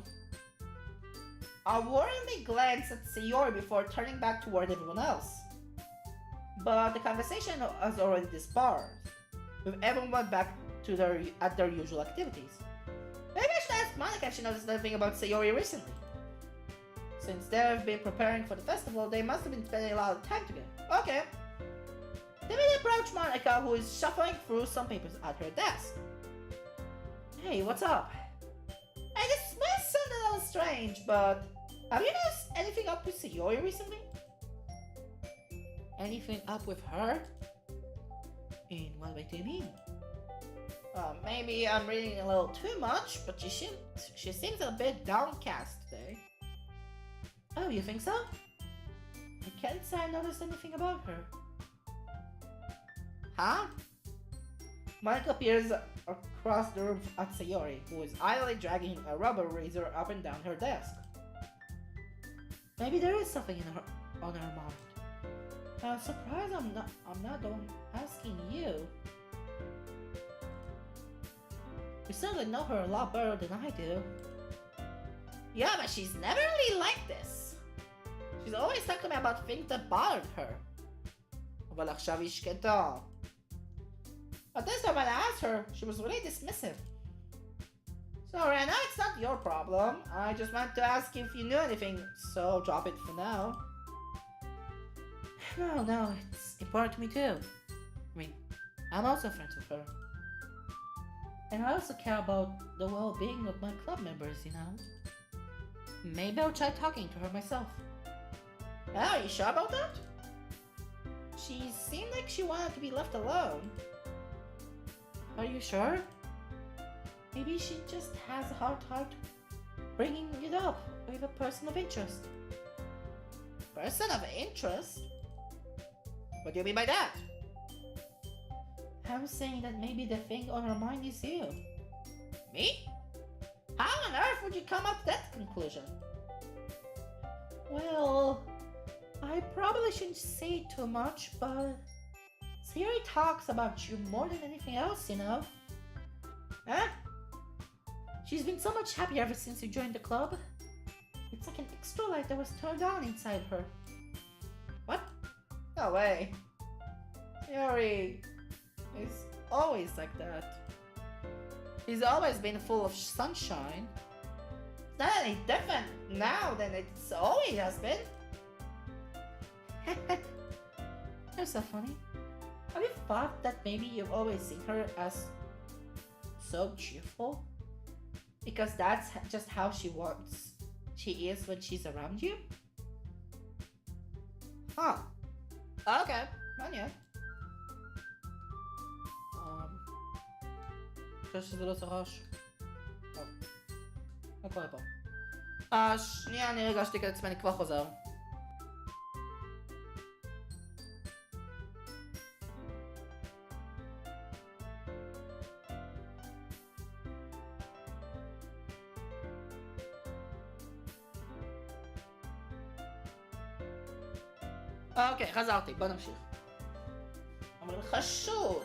I worriedly glanced at Sayori before turning back toward everyone else. But the conversation has already dispersed, with everyone back to their usual activities. Maybe I should ask Monica if she noticed anything about Sayori recently. Since they've been preparing for the festival, they must have been spending a lot of time together. Okay. They may approach Monica, who is shuffling through some papers at her desk. Hey, what's up? Hey, this may sound a little strange, but have you noticed anything up with Sayori recently? Anything up with her? In what way do you mean? Maybe I'm reading a little too much, but she seems a bit downcast today. Oh, you think so? I can't say I noticed anything about her. Huh? Monica appears across the room at Sayori, who is idly dragging a rubber razor up and down her desk. Maybe there is something on her mind. I'm surprised I'm not the one asking you. You certainly know her a lot better than I do. Yeah, but she's never really like this. She's always talking to me about things that bothered her. אבל עכשיו היא שקטה. But this time when I asked her, she was really dismissive. Sorry, I know it's not your problem. I just wanted to ask if you knew anything, so drop it for now. No, it's important to me too. I mean, I'm also friends with her. And I also care about the well-being of my club members, you know. Maybe I'll try talking to her myself. Are you sure about that? She seemed like she wanted to be left alone. Are you sure? Maybe she just has a hard time bringing it up with a person of interest. Person of interest? What do you mean by that? I'm saying that maybe the thing on her mind is you. Me? How on earth would you come up to that conclusion? Well, I probably shouldn't say too much, but Sayori talks about you more than anything else, you know. Huh? She's been so much happier ever since you joined the club. It's like an extra light that was turned on inside her. What? No way. Sayori is always like that. She's always been full of sunshine. It's not any different now than it's always has been. You're so funny. Have you thought that maybe you've always seen her as so cheerful? Because that's just how she is when she's around you? Huh. Okay. Not yet. חושב שזה לא צרש. טוב. מה קורה פה? שנייה, אני הרגשתי את עצמי, אני כבר חוזר. אוקיי, חזרתי, בוא נמשיך. אבל חשוד.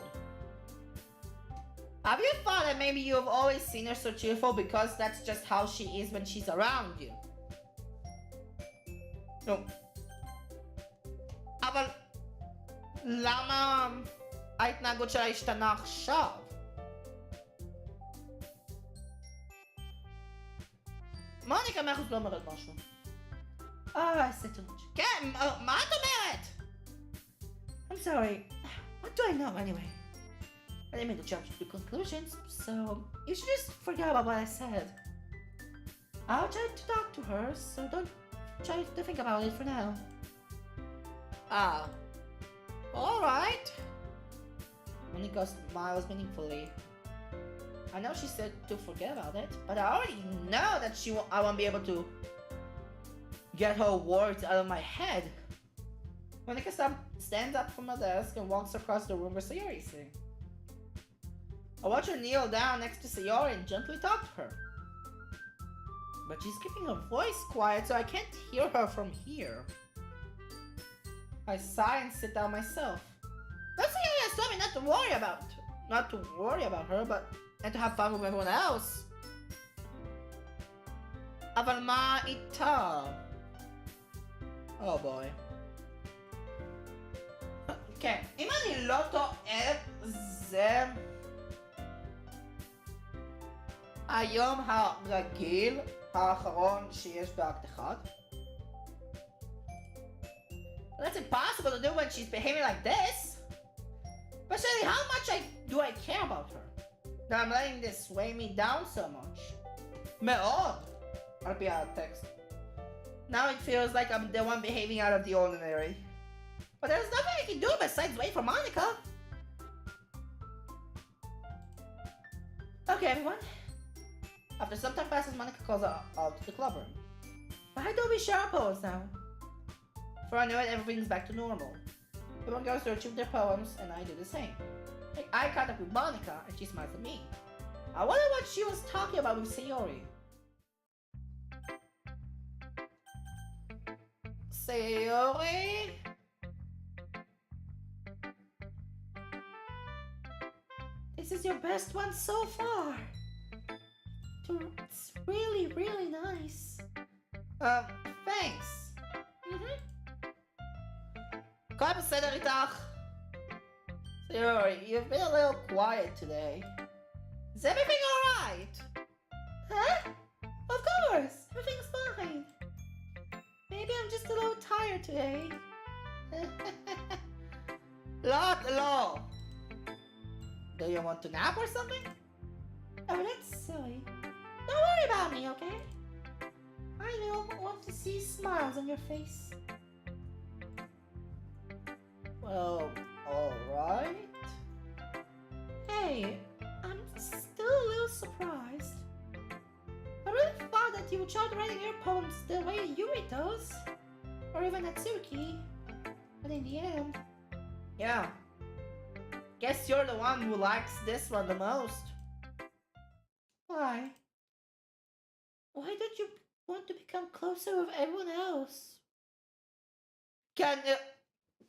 Have you thought that maybe you've always seen her so cheerful because that's just how she is when she's around you? No. אבל למה ההתנהגות שלה השתנה עכשיו? מוניקה מאה אחוז לא אומרת משהו. I said too much. כן, מה את אומרת? I'm sorry. What do I know anyway? I didn't mean to jump to conclusions, so you should just forget about what I said. I'll try to talk to her, so don't try to think about it for now. Alright. Monica smiles meaningfully. I know she said to forget about it, but I already know that I won't be able to get her words out of my head. Monica stands up from her desk and walks across the room where Sayori is sitting. I watch her kneel down next to Sayori and gently talk to her. But she's keeping her voice quiet so I can't hear her from here. I sigh and sit down myself. Then Sayori has told me not to worry about her, but and to have fun with everyone else. אבל מה איתה? Oh boy. כן, אם אני לא טועה, זה היום הרגיל האחרון שיש באקט אחד. That's impossible to do when she's behaving like this. Especially how much do I care about her? That I'm letting this weigh me down so much. מאוד, על פי הטקסט. Now it feels like I'm the one behaving out of the ordinary. But there's nothing I can do besides wait for Monica. Okay, everyone. After some time passes, Monica calls out to the club room. Why don't we share our poems now? Before I know it, everything's back to normal. Everyone goes to achieve their poems, and I do the same. Make eye contact with Monica, and she smiles at me. I wonder what she was talking about with Sayori. Sayori? This is your best one so far. It's really, really nice. Thanks. הכל בסדר איתך? Sayori, you've been a little quiet today. Is everything alright? Huh? Of course, everything's fine. Maybe I'm just a little tired today. לא. Do you want to nap or something? Oh, that's silly. Don't worry about me, okay? I want to see smiles on your face. Well, alright. Hey, I'm still a little surprised. I really thought that you would try writing your poems the way Yuri does. Or even Natsuki. But in the end... Yeah. Guess you're the one who likes this one the most. Why? Why don't you want to become closer with everyone else?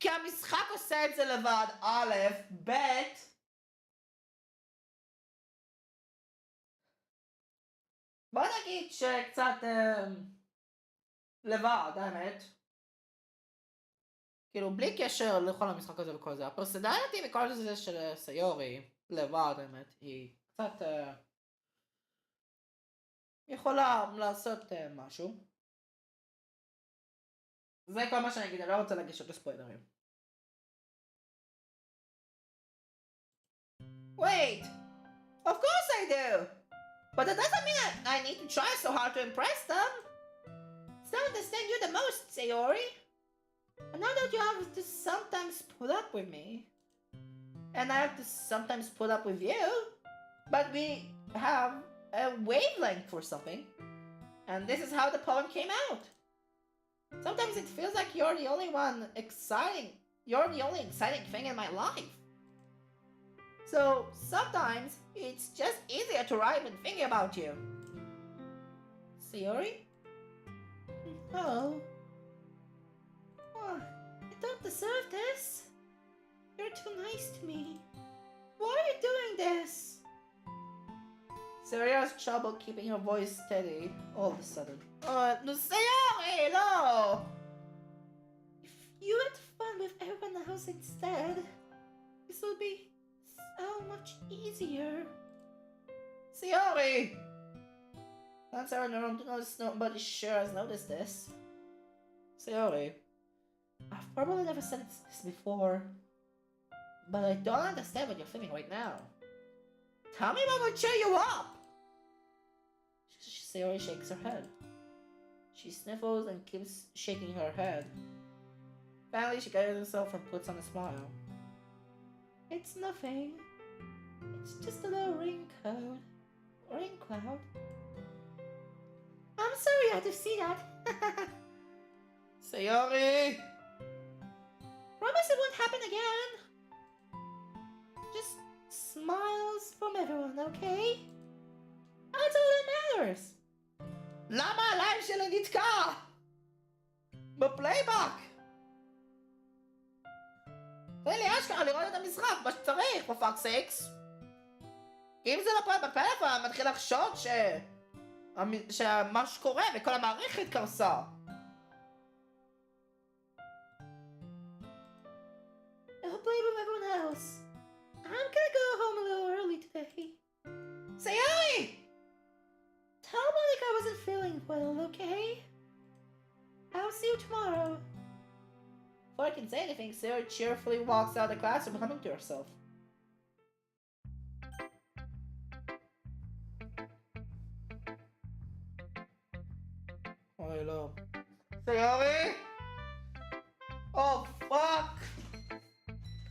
כי המשחק עושה את זה לבד, א', ב', בוא נגיד שקצת לבד, האמת. כאילו, בלי קשר לכל המשחק הזה וכל זה. הפרסונליטי מכל זה של סיורי, לבד, האמת, היא קצת יכולה לעשות משהו. זה כל מה שאני אגיד, אני לא רוצה להגיש עוד ספוילרים. Wait! Of course I do! But that doesn't mean I need to try so hard to impress them! It's not understand you the most, Sayori! I know that you have to sometimes put up with me. And I have to sometimes put up with you. But we have a wavelength for something. And this is how the poem came out. Sometimes it feels like you're the only exciting thing in my life. So sometimes it's just easier to write when thinking about you. Sayori? Oh. I don't deserve this. You're too nice to me. Why are you doing this? Sayori has trouble keeping her voice steady all of a sudden. No, Sayori, no! If you had fun with everyone else instead, this would be so much easier. Sayori! That's our norm to notice nobody sure has noticed this. Sayori, I've probably never said this before, but I don't understand what you're feeling right now. Tell me what would cheer you up! Sayori shakes her head. She sniffles and keeps shaking her head. Finally, she gathers herself and puts on a smile. It's nothing. It's just a little rain cloud. I'm sorry I had to see that. Sayori! Promise it won't happen again. Just smiles from everyone, okay? That's all that matters. למה הלייב שלי נתקע? בפלייבק! תן לי אשכרה לראות את המשחק, מה שצריך, for fuck's sakes. אם זה לא פועל בפלאפון, אני מתחיל לחשוד שמה שקורה וכל המערכת קרסה. I'll blame everyone else. I'm gonna go home a little early today. Sayori! Tell Monica I wasn't feeling well, okay? I'll see you tomorrow. Before I can say anything, Sayori cheerfully walks out of the classroom, humming to herself. אוי לא. סיורי? או פאק!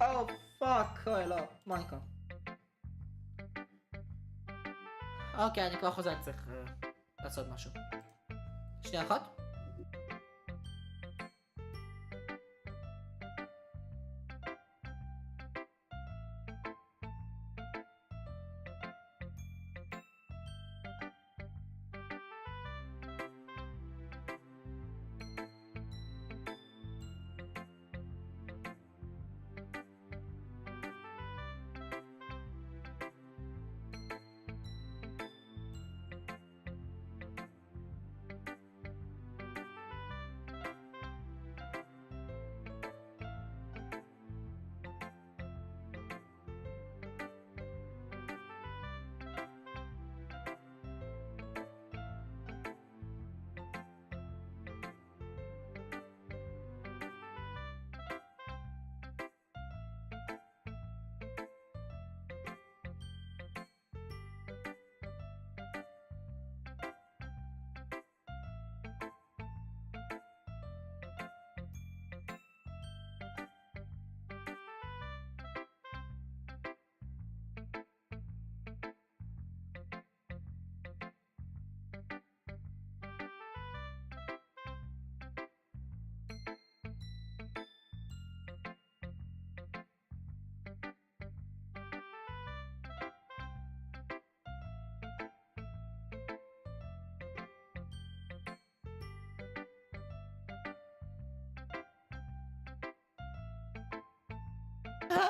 או פאק! אוי לא, מוניקה. אוקיי, אני כבר חוזר, אני צריך לעשות משהו. שנייה אחת.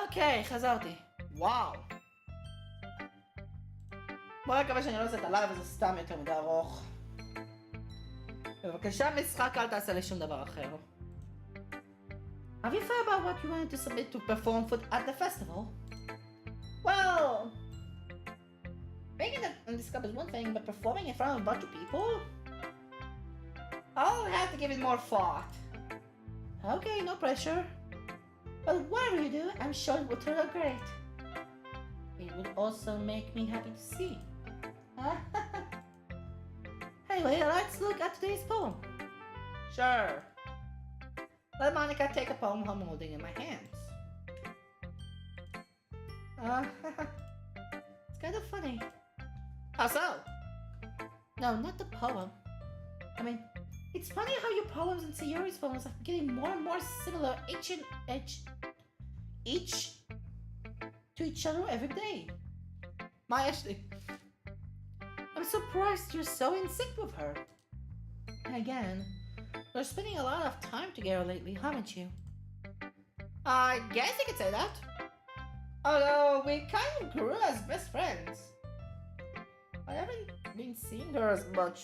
אוקיי, חזרתי. וואו. בוא נקווה שאני לא עושה את הלייב הזה סתם יותר מדי ארוך. בבקשה משחק, אל תעשה לי שום דבר אחר. Have you thought about what you wanted to submit to perform at the festival? Well, being in this club is one thing, but performing in front of a bunch of people? I'll have to give it more thought. Okay, no pressure. But whatever you do, I'm sure it will turn out great. It would also make me happy to see. Anyway, let's look at today's poem. Sure. Let Monica take a poem I'm holding in my hands. It's kind of funny. How so? No, not the poem. I mean, it's funny how your poems and Sayori's poems are getting more and more similar to each other every day. My Ashley. I'm surprised you're so in sync with her. Again, you're spending a lot of time together lately, haven't you? I guess you could say that. Although we kind of grew as best friends. I haven't been seeing her as much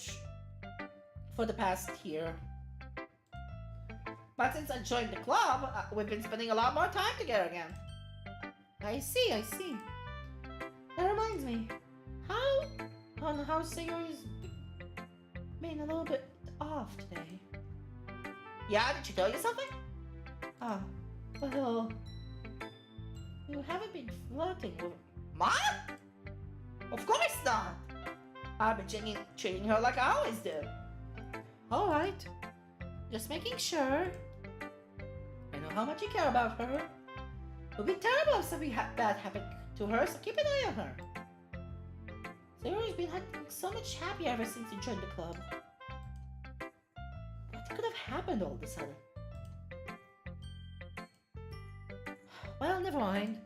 for the past year. But since I joined the club, we've been spending a lot more time together again. I see. That reminds me, how Sayori's been a little bit off today. Yeah, did she tell you something? Well, you haven't been flirting with What? Of course not. I've been treating her like I always do. Alright, just making sure. I know how much you care about her. It would be terrible if something bad happened to her, so keep an eye on her. Sayori's been acting so much happier ever since you joined the club. What could have happened all of a sudden? Well, never mind.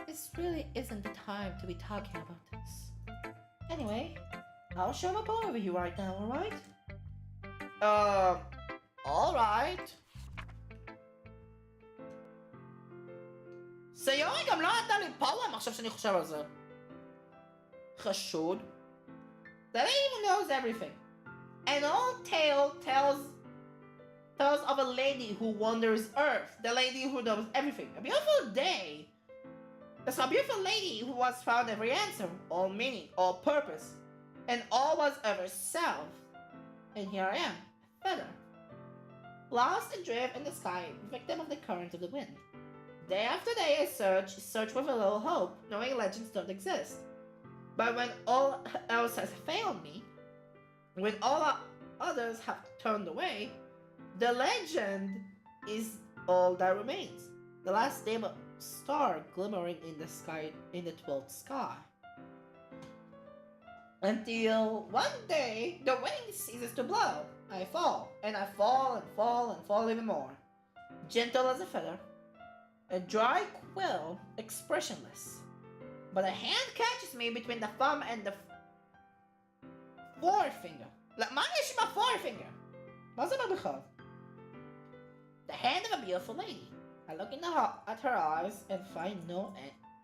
This really isn't the time to be talking about this. Anyway, I'll show my poem over you right now, alright? Alright. סיורי גם לא נתן לי פאוום עכשיו שאני חושב על זה. חשוד. The lady who knows everything. An old tale tells of a lady who wanders Earth. The lady who knows everything. A beautiful day. There's a beautiful lady who was found every answer, all meaning, all purpose, and all was ever self. And here I am, a feather. Lost adrift in the sky, victim of the current of the wind. Day after day I search with a little hope, knowing legends don't exist. But when all else has failed me, when all others have turned away, the legend is all that remains. The last dim star glimmering in the sky, in the 12th sky. Until one day, the wind ceases to blow. I fall, and I fall, and fall, and fall even more. Gentle as a feather. A dry quill, expressionless. But a hand catches me between the thumb and the forefinger. מה יש עם forefinger? מה זה אומר בכלל? The hand of a beautiful lady. I look at her eyes and find no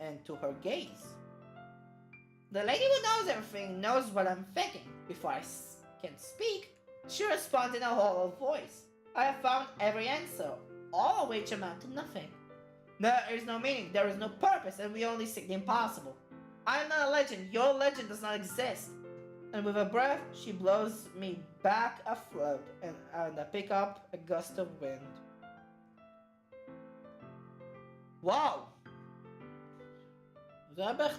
end to her gaze. The lady who knows everything knows what I'm thinking. Before I can speak, she responds in a hollow voice. I have found every answer, all of which amount to nothing. There is no meaning, there is no purpose, and we only seek the impossible. I am not a legend, your legend does not exist. And with a breath, she blows me back afloat, and I pick up a gust of wind. Wow! זה בערך...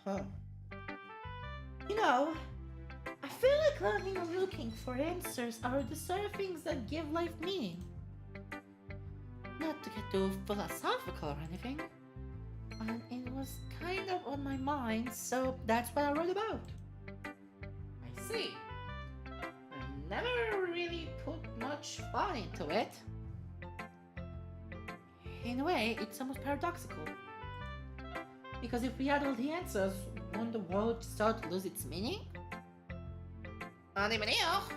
Huh. You know, I feel like learning and looking for answers are the sort of things that give life meaning. Not to get too philosophical or anything. And it was kind of on my mind, so that's what I wrote about. I see. I never really put much thought into it. In a way, it's almost paradoxical. Because if we had all the answers, won't the world start to lose its meaning? אני מניח.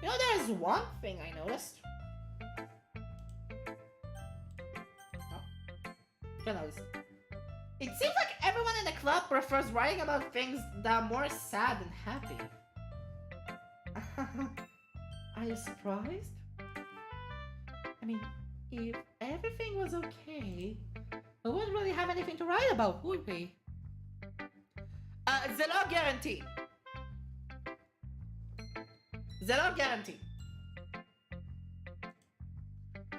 You know, there's one thing I noticed. It seems like everyone in the club prefers writing about things that are more sad than happy. Are you surprised? I mean, if everything was okay, we wouldn't really have anything to write about, would we? זה לא guarantee. זה לא guarantee.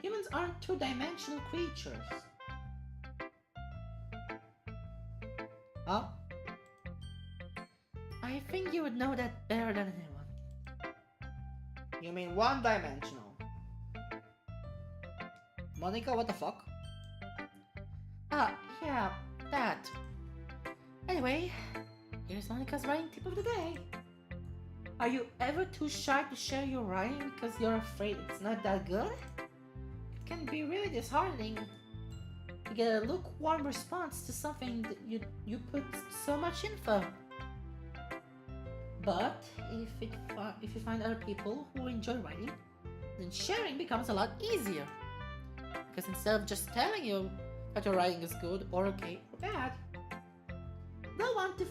Humans aren't two-dimensional creatures. Huh? I think you would know that better than anyone. You mean one-dimensional? Monica, what the fuck? Yeah, that. Anyway, here's Monica's writing tip of the day. Are you ever too shy to share your writing because you're afraid it's not that good? It can be really disheartening to get a lukewarm response to something that you put so much info. But if you find other people who enjoy writing, then sharing becomes a lot easier. Because instead of just telling you that your writing is good or okay or bad, they'll want to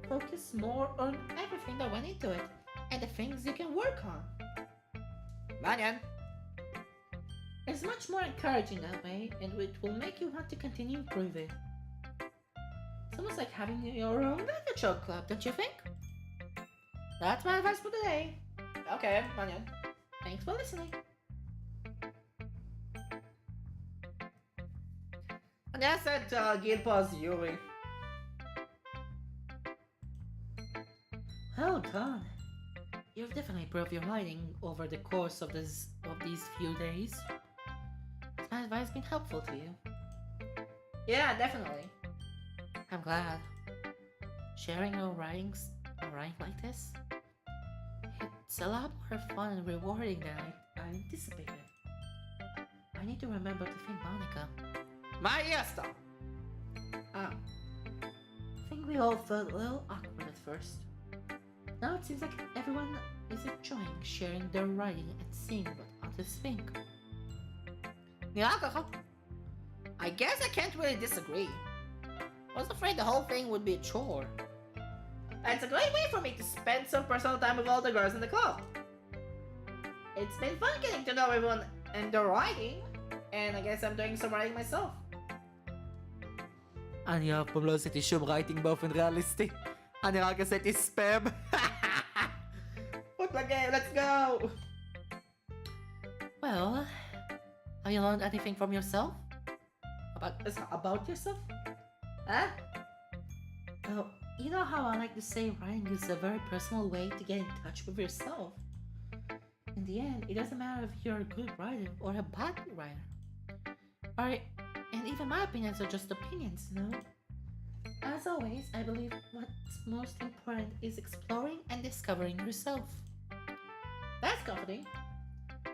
focus more on everything that went into it and the things you can work on. מעניין. It's much more encouraging that way, and it will make you want to continue improving. It's almost like having your own literature club, don't you think? That's my advice for today. Okay, מעניין. Thanks for listening. אני אעשה את גיל פה אז יורי. Well done. You've definitely improved your writing over the course of these few days. Has my advice been helpful to you? Yeah, definitely. I'm glad. Sharing your writing like this, it's a lot more fun and rewarding than I anticipated. I need to remember to thank Monica. מה היא עשתה? I think we all felt a little awkward at first. Now it seems like everyone is enjoying sharing their writing and seeing what other this thing. נראה ככה. I guess I can't really disagree. I was afraid the whole thing would be a chore. It's a great way for me to spend some personal time with all the girls in the club. It's been fun getting to know everyone and their writing, and I guess I'm doing some writing myself. אני אף פעם לא עשיתי שום רייטינג באופן ריאליסטי. אני רק עשיתי ספאם. Put the game, let's go! Well, have you learned anything from yourself? About yourself? Huh? Well, you know how I like to say writing is a very personal way to get in touch with yourself. In the end, it doesn't matter if you're a good writer or a bad writer. And even my opinions are just opinions, no? As always, I believe what's most important is exploring and discovering yourself. That's comforting.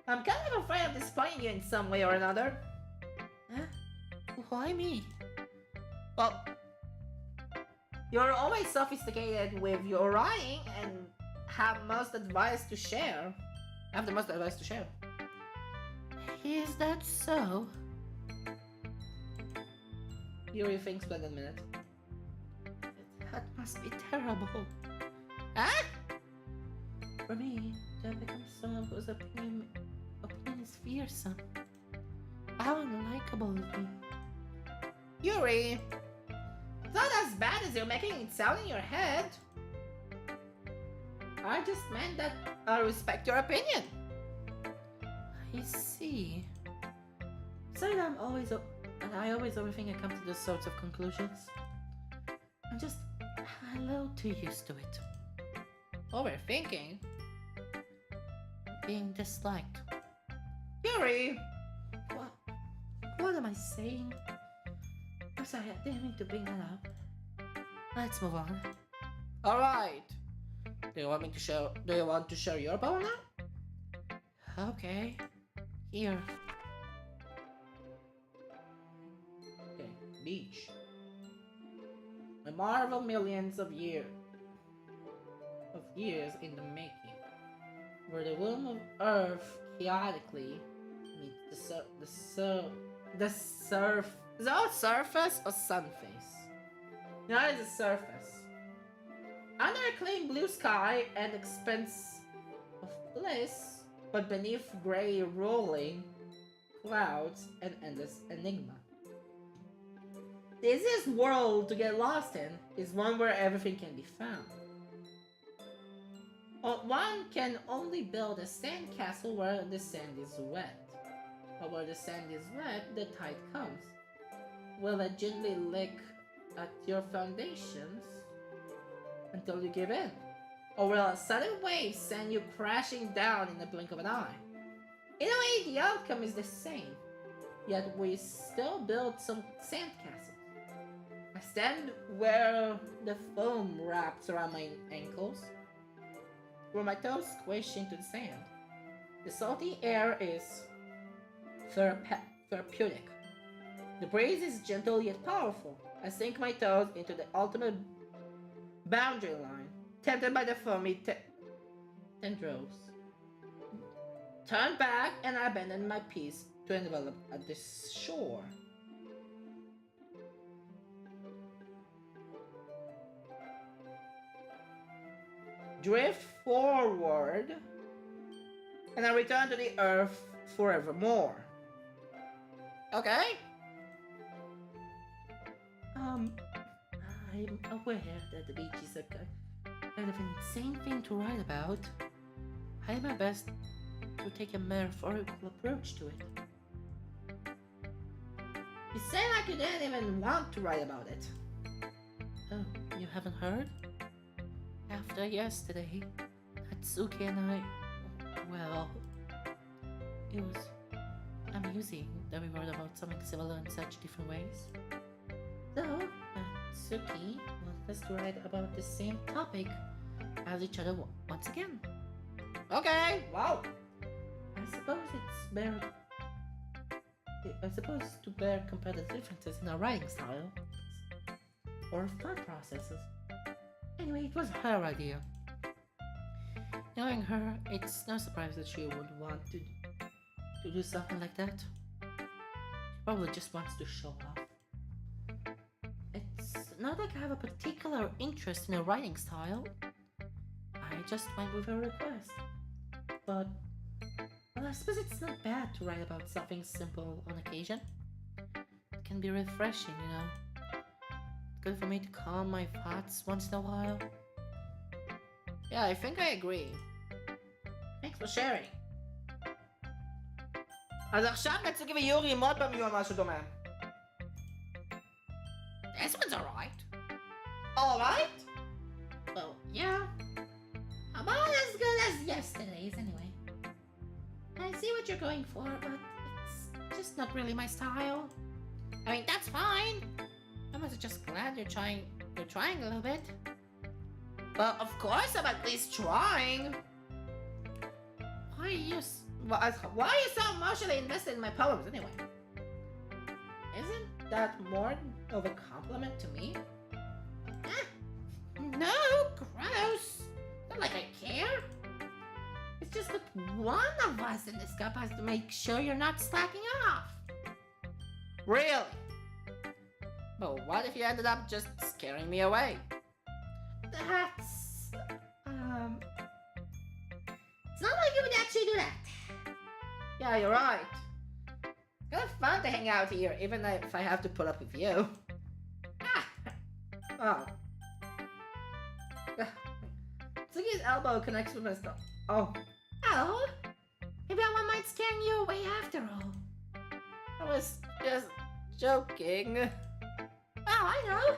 I'm kind of afraid of disappointing you in some way or another. Huh? Why me? Well, you're always sophisticated with your writing and have the most advice to share. Is that so? Yuri thinks for a minute. That must be terrible. Huh? For me, to have become someone whose opinion is fearsome. How unlikable of me. Yuri, it's not as bad as you're making it sound in your head. I just meant that I respect your opinion. I see. So I always overthink and come to those sorts of conclusions. I'm just a little too used to it. Overthinking? Being disliked. Yuri! What am I saying? I'm sorry, I didn't mean to bring that up. Let's move on. Alright. Do you want to share your power now? Okay. Here. Okay, beach. A marvel millions of years in the making, where the womb of Earth chaotically meets the surface or sun face. Now it's the surface. Under a clean blue sky and expanse of bliss, but beneath grey rolling clouds and endless enigma. The easiest world to get lost in is one where everything can be found. One can only build a sand castle where the sand is wet. But where the sand is wet, the tide comes. Will it gently lick at your foundations until you give in? Or will a sudden wave send you crashing down in the blink of an eye? In a way, the outcome is the same. Yet we still build some sandcastles. I stand where the foam wraps around my ankles, where my toes squish into the sand. The salty air is therapeutic. The breeze is gentle yet powerful. I sink my toes into the ultimate boundary line, tempted by the foamy tendrils. Turn back and I abandon my piece to envelop at the shore. Drift forward and I return to the earth forevermore. Okay? I'm aware that the beach is a kind of insane thing to write about. I did my best to take a metaphorical approach to it. You say like you didn't even want to write about it. Oh, you haven't heard? After yesterday, Natsuki and I... Well... It was amusing that we wrote about something similar in such different ways. So, Natsuki wanted us to write about the same topic as each other once again. Okay, wow. I suppose to bear compare the differences in our writing style or thought processes. Anyway, it was her idea. Knowing her, it's no surprise that she would want to to do something like that. She probably just wants to show off. It's not like I have a particular interest in her writing style. I just went with her request. But, well, I suppose it's not bad to write about something simple on occasion. It can be refreshing, you know. It's good for me to calm my thoughts once in a while. Yeah, I think I agree. Thanks for sharing. אז עכשיו נציג ויורי עוד פעם יהיו משהו דומה. This one's alright. Alright? Well, yeah. About as good as yesterday's anyway. I see what you're going for, but it's just not really my style. I mean, that's fine. I'm also just glad you're trying a little bit. Well, of course I'm at least trying. Why are you so emotionally invested in my poems anyway? Isn't that more of a compliment to me? No, gross. Not like I care. It's just that one of us in this cup has to make sure you're not slacking off. Really? But what if you ended up just scaring me away? That's... It's not like you would actually do that. Yeah, you're right. It's kind of fun to hang out here, even if I have to put up with you. Oh. Ziggy's elbow connects with my stomach. Oh. Oh? Maybe that one might scare you away after all. I was just joking. Oh, I know.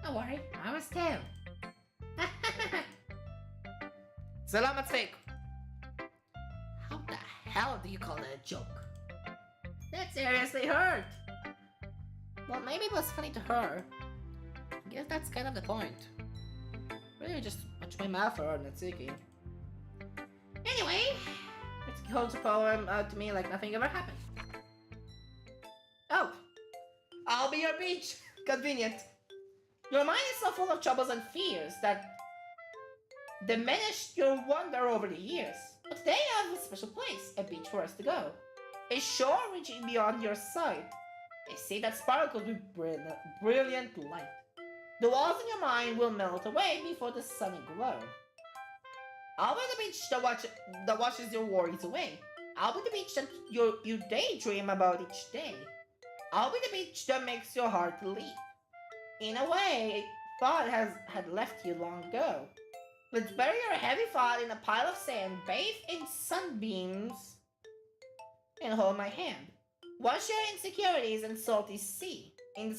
Don't worry, I was too. זה לא מצחיק. How the hell do you call that a joke? That seriously hurt. Well, maybe it was funny to her. I guess that's kind of the point. Really just watch my mouth for Natsuki. Anyway, let's hold the poem out to me like nothing ever happened. Oh, I'll be your beach. Convenient. Your mind is so full of troubles and fears that diminished your wonder over the years. But today I have a special place, a beach for us to go. A shore reaching beyond your sight. A sea that sparkles with brilliant light. The walls in your mind will melt away before the sunny glow. I'll be the beach that washes your worries away. I'll be the beach that you daydream about each day. I'll be the beach that makes your heart leap. In a way, thought had left you long ago. Let's bury your heavy thought in a pile of sand, bathe in sunbeams, and hold my hand. Wash your insecurities in the salty sea, and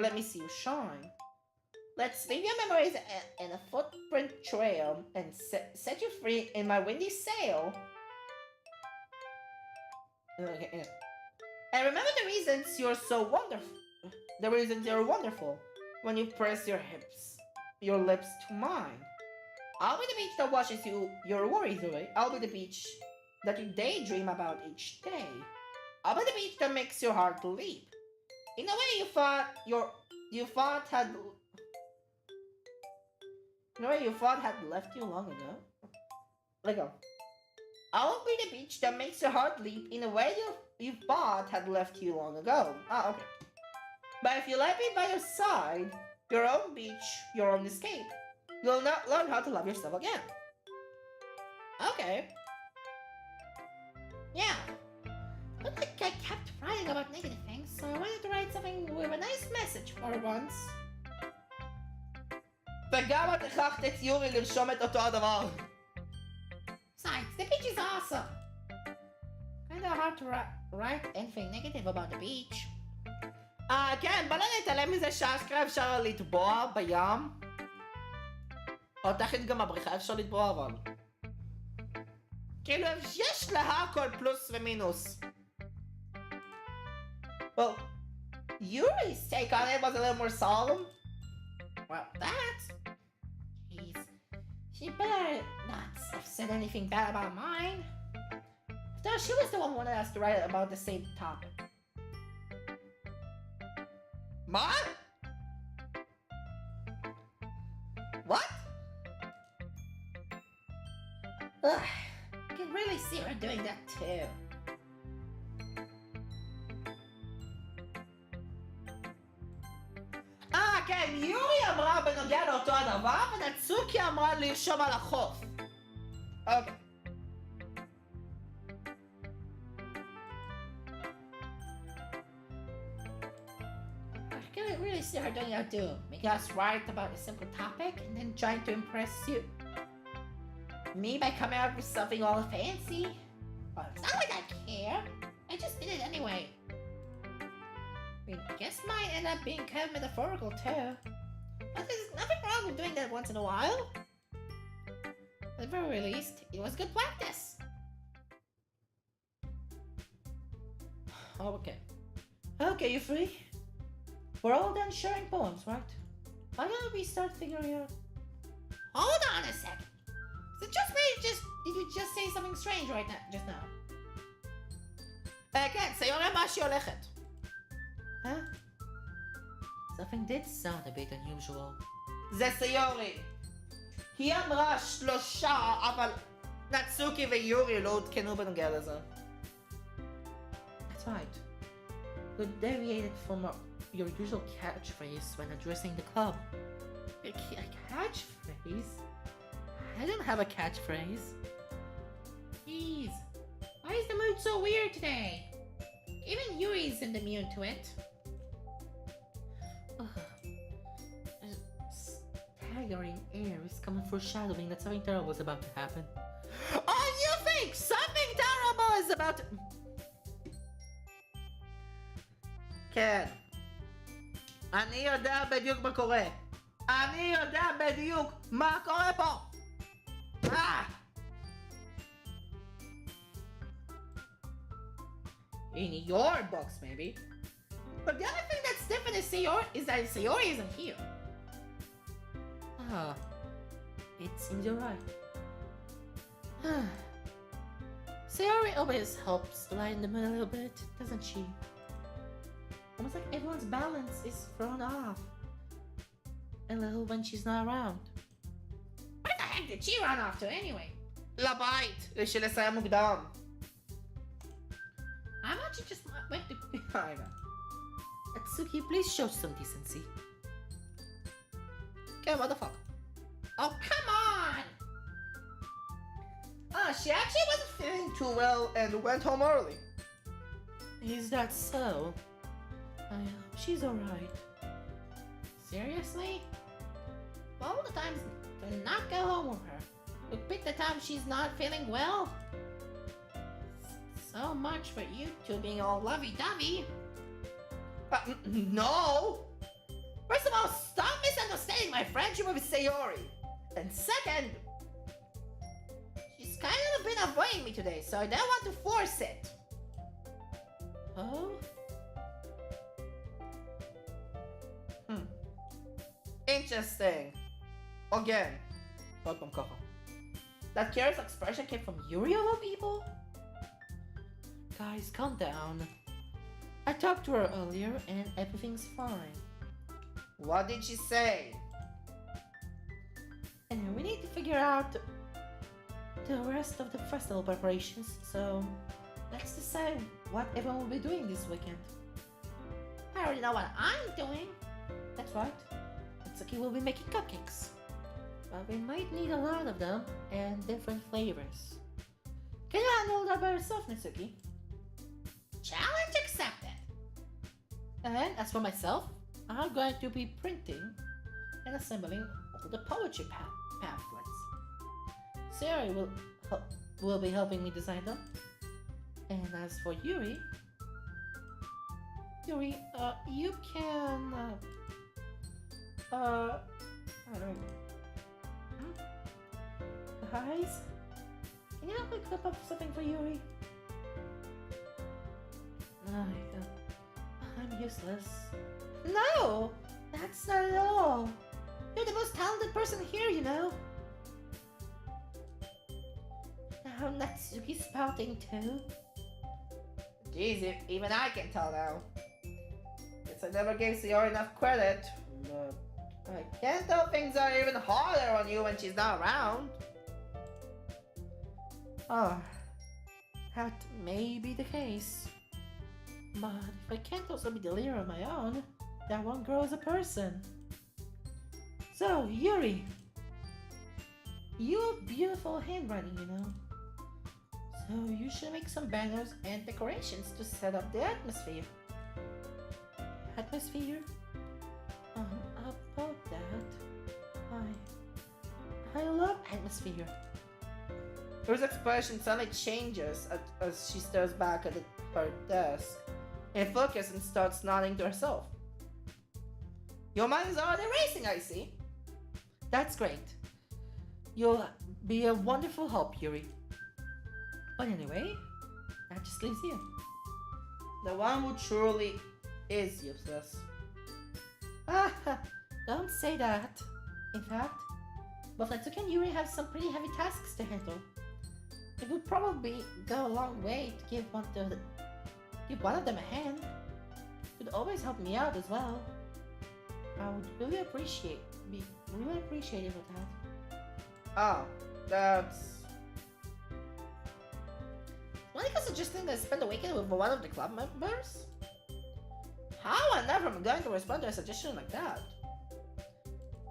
let me see you shine. Let's leave your memories in a footprint trail and set you free in my windy sail. Okay. And remember the reasons you're so wonderful. The reasons you're wonderful when you press your lips to mine. I'll be the beach that washes your worries away. I'll be the beach that you daydream about each day. I'll be the beach that makes your heart leap. In a way you thought had left you long ago. Let go. I'll be the beach that makes your heart leap in a way you thought had left you long ago. Ah, okay. But if you let me by your side, your own beach, your own escape, you'll not learn how to love yourself again. Okay. Yeah. But like I kept writing about negative things, so I wanted to write something with a nice message for once. וגם את הכרחת את יורי לרשום את אותו הדבר. Besides, the beach is awesome. Kinda hard to write anything negative about the beach. כן, בוא לא נתעלם מזה שאשכרה אפשר לטבוע בים. או תכף גם בבריכה אפשר לטבוע אבל. כאילו יש לה הכל פלוס ומינוס. Well, Yuri's take on it was a little more solemn. Well, that's... Jeez. She better not have said anything bad about mine. Though she was the one who wanted us to write about the same topic. What? What? Ugh, I can really see her doing that too. כן, יורי אמרה בנוגע לאותו הדבר, ונצוקי אמרה לרשום על החוף. אוקיי. I can't really see her doing that too. Make us write about a simple topic and then trying to impress you. Me by coming up with something all fancy. Well, it's not like I care. I just did it anyway. I mean, I guess mine end up being kind of metaphorical too. But there's nothing wrong with doing that once in a while. At the very least, it was good practice. Okay. Okay, you free? We're all done sharing poems, right? Why don't we start figuring out... Hold on a second. Is it just me? Did you just say something strange right now? Just now? כן, סיורי מה שהיא הולכת. Huh? Something did sound a bit unusual. זה סיורי. היא אמרה 3, אבל נצוקי ויורי לא עודכנו בנוגע לזה. That's right. You deviated from your usual catchphrase when addressing the club. A catchphrase? I don't have a catchphrase. Jeez, why is the mood so weird today? Even Yuri isn't immune to it. Staggering air is coming foreshadowing that something terrible is about to happen. Oh, you think something terrible is about to... כן. אני יודע בדיוק מה קורה. אני יודע בדיוק מה קורה פה. In your books, maybe. But the other thing that's different is that Sayori isn't here. Ah, it seems you're right. Sayori always helps to lighten the mood a little bit, doesn't she? Almost like everyone's balance is thrown off a little when she's not around. Where the heck did she run off to anyway? לבית, בשביל לסיים מוקדם. How about you just went to... I know. Atsuki, please show some decency. כן, what the fuck? Oh, come on! She actually wasn't feeling too well and went home early. Is that so? I hope she's alright. Seriously? All the times to not go home with her. You pick the time she's not feeling well? So much for you two being all lovey-dovey. No! First of all, stop misunderstanding my friendship with Sayori. And second, she's kind of been avoiding me today, so I don't want to force it. Oh? Interesting. Again. That curious expression came from Yuri of all people? Guys, calm down. I talked to her earlier and everything's fine. What did she say? And we need to figure out the rest of the festival preparations, so let's decide what everyone will be doing this weekend. I already know what I'm doing. That's right. Mitsuki will be making cupcakes. But we might need a lot of them and different flavors. Can you handle that by yourself, Mitsuki? Challenge accepted! And as for myself, I'm going to be printing and assembling all the poetry pamphlets. Sayori will be helping me design them. And as for Yuri, you can I don't know. Guys, can you help me clip up something for Yuri? I'm useless. No, that's not at all. You're the most talented person here, you know. Now Natsuki's spouting too. Jeez, even I can tell now. Guess I never gave Sayori enough credit. But I can't tell things are even harder on you when she's not around. That may be the case. But if I can't also be the leader on my own, that won't grow as a person. So, Yuri, you have beautiful handwriting, you know. So you should make some banners and decorations to set up the atmosphere. Atmosphere? About that, I love atmosphere. Her expression suddenly changes as she stares back at her desk and focuses and starts nodding to herself. Your mind is already racing, I see. That's great. You'll be a wonderful help, Yuri. But anyway, that just leaves you. The one who truly is useless. Don't say that. In fact, both Natsuki and Yuri have some pretty heavy tasks to handle. It would probably go a long way to give one of them a hand. It could always help me out as well. I would be really appreciative of that. Ah, that's... Monica suggesting that I spend the weekend with one of the club members? How on earth am I going to respond to a suggestion like that?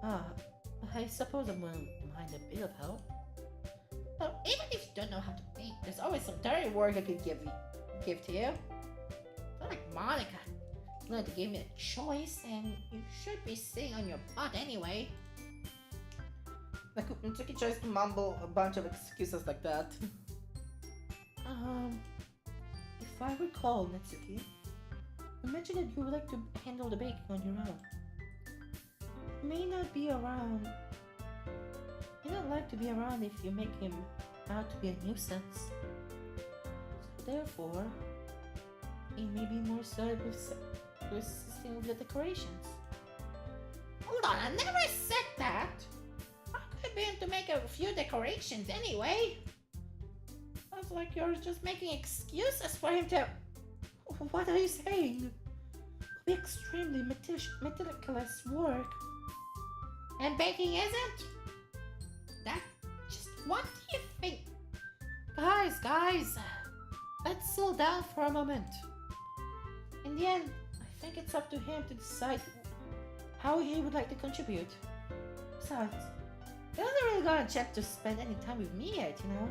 I suppose I wouldn't mind a bit of help. Well, even if you don't know how to paint, there's always some dirty work I could give to you. Not like Monica. You had to give me a choice, and you should be sitting on your butt anyway. Natsuki tries to mumble a bunch of excuses like that. If I recall, Natsuki, you mentioned that you would like to handle the baking on your own. He may not be around. He don't like to be around if you make him out to be a nuisance. So therefore, he may be more suited with assisting with the decorations. Hold on, I never said that! How could I be able to make a few decorations anyway? Sounds like you're just making excuses for him to... What are you saying? It'll be extremely meticulous work. And baking isn't? That... just what do you think? Guys, let's slow down for a moment. In the end, I think it's up to him to decide how he would like to contribute. Besides, he hasn't really got a chance to spend any time with me yet, you know?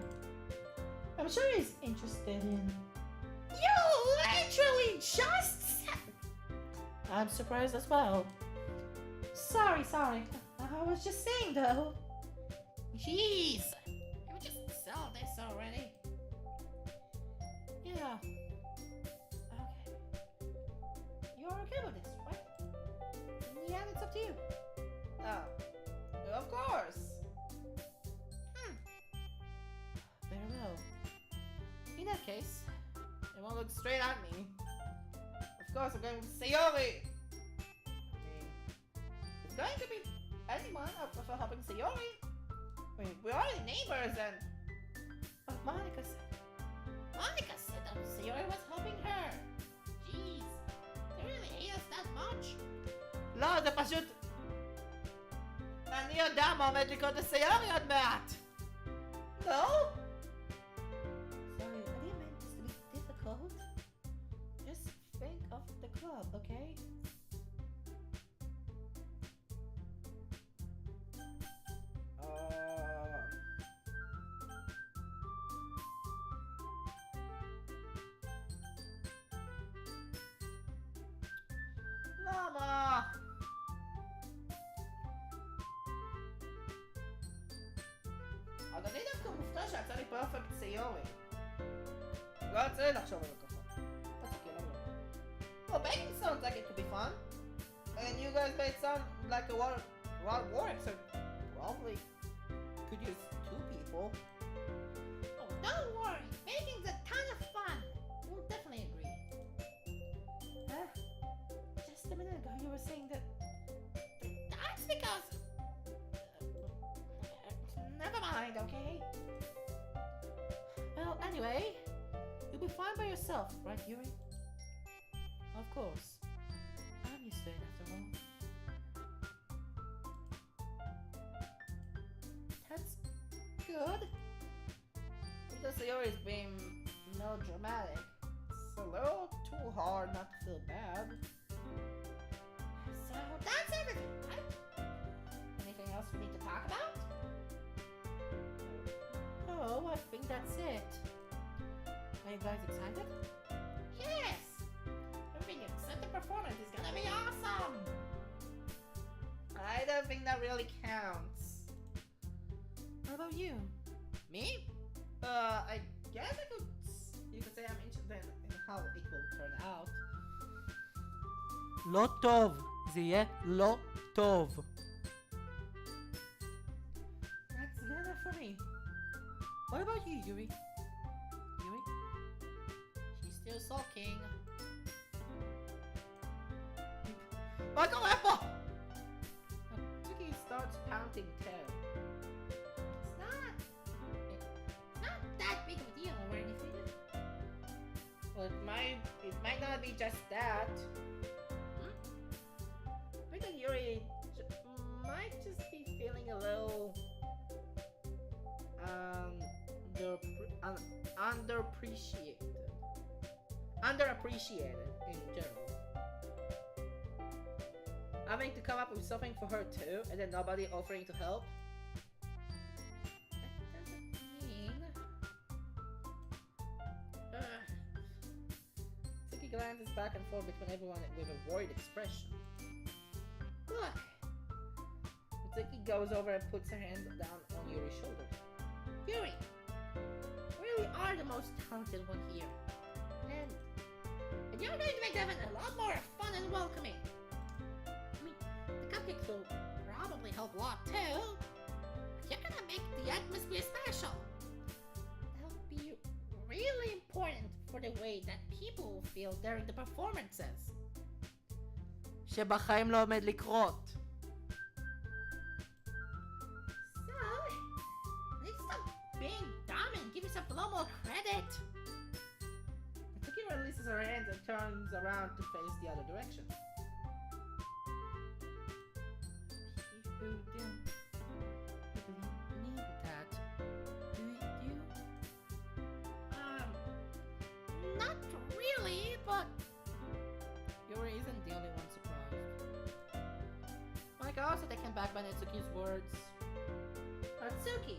I'm sure he's interested in... You literally just said... I'm surprised as well. Sorry. I was just saying though. Jeez! Can we just sell this already? Yeah. Okay. You're okay with this, right? Yeah, it's up to you. Oh, of course! Very well. In that case, They won't look straight at me. Of course, I'm going with Sayori! It's going to be anyone up for helping Sayori. I mean, we're already neighbors and... but Monica said that Sayori was helping her. Jeez, they really hate us that much. לא, זה פשוט... אני יודע מה עומד לקרות לסיורי עוד מעט! לא? Sorry, I didn't mean this to be difficult. Just think of the club, okay? למה? אז אני דווקא מופתע שיצא לי פרפקט סיורי. לא יצא לי לחשוב על זה ככה. אז כאילו לא. Well, baking sounds like it could be fun. And you guys made sound like a lot of work, so probably could use 2 people. Oh, don't worry. Baking's a ton of fun. We'll definitely agree. Just a minute ago, you were saying that... That's because... never mind, okay? Well, anyway, you'll be fine by yourself, right, Yuri? Of course. I'm used to it after all. That's good. Because Sayori is being dramatic. It's a little too hard not to feel bad. So that's everything, right? Anything else we need to talk about? Oh, I think that's it. Are you guys excited? Yes! I think the performance is gonna be awesome! I don't think that really counts. What about you? Me? I guess you could say I'm interested in how it will turn out. לא טוב. זה יהיה לא טוב. That's very funny. What about you, Yuri? Yuri? She's still sulking. Michael Apple! Tiki starts pounding too. It's not that big of a deal or anything. Well, it might not be just that. I think Yuri might just be feeling a little underappreciated in general. Having to come up with something for her too, and then nobody offering to help. That doesn't mean... Tiki glances back and forth between everyone with a worried expression. Look! Tiki goes over and puts her hand down on Yuri's shoulder. Yuri! You really are the most talented one here. And you're going to make them a lot more fun and welcoming. I mean, the cupcakes will probably help a lot too. But you're gonna make the atmosphere special. That'll be really important for the way that people will feel during the performances. שבחיים לא עומד לקרות. So, let's stop being dumb and give yourself a little more credit. Tiki releases her hands and turns around to face the other direction. People don't really need that, do you? Not really, but Yuri isn't the only one surprised. Mike also taken back by Natsuki's words. Natsuki,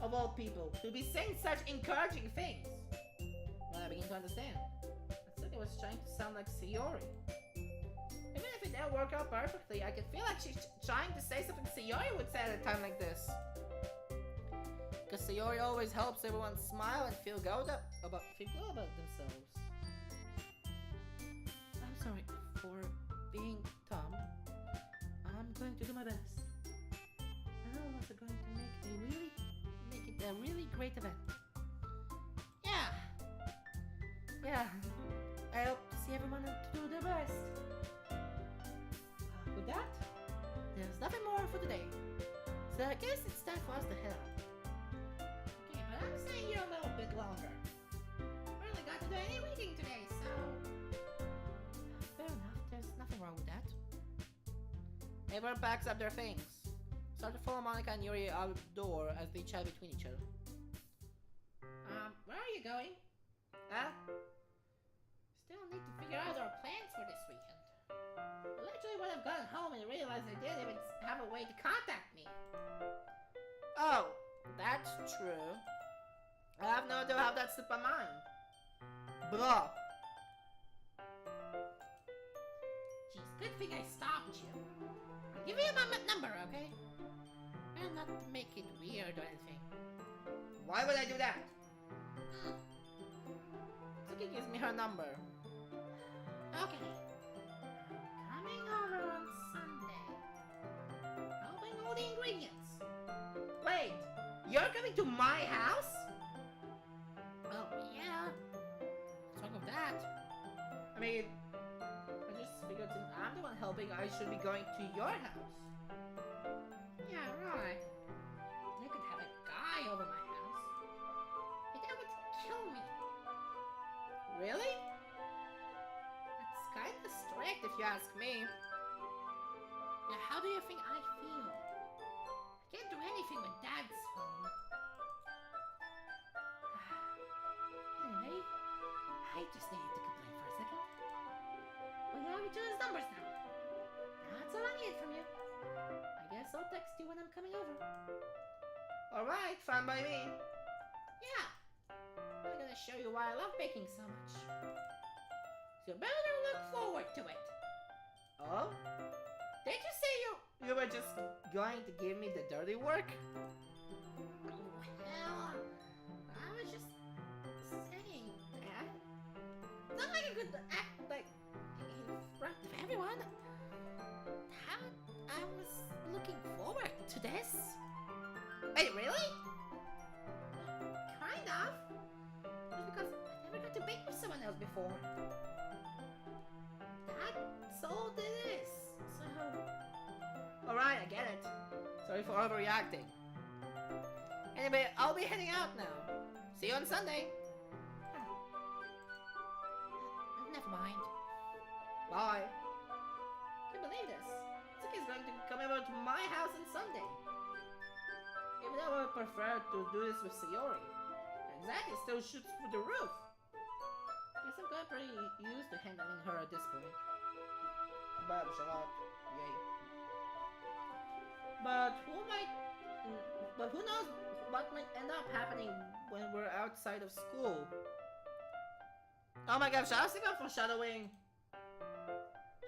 of all people, to be saying such encouraging things. Well, I begin to understand. Natsuki was trying to sound like Sayori. Even if it didn't work out perfectly, I can feel like she's trying to say something Sayori would say at a time like this. Because Sayori always helps everyone smile and feel good about themselves. I'm sorry for being dumb. I'm going to do my best. I was going to make it a really great event. Yeah. I hope to see everyone to do their best. With that, there's nothing more for today. So I guess it's time for us to head out. Okay, but I'm staying here a little bit longer. Really got to do any reading today, so... Fair enough, there's nothing wrong with that. Everyone packs up their things. Start to follow Monica and Yuri out the door as they chat between each other. Where are you going? Huh? Still need to figure out our plans for this weekend. I literally would have gotten home and realized I didn't even have a way to contact me. Oh, that's true. I have no idea how that slipped my mind. Bruh. Jeez, good thing I stopped you. I'll give you my number, okay? And not to make it weird or anything. Why would I do that? Suki gives me her number. Okay. Coming over on Sunday. I'll bring all the ingredients. Wait, you're coming to my house? Well, yeah. What's wrong with that? I mean, I just figured since I'm the one helping, I should be going to your house. Yeah, right. You could have a guy over my house. But that would kill me. Really? That's kind of strict if you ask me. Now, how do you think I feel? I can't do anything when Dad's home. Anyway, just needed to complain for a second. We have each other's numbers now. That's all I need from you. I guess I'll text you when I'm coming over. Alright, fine by me. Yeah. I'm gonna show you why I love baking so much. So you better look forward to it. Oh? Did you say You were just going to give me the dirty work? Well, I was just saying that. It's not like I could act like in front of everyone. I was looking forward to this. Wait, really? Kind of. Just because I never got to bake with someone else before. That's all it is. So, Alright, I get it. Sorry for overreacting. Anyway, I'll be heading out now. See you on Sunday. never mind. Bye. Can't believe this. Suki's going to come over to my house on Sunday. Even though I would prefer to do this with Sayori. Anxiety still shoots through the roof. Guess I'm getting pretty used to handling her at this point. But yay. But who knows what might end up happening when we're outside of school. Oh my gosh, I was thinking of foreshadowing.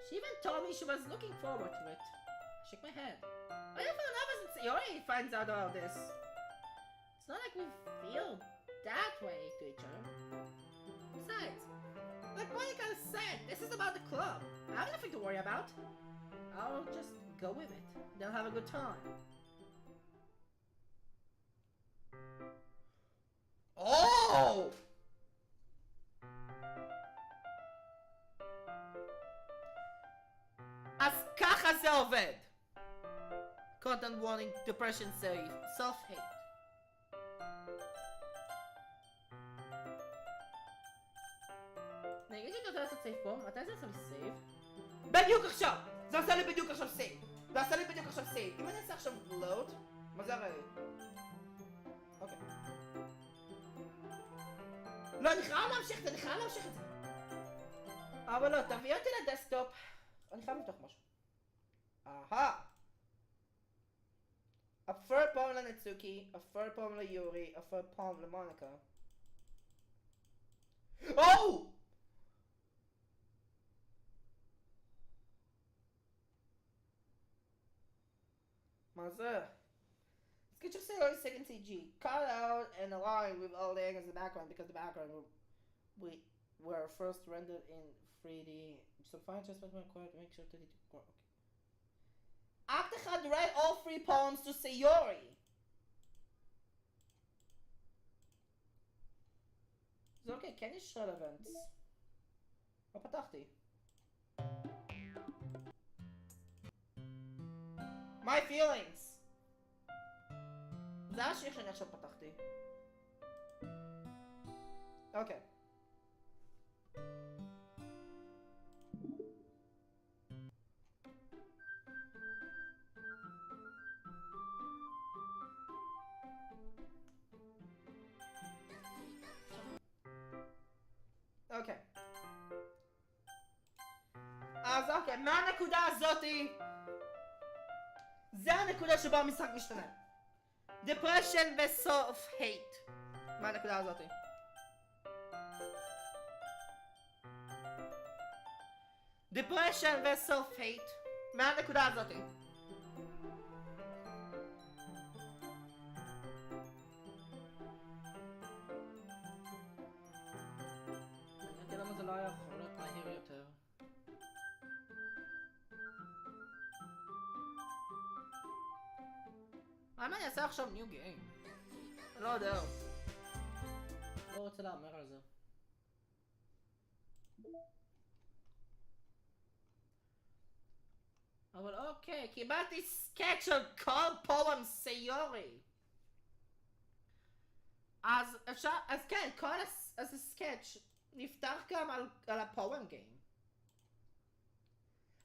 She even told me she was looking forward to it. I shook my head. What if one of us and Sayori finds out about this? It's not like we feel that way to each other. Besides, like Monica said, this is about the club. I have nothing to worry about. I'll just go with it. They'll have a good time. Oh! אז ככה זה עובד. Content warning, depression save, self-hate. נגיד שאני רוצה לעשות סייב פה, מתי זה עושה לי סייב? בדיוק עכשיו! זה עושה לי בדיוק עכשיו סייב! זה עושה לי בדיוק עכשיו סייב! אם אני אעשה עכשיו לואוד, מה זה הרי? אוקיי. לא, אני חייב להמשיך את זה, אני חייב להמשיך את זה! אבל לא, תביא אותי לדסקטופ. אני חייב לפתוח משהו. אהה! A third poem לנצוקי, a third poem ליורי, a third poem למוניקה. Oh! מה זה? Sketch of Sayori's second CG. Cut out and align with all the angles in the background because the background were first rendered in 3D. So fine, just required to make sure that it work. Act אחד read all 3 poems to Sayori. זה אוקיי, כן יש relevance. לא פתחתי. My feelings! זה השיר שאני עכשיו פתחתי. אוקיי. אוקיי. אז אוקיי, מהנקודה הזאתי זה הנקודה שבה המשחק משתנה. Depression וסוף hate. מהנקודה הזאתי. Depression וסוף hate. מהנקודה הזאתי. אני למה זה לא היה יכול להיות מהיר יותר. מה אני אעשה עכשיו ניו גיים? לא יודע. לא רוצה להאמר על זה. אבל אוקיי, קיבלתי סקאץ' של כל פואם סיורי. אז אפשר, אז כן, אז הסקאץ' נפתח גם על הפואם גיים.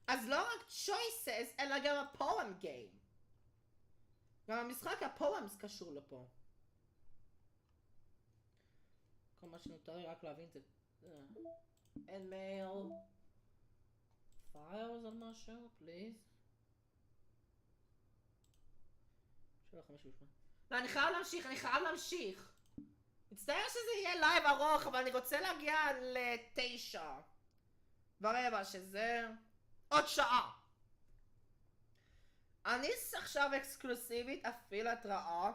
אז לא רק choices, אלא גם הפואם גיים. גם המשחק הפואמס קשור לפה. כל מה שנותר לי רק להבין זה אין מייל. פיילס על משהו, פליז. 758. לא, אני חייב להמשיך. מצטער שזה יהיה לייב ארוך, אבל אני רוצה להגיע ל9:15, שזה עוד שעה. אני עכשיו אקסקלוסיבית אפעיל התראה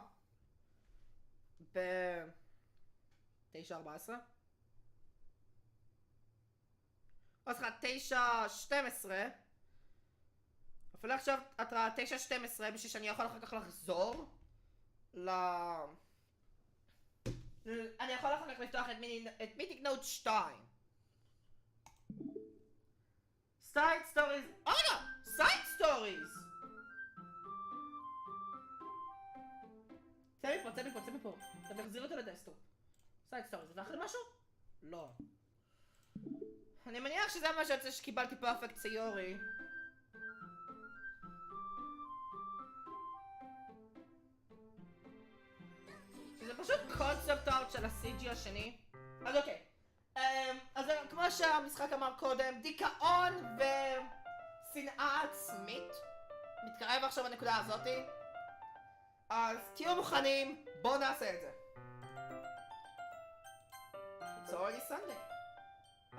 ב-9:14. אז 9:12. אפילו עכשיו התראה 9:12 בשביל שאני יכול אחר כך לחזור אני יכול אחר כך לפתוח את מיתיק נוט 2. סייד סטוריז. רגע! סייד סטוריז! צא מפה. אתה מחזיר אותו לדסטופ. סייד סטוריז. זה אחרי משהו? לא. אני מניח שזה מה שיוצא שקיבלתי פרפקט ציורי. זה פשוט קונספט ארט של ה-CG השני. אז אוקיי. אז כמו שהמשחק אמר קודם, דיכאון ושנאה עצמית. מתקרב עכשיו לנקודה הזאתי. אז תהיו מוכנים, בואו נעשה את זה. It's already Sunday.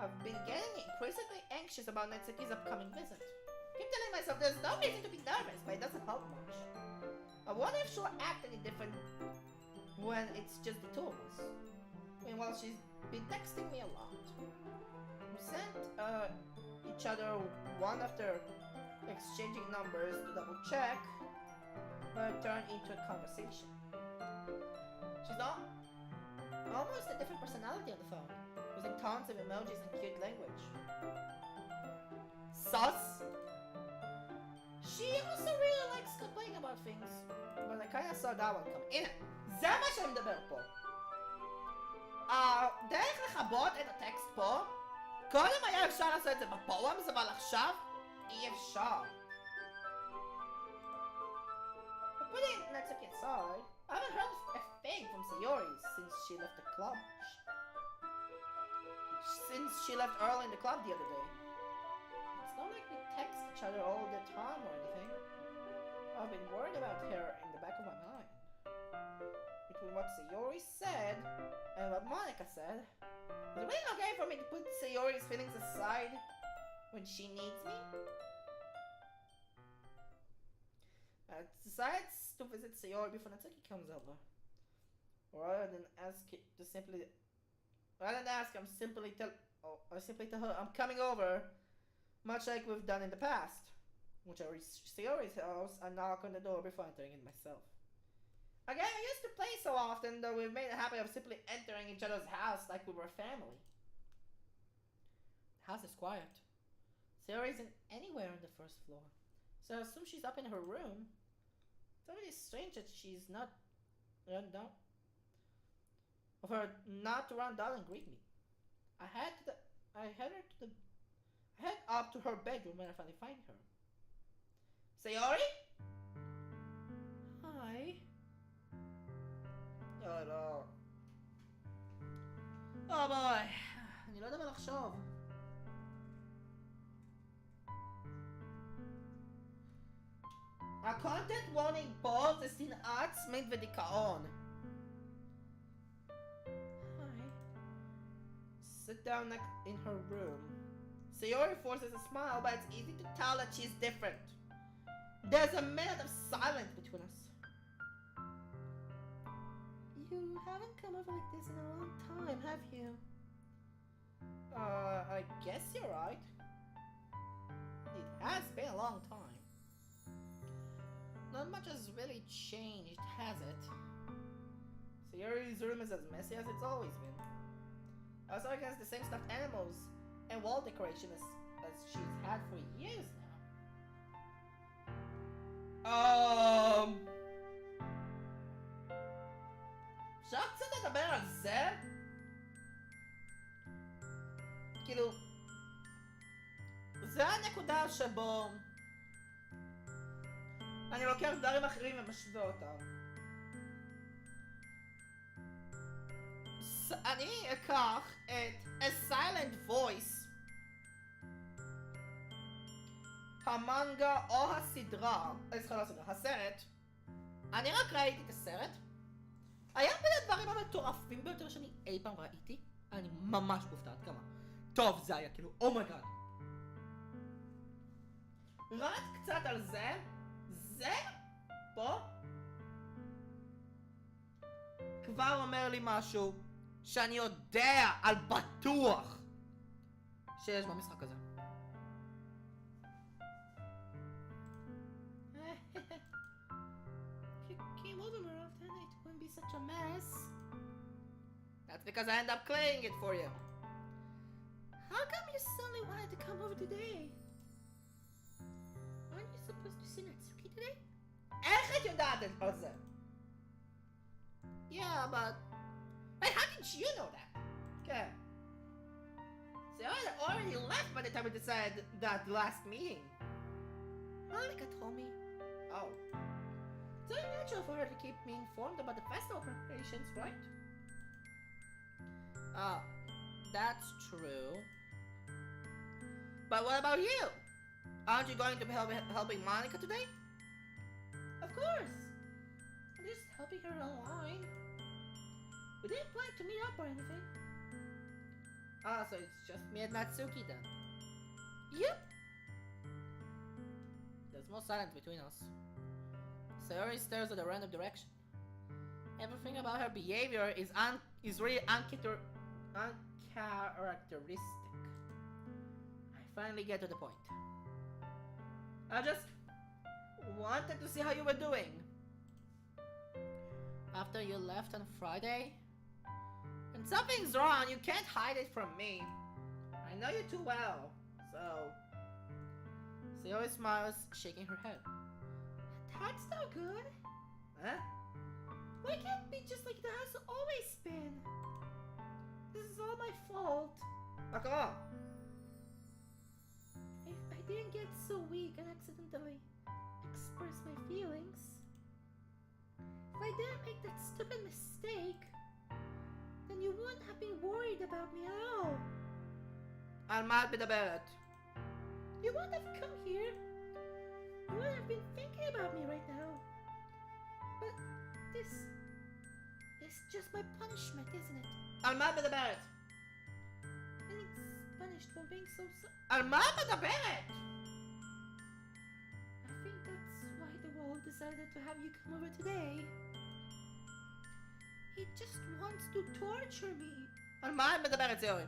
I've been getting increasingly anxious about Netsuki's upcoming visit. Keep telling myself there's no reason to be nervous, but it doesn't help much. I wonder if she'll act any different when it's just the two of us. Meanwhile, she's been texting me a lot. We sent each other one after exchanging numbers to double check, but it turned into a conversation. She's not almost a different personality on the phone, using tons of emojis and cute language. Sus? She also really likes complaining about things, but I kinda saw that one coming. הנה, זה מה שאני מדבר פה. דרך לכבות את הטקסט פה, קודם היה אפשר לעשות את זה בפואמס, אבל עכשיו אי אפשר. But putting Natsuki aside, I haven't heard a thing from Sayori since she left the club. Since she left early in the club the other day. It's not like we text each other all the time or anything. I've been worried about her in the back of my mind. Between what Sayori said and what Monica said, is it really okay for me to put Sayori's feelings aside when she needs me? I decides to visit Sayori before Natsuki comes over. Rather than ask I simply tell her I'm coming over, much like we've done in the past. Which I reach Sayori's house and knock on the door before entering it myself. Again, we used to play so often that we've made a habit of simply entering each other's house like we were family. The house is quiet. Sayori isn't anywhere on the first floor, so I assume she's up in her room. It's really strange that she's not run down. Of her not to run down and greet me. I head up to her bedroom when I finally find her. Sayori? Hi. Oh no. Oh boy. אני לא יודע מה לחשוב. הקונטנט וורנינג פה זה שנאה עצמית ודיכאון. Hi. Sit down in her room. Sayori forces a smile, but it's easy to tell that she's different. There's a minute of silence between us. You haven't come over like this in a long time, have you? I guess you're right. It has been a long time. Not much has really changed, has it? Sayori's room is as messy as it's always been. Also, it has the same stuffed animals and wall decoration as she's had for years now. אפשר קצת לדבר על זה? כאילו, זה הנקודה שבו אני לוקח דברים אחרים ומשווה אותם. אני אקח את A המנגה או הסדרה, סליחה, לא הסדרה, הסרט, אני רק ראיתי את הסרט, היה בין הדברים המטורפים ביותר שאני אי פעם ראיתי, אני ממש מופתעת כמה טוב זה היה, כאילו, אומייגאד. רק קצת על זה, זה פה כבר אומר לי משהו שאני יודע על בטוח שיש במשחק הזה. Came over more often, it wouldn't be such a mess. That's because I end up cleaning it for you. How come you suddenly wanted to come over today? Aren't you supposed to see Natsuki today? איך את יודעת על זה? Yeah, but... Hey, how did you know that? Okay. So I had already left by the time we decided that last meeting. Monica told me. Oh. It's only natural for her to keep me informed about the festival preparations, right? That's true. But what about you? Aren't you going to be helping Monica today? Of course. I'm just helping her online. We didn't plan to meet up or anything. So it's just me and Natsuki then. Yep. There's no silence between us. Sayori stares at a random direction. Everything about her behavior is really uncharacteristic. I finally get to the point. I just wanted to see how you were doing. After you left on Friday, and something's wrong, you can't hide it from me. I know you too well, so... Sayori smiles, shaking her head. That's no good. Huh? Why can't it be just like it has always been? This is all my fault. Oh, come on. If I didn't get so weak and accidentally express my feelings, if I didn't make that stupid mistake, then you wouldn't have been worried about me at all. על מה את מדברת? You wouldn't have come here. You wouldn't have been thinking about me right now. But this is just my punishment, isn't it? על מה את מדברת? Being punished for being so... על מה את מדברת? I think that's why the world decided to have you come over today. He just wants to torture me. על מה את מדברת, סיורי?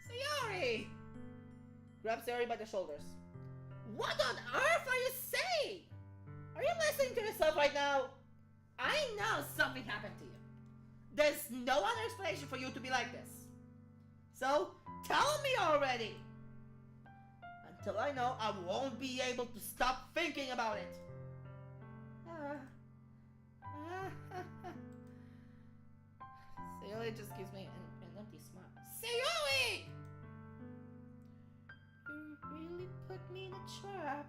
Sayori! Grab Sayori by the shoulders. What on earth are you saying? Are you listening to yourself right now? I know something happened to you. There's no other explanation for you to be like this. So, tell me already. Until I know, I won't be able to stop thinking about it. Sayori just gives me an empty smile. Sayori! You really put me in a trap.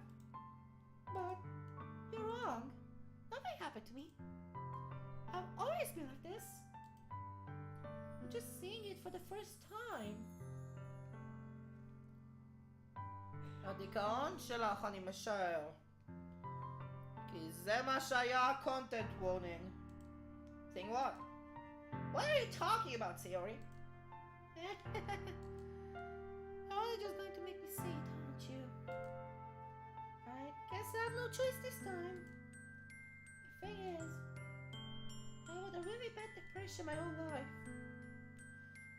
But you're wrong. Nothing happened to me. I've always been like this. I'm just seeing it for the first time. הדיכאון שלך אני משער. כי זה מה שהיה content warning. Saying what? What are you talking about, Sayori? Oh, you're just going to make me say it, aren't you? I guess I have no choice this time. The thing is, I had a really bad depression my whole life.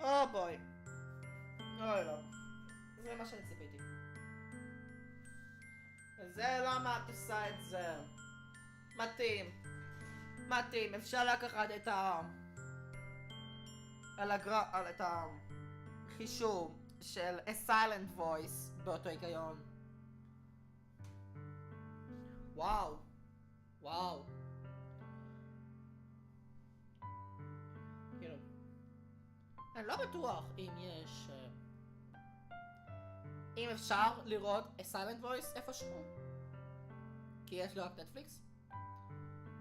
Oh boy. אוי לא. זה מה שאני ציפיתי. זה למה את עושה את זה. מתאים. מתאים. אפשר לקחת את את החישוב של a silent voice באותו היגיון. וואו. וואו. כאילו. אני לא בטוח אם יש... אם אפשר לראות a silent voice איפשהו. כי יש לי רק נטפליקס.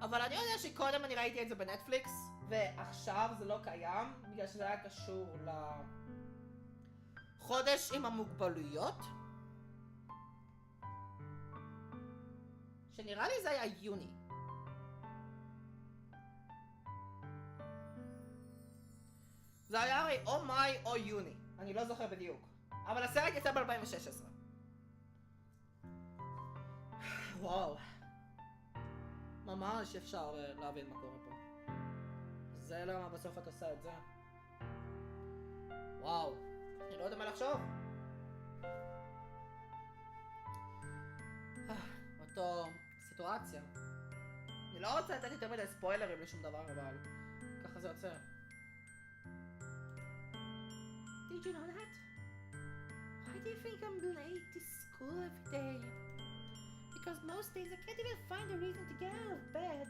אבל אני יודע שקודם אני ראיתי את זה בנטפליקס, ועכשיו זה לא קיים, בגלל שזה היה קשור לחודש עם המוגבלויות. שנראה לי זה היה יוני. זה היה הרי או מאי או יוני, אני לא זוכר בדיוק. אבל הסרט יצא ב-2016. וואו. ממש אפשר להבין מה קורה פה. זה למה בסוף את עושה את זה. וואו. אני לא יודע מה לחשוב. אותו סיטואציה. אני לא רוצה לתת יותר מדי ספוילרים לשום דבר, אבל ככה זה יוצא. Did you know that? Why do you think I'm late to school every day? Because most days I can't even find a reason to get out of bed.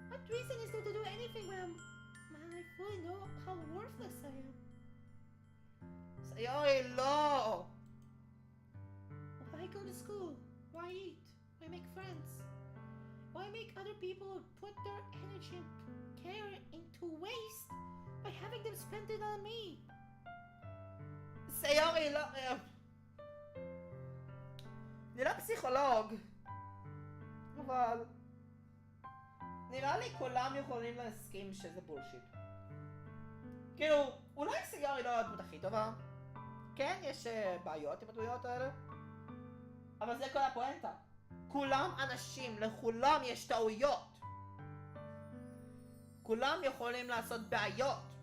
What reason is there to do anything when I fully know how worthless I am? סיורי, לא! Why go to school? Why eat? Why make friends? Why make other people put their energy and care into waste by having them spend it on me? סיורי, לא... אני לא פסיכולוג, אבל נראה לי כולם יכולים להסכים שזה בולשיט. כאילו, אולי סיורי לא הדמות הכי טובה. כן, יש בעיות עם הדמויות האלה, אבל זה כל הפואנטה. כולם אנשים, לכולם יש טעויות. כולם יכולים לעשות בעיות.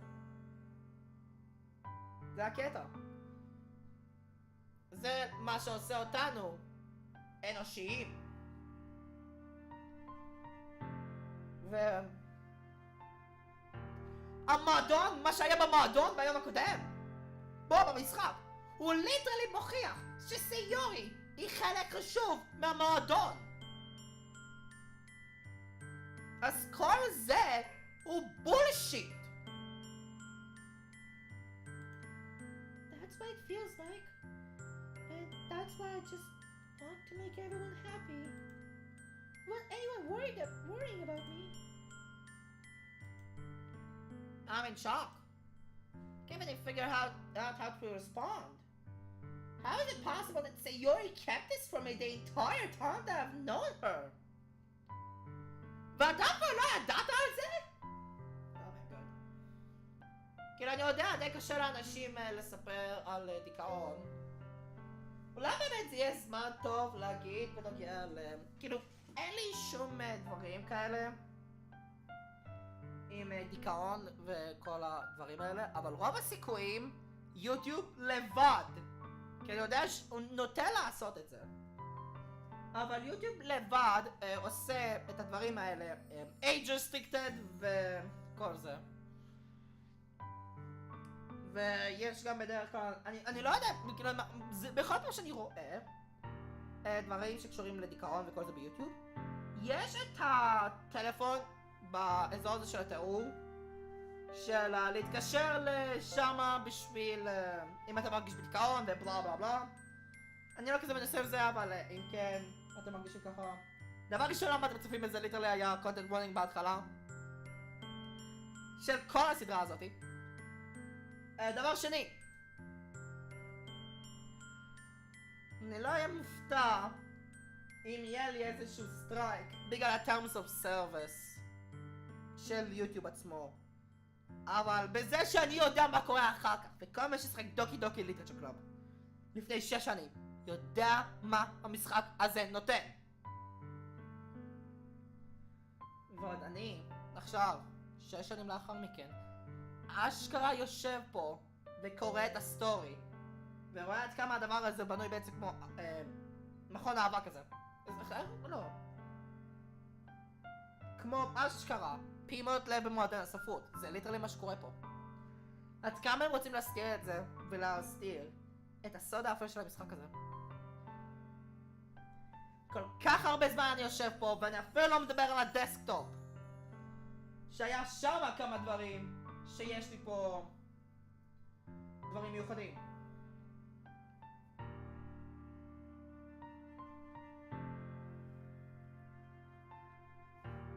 זה הקטע. זה מה שעושה אותנו אנושיים. המועדון, מה שהיה במועדון ביום הקודם, בוא במשחק, הוא ליטרלי מוכיח שסיורי היא חלק חשוב מהמועדון. אז כל זה הוא בולשיט. That's what it feels like. And that's why I just want to make everyone happy. Want anyone worrying about me? I'm in shock. Can't even figure out how to respond. How is it possible that Sayori kept this from me the entire time that I've known her? ואתה כבר לא ידעת על זה? כאילו אני יודע, די קשה לאנשים לספר על דיכאון. אולי באמת זה יהיה זמן טוב להגיד בנוגע כאילו, אין לי שום דברים כאלה עם דיכאון וכל הדברים האלה, אבל רוב הסיכויים יוטיוב לבד, כי אני יודע שהוא נוטה לעשות את זה, אבל יוטיוב לבד עושה את הדברים האלה, age restricted וכל זה. ויש גם בדרך כלל, אני לא יודע, כאילו, בכל פעם שאני רואה דברים שקשורים לדיכאון וכל זה ביוטיוב, יש את הטלפון באזור הזה של התיאור של להתקשר לשמה בשביל אם אתה מרגיש בדיכאון ובלה בלה בלה. אני לא כזה מנסה בזה, אבל אם כן אתם מרגישים ככה, דבר ראשון למה אתם צופים בזה ליטרלי היה content warning בהתחלה של כל הסדרה הזאתי. דבר שני, אני לא אהיה מופתע אם יהיה לי איזשהו סטרייק בגלל ה-terms of service של יוטיוב עצמו, אבל בזה שאני יודע מה קורה אחר כך, וכל מי ששחק דוקי דוקי ליטרצ'ר קלאב לפני 6 שנים יודע מה המשחק הזה נותן. ועוד אני עכשיו 6 שנים לאחר מכן אשכרה יושב פה וקורא את הסטורי ורואה עד כמה הדבר הזה בנוי בעצם כמו מכון אהבה כזה. לא, כמו אשכרה פעימות לב במועדון הספרות. זה ליטרלי מה שקורה פה. עד כמה הם רוצים להסתיר את זה ולהסתיר את הסוד האפל של המשחק הזה. כל כך הרבה זמן אני יושב פה ואני אפילו לא מדבר על הדסקטופ שהיה שם כמה דברים שיש לי פה דברים מיוחדים.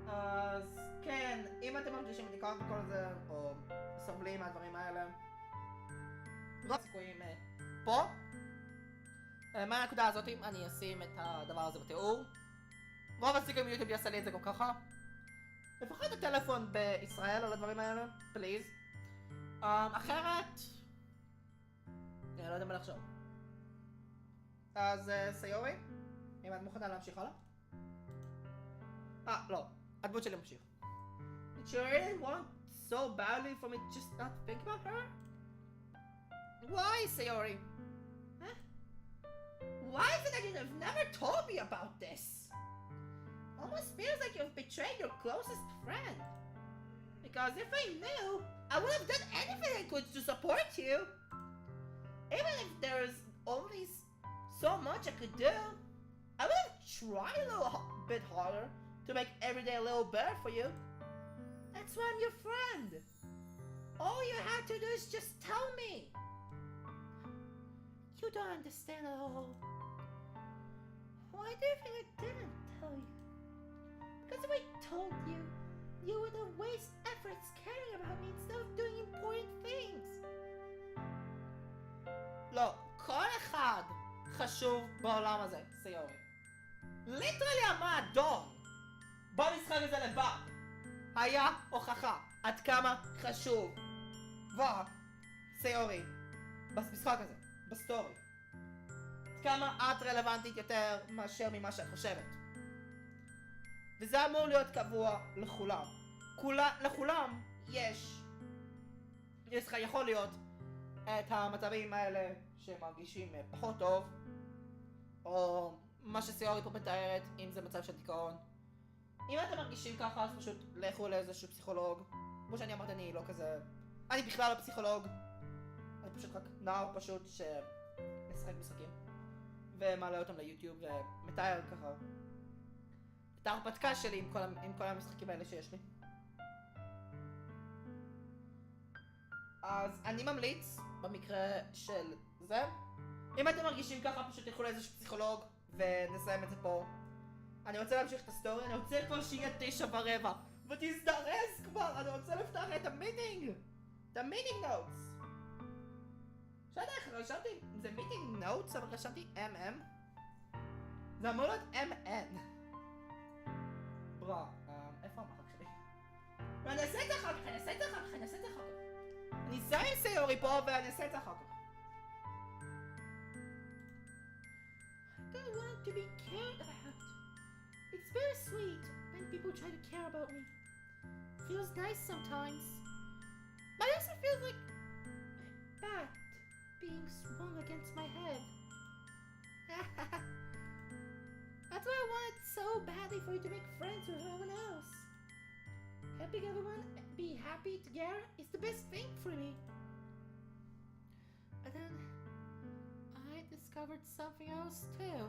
אז כן, אם אתם מרגישים בדיכאון וכל זה, או סובלים מהדברים האלה, רוב הסיכויים פה. מהנקודה הזאת אני אשים את הדבר הזה בתיאור. רוב הסיכויים יוטיוב יעשה לי את זה גם ככה. לפחות הטלפון בישראל על הדברים האלה, פליז. אחרת... אני לא יודע מה לחשוב. אז סיורי, אם את מוכנה להמשיך הלאה? לא, הדמות שלי ממשיך. Did you really want so badly for me to just not think about her? Why, Sayori? Huh? Why is it that you have never told me about this? Almost feels like you've betrayed your closest friend. Because if I knew, I would have done anything I could to support you. Even if there's only so much I could do, I would have tried a little bit harder to make every day a little better for you. That's why I'm your friend. All you had to do is just tell me. You don't understand at all. Why do you think I didn't tell you? Because if I told you, you would have wasted efforts caring about me instead of doing important things. לא, כל אחד חשוב בעולם הזה, סיורי. ליטרלי המועדון במשחק הזה לבד היה הוכחה עד כמה חשוב סיורי במשחק הזה, בסטורי. עד כמה את רלוונטית יותר מאשר ממה שאת חושבת. וזה אמור להיות קבוע לכולם. לכולם יכול להיות את המצבים האלה שמרגישים פחות טוב, או מה שסיורי פה מתארת, אם זה מצב של דיכאון. אם אתם מרגישים ככה, אז פשוט לכו לאיזשהו פסיכולוג. כמו שאני אמרתי, אני לא כזה... אני בכלל לא פסיכולוג. אני פשוט רק נער פשוט שמשחק משחקים. ומעלה אותם ליוטיוב ומתאר ככה את ההרפתקה שלי עם כל המשחקים האלה שיש לי. אז אני ממליץ, במקרה של זה, אם אתם מרגישים ככה, פשוט תלכו לאיזשהו פסיכולוג ונסיים את זה פה. אני רוצה להמשיך את הסטורי, אני רוצה כבר שיהיה 9:15 ותזדרז כבר, אני רוצה לפתח את המיטינג! את המיטינג נוטס! שאלה איך רשמתי, זה מיטינג נוטס, אבל רשמתי MM. זה אמור להיות MN. ברה, איפה המחק שלי? ואני אעשה את זה אחר כך, אני אסיים עם סיורי פה ואני אעשה את זה אחר כך. I don't want to be cared about. It's very sweet when people try to care about me. Feels nice sometimes. But it also feels like a bat being swung against my head. That's why I wanted so badly for you to make friends with everyone else. Helping everyone be happy together is the best thing for me. But then I discovered something else too.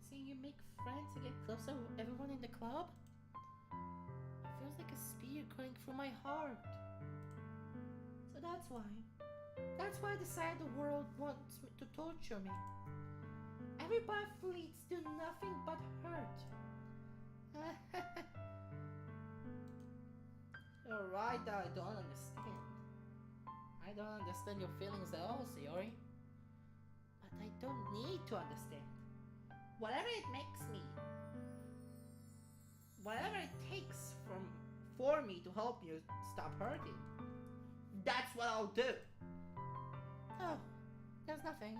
Seeing you make friends and get closer with everyone in the club, it feels like a spear going through my heart. So that's why I decided the world wants me to torture me. Every athletes do nothing but hurt. You're right that I don't understand. I don't understand your feelings at all, Sayori. But I don't need to understand. Whatever it makes me, whatever it takes for me to help you stop hurting, that's what I'll do. Oh, there's nothing.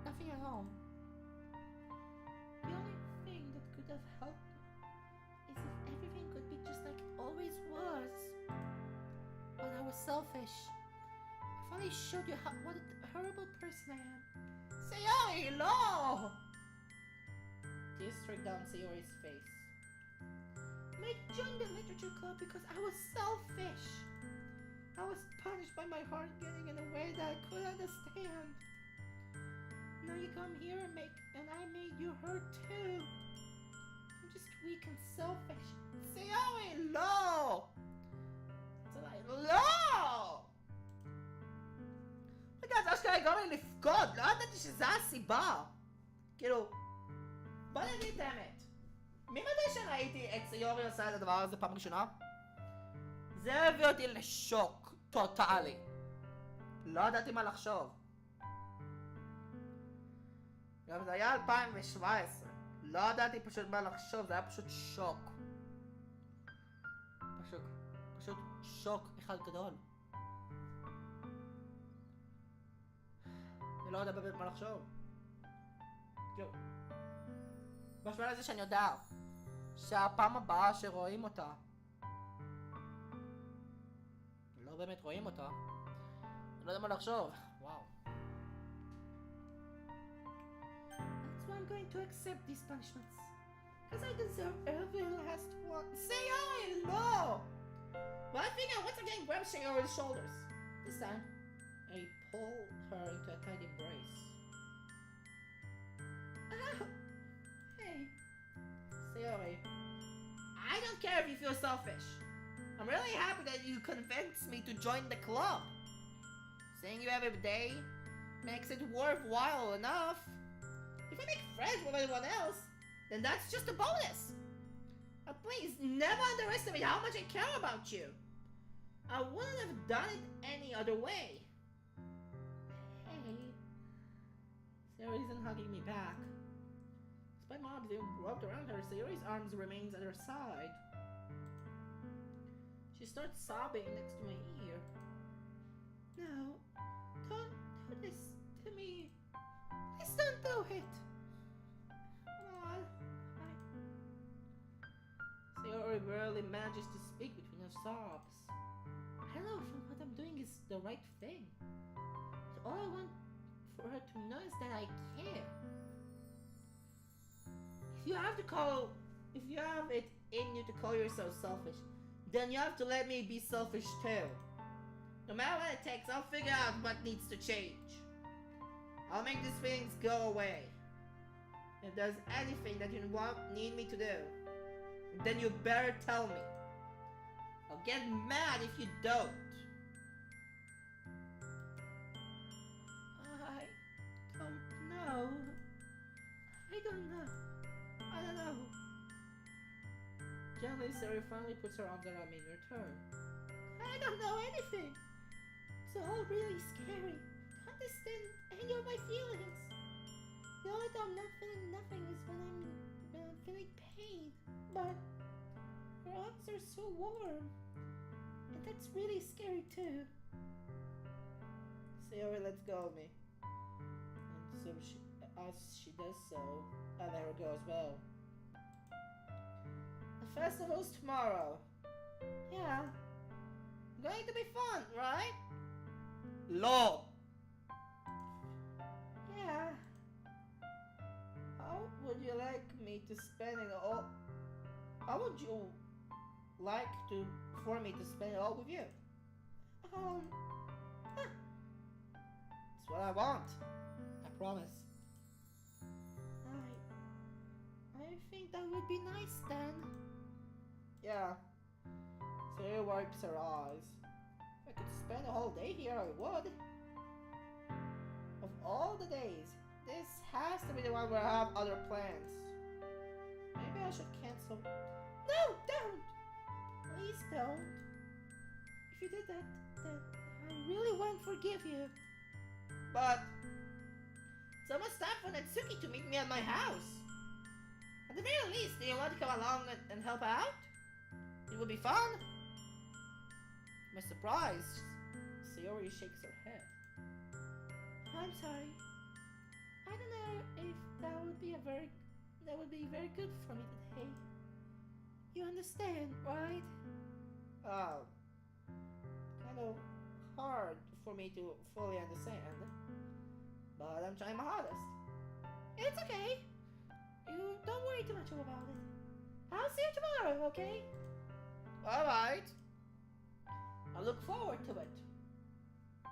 Nothing at all. The only thing that could have helped me is if everything could be just like it always was. But I was selfish. I finally showed you what a horrible person I am. Sayori, no! Tears streaked down Sayori's face. I joined the literature club because I was selfish. I was punished by my heart getting in a way that I couldn't understand. Now you come here and I made you hurt too. I'm just weak and selfish. Sayori, no! לא! רגע, זה אשכרה גרם לי לבכות, לא ידעתי שזה הסיבה. כאילו, בוא נגיד את האמת. ממתי שראיתי את סיורי עושה את הדבר הזה פעם ראשונה, זה הביא אותי לשוק טוטאלי. לא ידעתי מה לחשוב. גם זה היה 2017. לא ידעתי פשוט מה לחשוב, זה היה פשוט שוק. פשוט שוק אחד גדול. אני לא יודע באמת מה לחשוב. כאילו, בשביל הזה שאני יודע שהפעם הבאה שרואים אותה לא באמת רואים אותה, אני לא יודע מה לחשוב. וואו. That's why I'm going to accept these punishments. Because I deserve every last one. Sayori, no! But I think I once again grab Sayori's shoulders. This time, I pull her into a tight embrace. Ah! Hey. Sayori, I don't care if you feel selfish. I'm really happy that you convinced me to join the club. Seeing you every day makes it worthwhile enough. If I make friends with anyone else, then that's just a bonus. But please, never underestimate how much I care about you. I wouldn't have done it any other way. Hey. Sayori isn't hugging me back. Despite my arms being wrapped around her, Sayori's arms remains at her side. She starts sobbing next to my ear. No, don't do this to me. Please don't do it. Sayori barely manages to speak between her sobs. I don't know if what I'm doing is the right thing. But all I want for her to know is that I care. If you have it in you to call yourself selfish, then you have to let me be selfish too. No matter what it takes, I'll figure out what needs to change. I'll make these feelings go away. If there's anything that you need me to do, then you better tell me. I'll get mad if you don't. I don't know. Gently, Sayori finally puts her arms around me in return. I don't know anything. It's all really scary. To understand any of my feelings. The only time I'm not feeling nothing is when I'm feeling pain. But her arms are so warm. And that's really scary too. Sayori lets go of me. And so as she does so, I let her go as well. The festival's tomorrow. Yeah. Going to be fun, right? לא! Yeah. How would you like me to spend it all? How would you like for me to spend it all with you? It's what I want. I promise. I think that would be nice then. Yeah. Sayori wipes her eyes. If I could spend a whole day here, I would. Of all the days, this has to be the one where I have other plans. Maybe I should cancel. No, don't! Please don't. If you did that, then I really won't forgive you. But it's almost time for Natsuki to meet me at my house. At the very least, do you want to come along and help out? It would be fun. To my surprise, Sayori shakes her head. I'm sorry. I don't know if that would be very good for me today. You understand, right? Kind of hard for me to fully understand, but I'm trying my hardest. It's okay. You don't worry too much about it. I'll see you tomorrow, okay? Alright. I look forward to it. I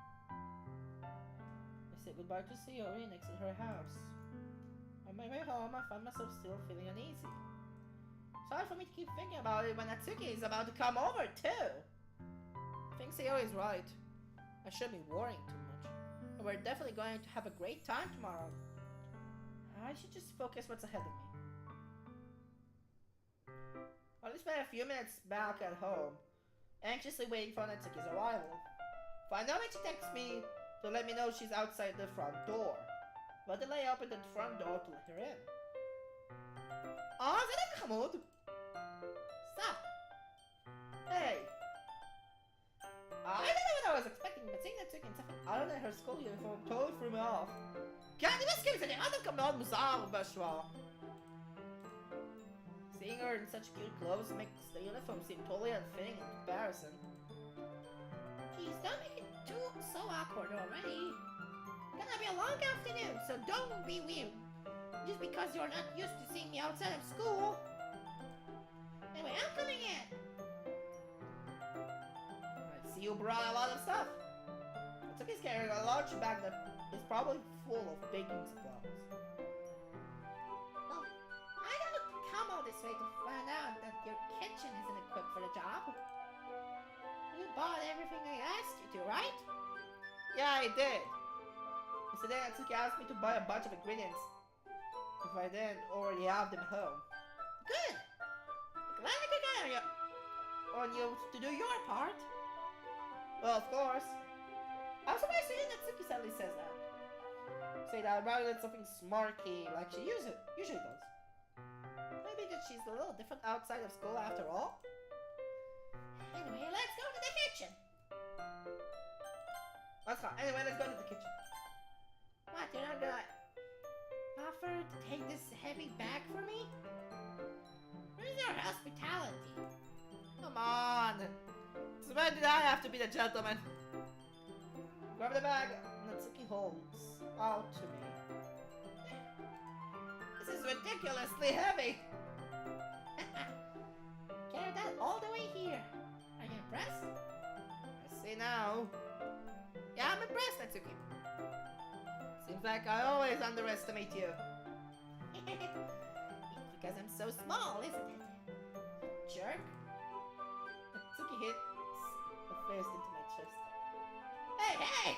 say goodbye to Sayori and exit her house. On my way home, I find myself still feeling uneasy. It's hard for me to keep thinking about it when Natsuki is about to come over too. I think Sayori is right. I shouldn't be worrying too much. And we're definitely going to have a great time tomorrow. I should just focus what's ahead of me. I'll just spend a few minutes back at home, anxiously waiting for Natsuki's arrival. Finally, she texts me to let me know she's outside the front door. But then I opened the front door to let her in. זה דווקא חמוד. Stop. Hey. I don't know what I was expecting, but seeing that chicken something out of her school uniform totally threw me off. כן, אני מסכים, זה נראה דווקא מאוד מוזר בהשוואה. Seeing her in such cute clothes makes the uniform seem totally unfitting in comparison. Geez, don't make it too so awkward already. Gonna be a long afternoon, so don't be weird. Just because you're not used to seeing me outside of school. Anyway, I'm coming in. I see you brought a lot of stuff. Atsuki's carrying a large bag that is probably full of baking supplies. Well, I don't come all this way to find out that your kitchen isn't equipped for the job. You bought everything I asked you to, right? Yeah, I did. Yesterday, Atsuki asked me to buy a bunch of ingredients if I didn't already have them at home. Good. Glad I could count on you to do your part. Well, of course. I'm surprised to hear that Atsuki suddenly says that. Say that rather than something smarky like she usually does. Maybe that she's a little different outside of school after all? Anyway, let's go to the kitchen. Anyway, let's go to the kitchen. What, you're not gonna offer to take this heavy bag for me? Where's your hospitality? Come on. So when did I have to be the gentleman? Grab the bag Natsuki holds out to me. This is ridiculously heavy. Carry that all the way here. Are you impressed? I see now. Yeah, I'm impressed, Natsuki. Seems like I always underestimate you. It's because I'm so small, isn't it? Jerk. Natsuki hits the fist into my chest. Hey!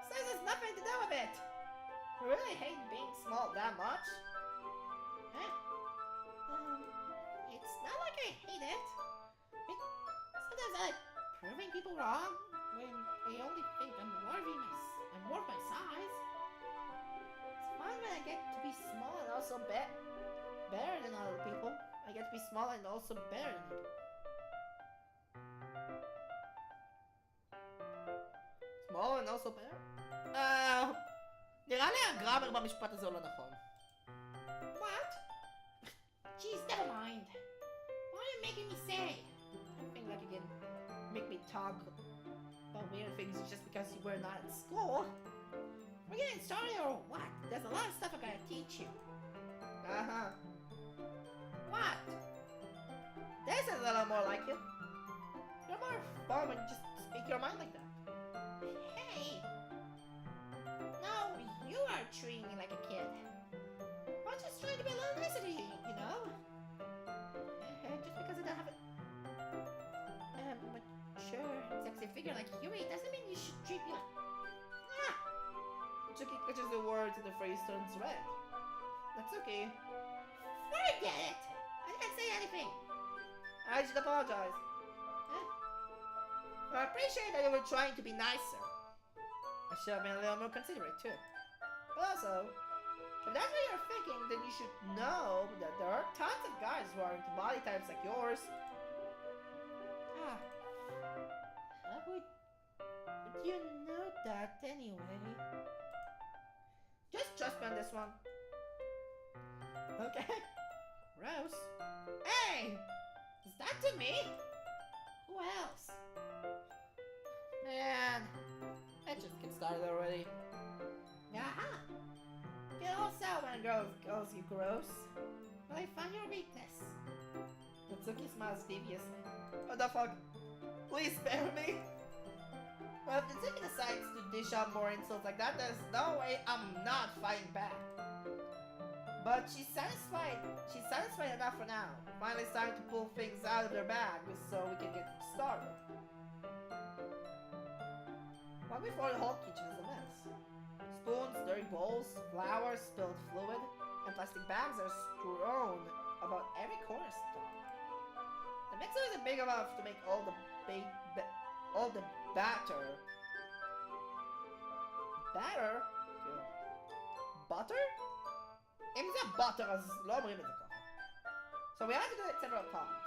Says there's nothing to do with it. You really hate being small that much? Huh? It's not like I hate it. Sometimes I like proving people wrong when they only think I'm worth my size. It's fun when I get to be small and also better than other people. I get to be small and also better than them. small and also better? נראה לי הגרמר במשפט הזה הוא לא נכון. What? Jeez, never mind. What are you making me say? I think like you can make me talk about weird things just because you were not at school. We're getting started or what? There's a lot of stuff I gotta teach you. Uh-huh. What? This is a little more like you. You're more fun when you just speak your mind like that. Hey! Now you are treating me like a kid. I'm just trying to be a little nicer to you, you know? Just because I don't have a mature and sexy figure like you, it doesn't mean you should treat me like... Ah! Chucky catches the words and the phrase turns red. That's okay. Forget it! I didn't say anything. I should apologize. Huh? I appreciate that you were trying to be nicer. I should have been a little more considerate too. But also, if that's what you're thinking, then you should know that there are tons of guys who are into body types like yours. Ah. How would you know that anyway? Just trust me on this one. Okay. Gross. Hey! Is that to me? Who else? Man, let's just get started already. Aha! Get all sad when a girl calls you gross. But I found your weakness. Natsuki smiles deviously. What the fuck? Please spare me! Well, if Natsuki decides to dish out more insults like that, there's no way I'm not fighting back. But she's satisfied enough for now. Finally it's time to pull things out of their bag so we can get started. Long before the whole kitchen is a mess. Spoons, dirty bowls, flour, spilled fluid, and plastic bags are strewn about every corner stop. The mixer isn't big enough to make all the batter. Batter? Butter? אם זה butter אז לא אומרים את זה ככה. So we have to do it several times.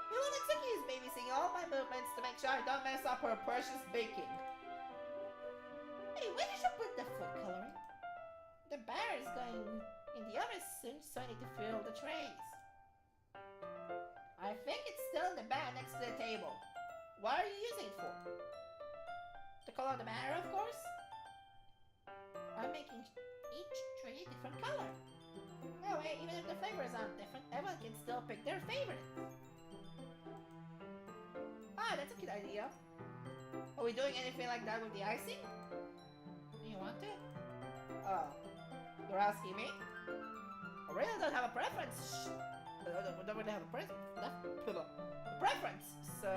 Well, Natsuki is babysitting all my movements to make sure I don't mess up her precious baking. Hey, where did you put the food coloring? The bear is going in the oven soon, so I need to fill the trays. I think it's still in the bag next to the table. What are you using it for? To color the bear, of course. I'm making each tray a different color. That way, even if the flavors aren't different, everyone can still pick their favorites. Ah, that's a good idea. Are we doing anything like that with the icing? Do you want to? Oh, you're asking me? I really don't have a preference. I don't really have a preference, so...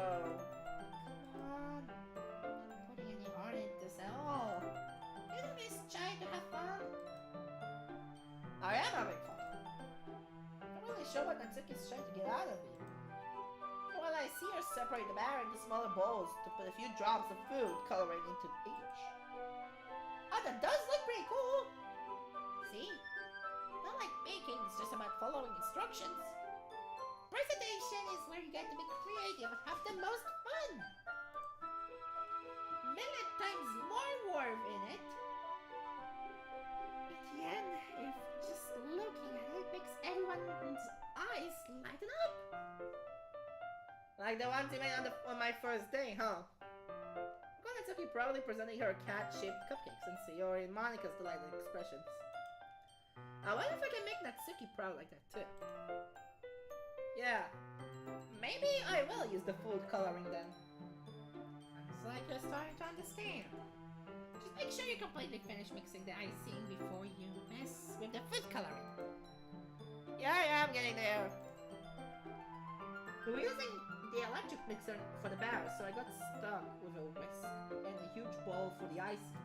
Come on. Not putting any heart into this at all. Isn't this trying to have fun? I am having fun. I'm really sure what Natsuki's trying to get out of me. Well, I see her separate the batter into smaller bowls to put a few drops of food coloring into each. Ah, that does look pretty cool! See? Not like baking, it's just about following instructions. Presentation is where you get to be creative and have the most fun. Million times more worth in it. At the end, if just looking at it makes everyone's eyes lighten up. Like the ones you made on my first day, huh? Natsuki proudly presenting her cat-shaped cupcakes and Sayori and Monika's delighted expressions. I wonder if I can make Natsuki proud like that too. Yeah, maybe I will use the food coloring then. Sounds like you're starting to understand. Just make sure you completely finish mixing the icing before you mess with the food coloring. Yeah, I'm getting there. We're using the electric mixer for the batter, so I got stuck with a whisk and a huge bowl for the icing.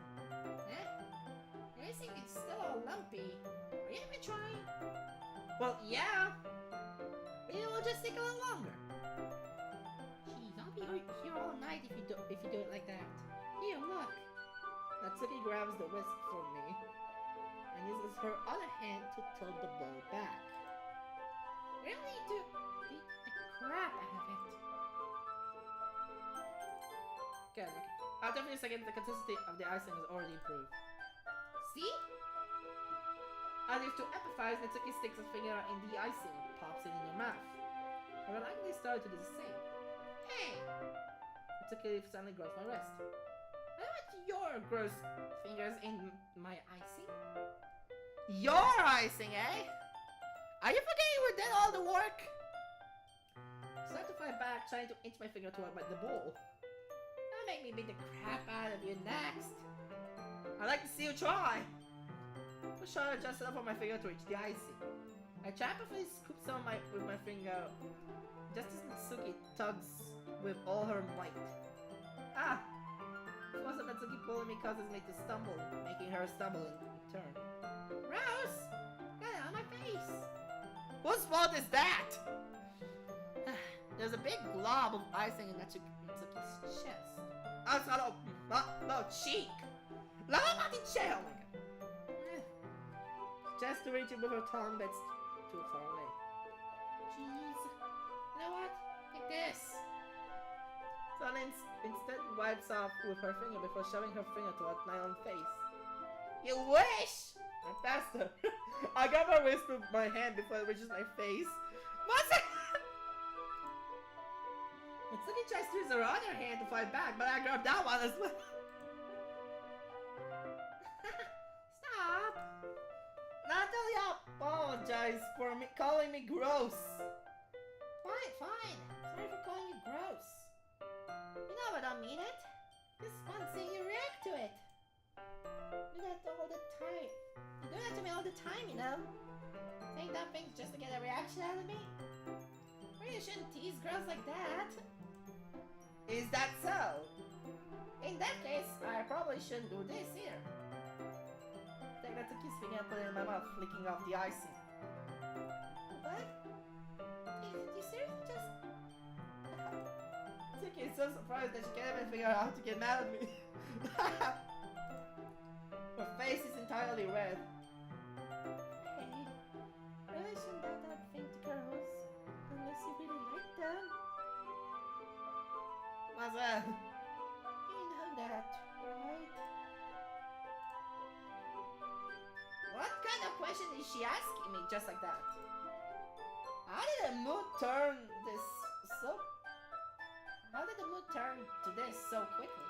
The icing is still all lumpy. Are you gonna try? Well, yeah. Maybe it will just take a little longer. Geez, I'll be here all night if you do it like that. Here, look. Natsuki grabs the whisk from me and uses her other hand to tilt the bowl back. Really need to beat the crap out of it. Good. After a few seconds, the consistency of the icing has already improved. See? As if to empathize, Natsuki sticks a finger in the icing and pops it in her mouth. I would likely start to do the same. Hey! Natsuki suddenly grabs my wrist. I want your gross fingers in my icing. Your icing, eh? Are you forgetting we did all the work? I start to fight back, trying to inch my finger toward the bowl. That'll make me beat the crap out of you next. I'd like to see you try. Push hard just enough for my finger to reach the icing. I triumphantly scoop some with my finger, just as Natsuki tugs with all her might. Ah! The force of Natsuki pulling me causes me to stumble, making her stumble in turn. Gross! Get it on my face! Whose fault is that? There's a big glob of icing in Natsuki's chest. Ah, it's not no cheek! Lavamati chair! Just to reach it with her tongue, that's too far away. Jeez. You know what? Take this. Sun instead wipes off with her finger before shoving her finger towards my own face. You wish! I'm faster. I grab her wrist with my hand before it reaches my face. What's it? Natsuki tries to use her other hand to fight back, but I grab that one as well. Stop! Natalie, I apologize for calling me gross. Fine, fine. Sorry for calling you gross. You know I don't mean it. Just want to see you react to it. You do that all the time. You do that to me all the time, you know. Saying dumb things just to get a reaction out of me. Really shouldn't tease girls like that. Is that so? In that case, I probably shouldn't do this either. Take Natsuki's finger and put it in my mouth, flicking off the icing. What? You seriously just... Natsuki is so surprised that she can't even figure out how to get mad at me. Her face is entirely red. Hey, really shouldn't do that thing to girls. well. You know that, right? What kind of question is she asking me just like that? How did the mood turn this so... How did the mood turn to this so quickly?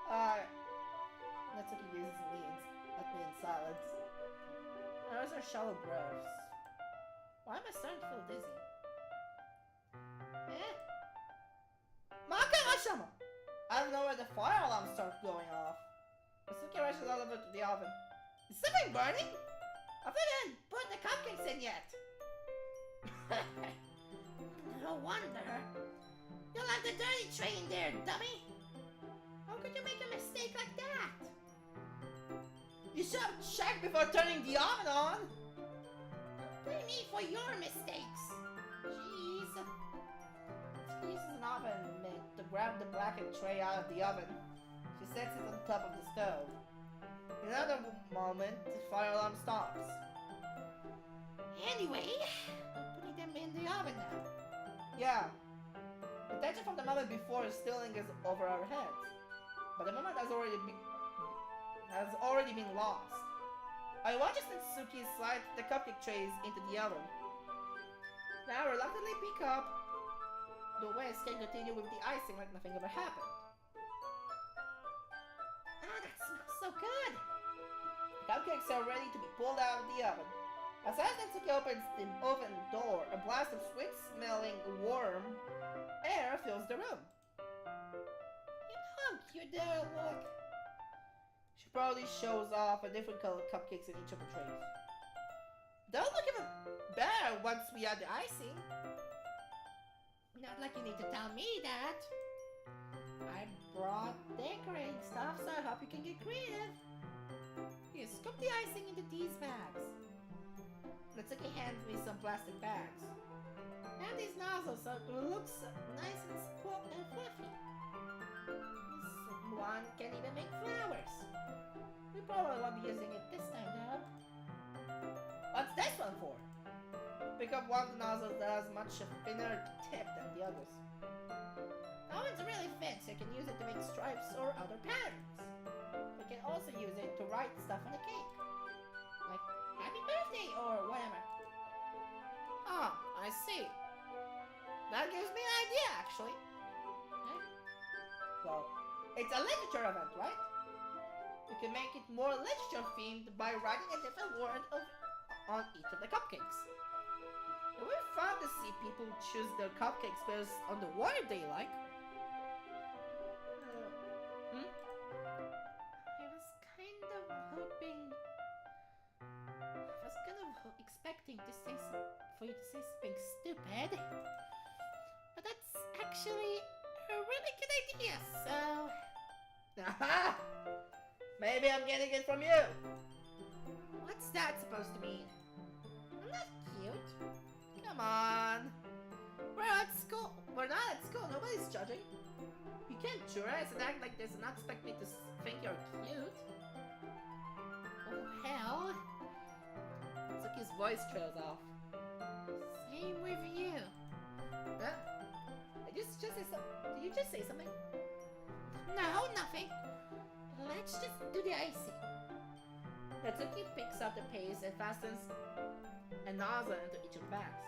Natsuki uses me at me in silence. Those are shallow breaths. Why am I starting to feel dizzy? Makarashama! I don't know where the fire alarm starts going off. Natsuki rushes all over to the oven. Is something burning? I didn't put the cupcakes in yet. No wonder. You'll have the dirty tray in there, dummy. How could you make a mistake like that? You should have checked before turning the oven on. Don't blame me for your mistakes. Jeez. She uses an oven mitt to grab the blackened tray out of the oven. She sets it on top of the stove. In another moment, the fire alarm stops. Anyway, I'm putting them in the oven now. Yeah. The tension from the moment before is still lingers over our heads. But the moment has already been lost. I watch as Natsuki slide the cupcake trays into the oven. Now reluctantly pick up the whisk and continue with the icing like nothing ever happened. Ah, that smells so good. The cupcakes are ready to be pulled out of the oven. As Natsuki opens the oven door, a blast of sweet-smelling warm air fills the room. You know how cute they look. She proudly shows off a different colored cupcakes in each of the trays. They'll look even better once we add the icing. Not like you need to tell me that. I brought decorating stuff, so I hope you can get creative. You scoop the icing into these bags. Natsuki hands me some plastic bags. And these nozzles, so it looks nice and fluffy. This one can even make flowers. We probably won't be using it this time, though. What's this one for? Pick up one of the nozzles that has much thinner tip than the others. That one's really thin, so you can use it to make stripes or other patterns. You can also use it to write stuff on the cake. Like, happy birthday or whatever. Ah, I see. That gives me an idea, actually. Huh? Well, it's a literature event, right? You can make it more literature-themed by writing a different word on each of the cupcakes. It would be fun to see people choose their cupcakes based on the word they like. I was kind of hoping... I was kind of expecting to say for you to say something stupid. But that's actually a really good idea, so... Aha! Maybe I'm getting it from you. What's that supposed to mean? I'm not cute. Come on. We're at school. We're not at school. Nobody's judging. You can't dress and act like this and not expect me to think you're cute. Oh, hell. Natsuki's voice trails off. Same with you. Huh? Did you just say something? Did you just say something? No, nothing. Let's just do the icing. Natsuki picks up the paste and fastens a nozzle into each of the bags.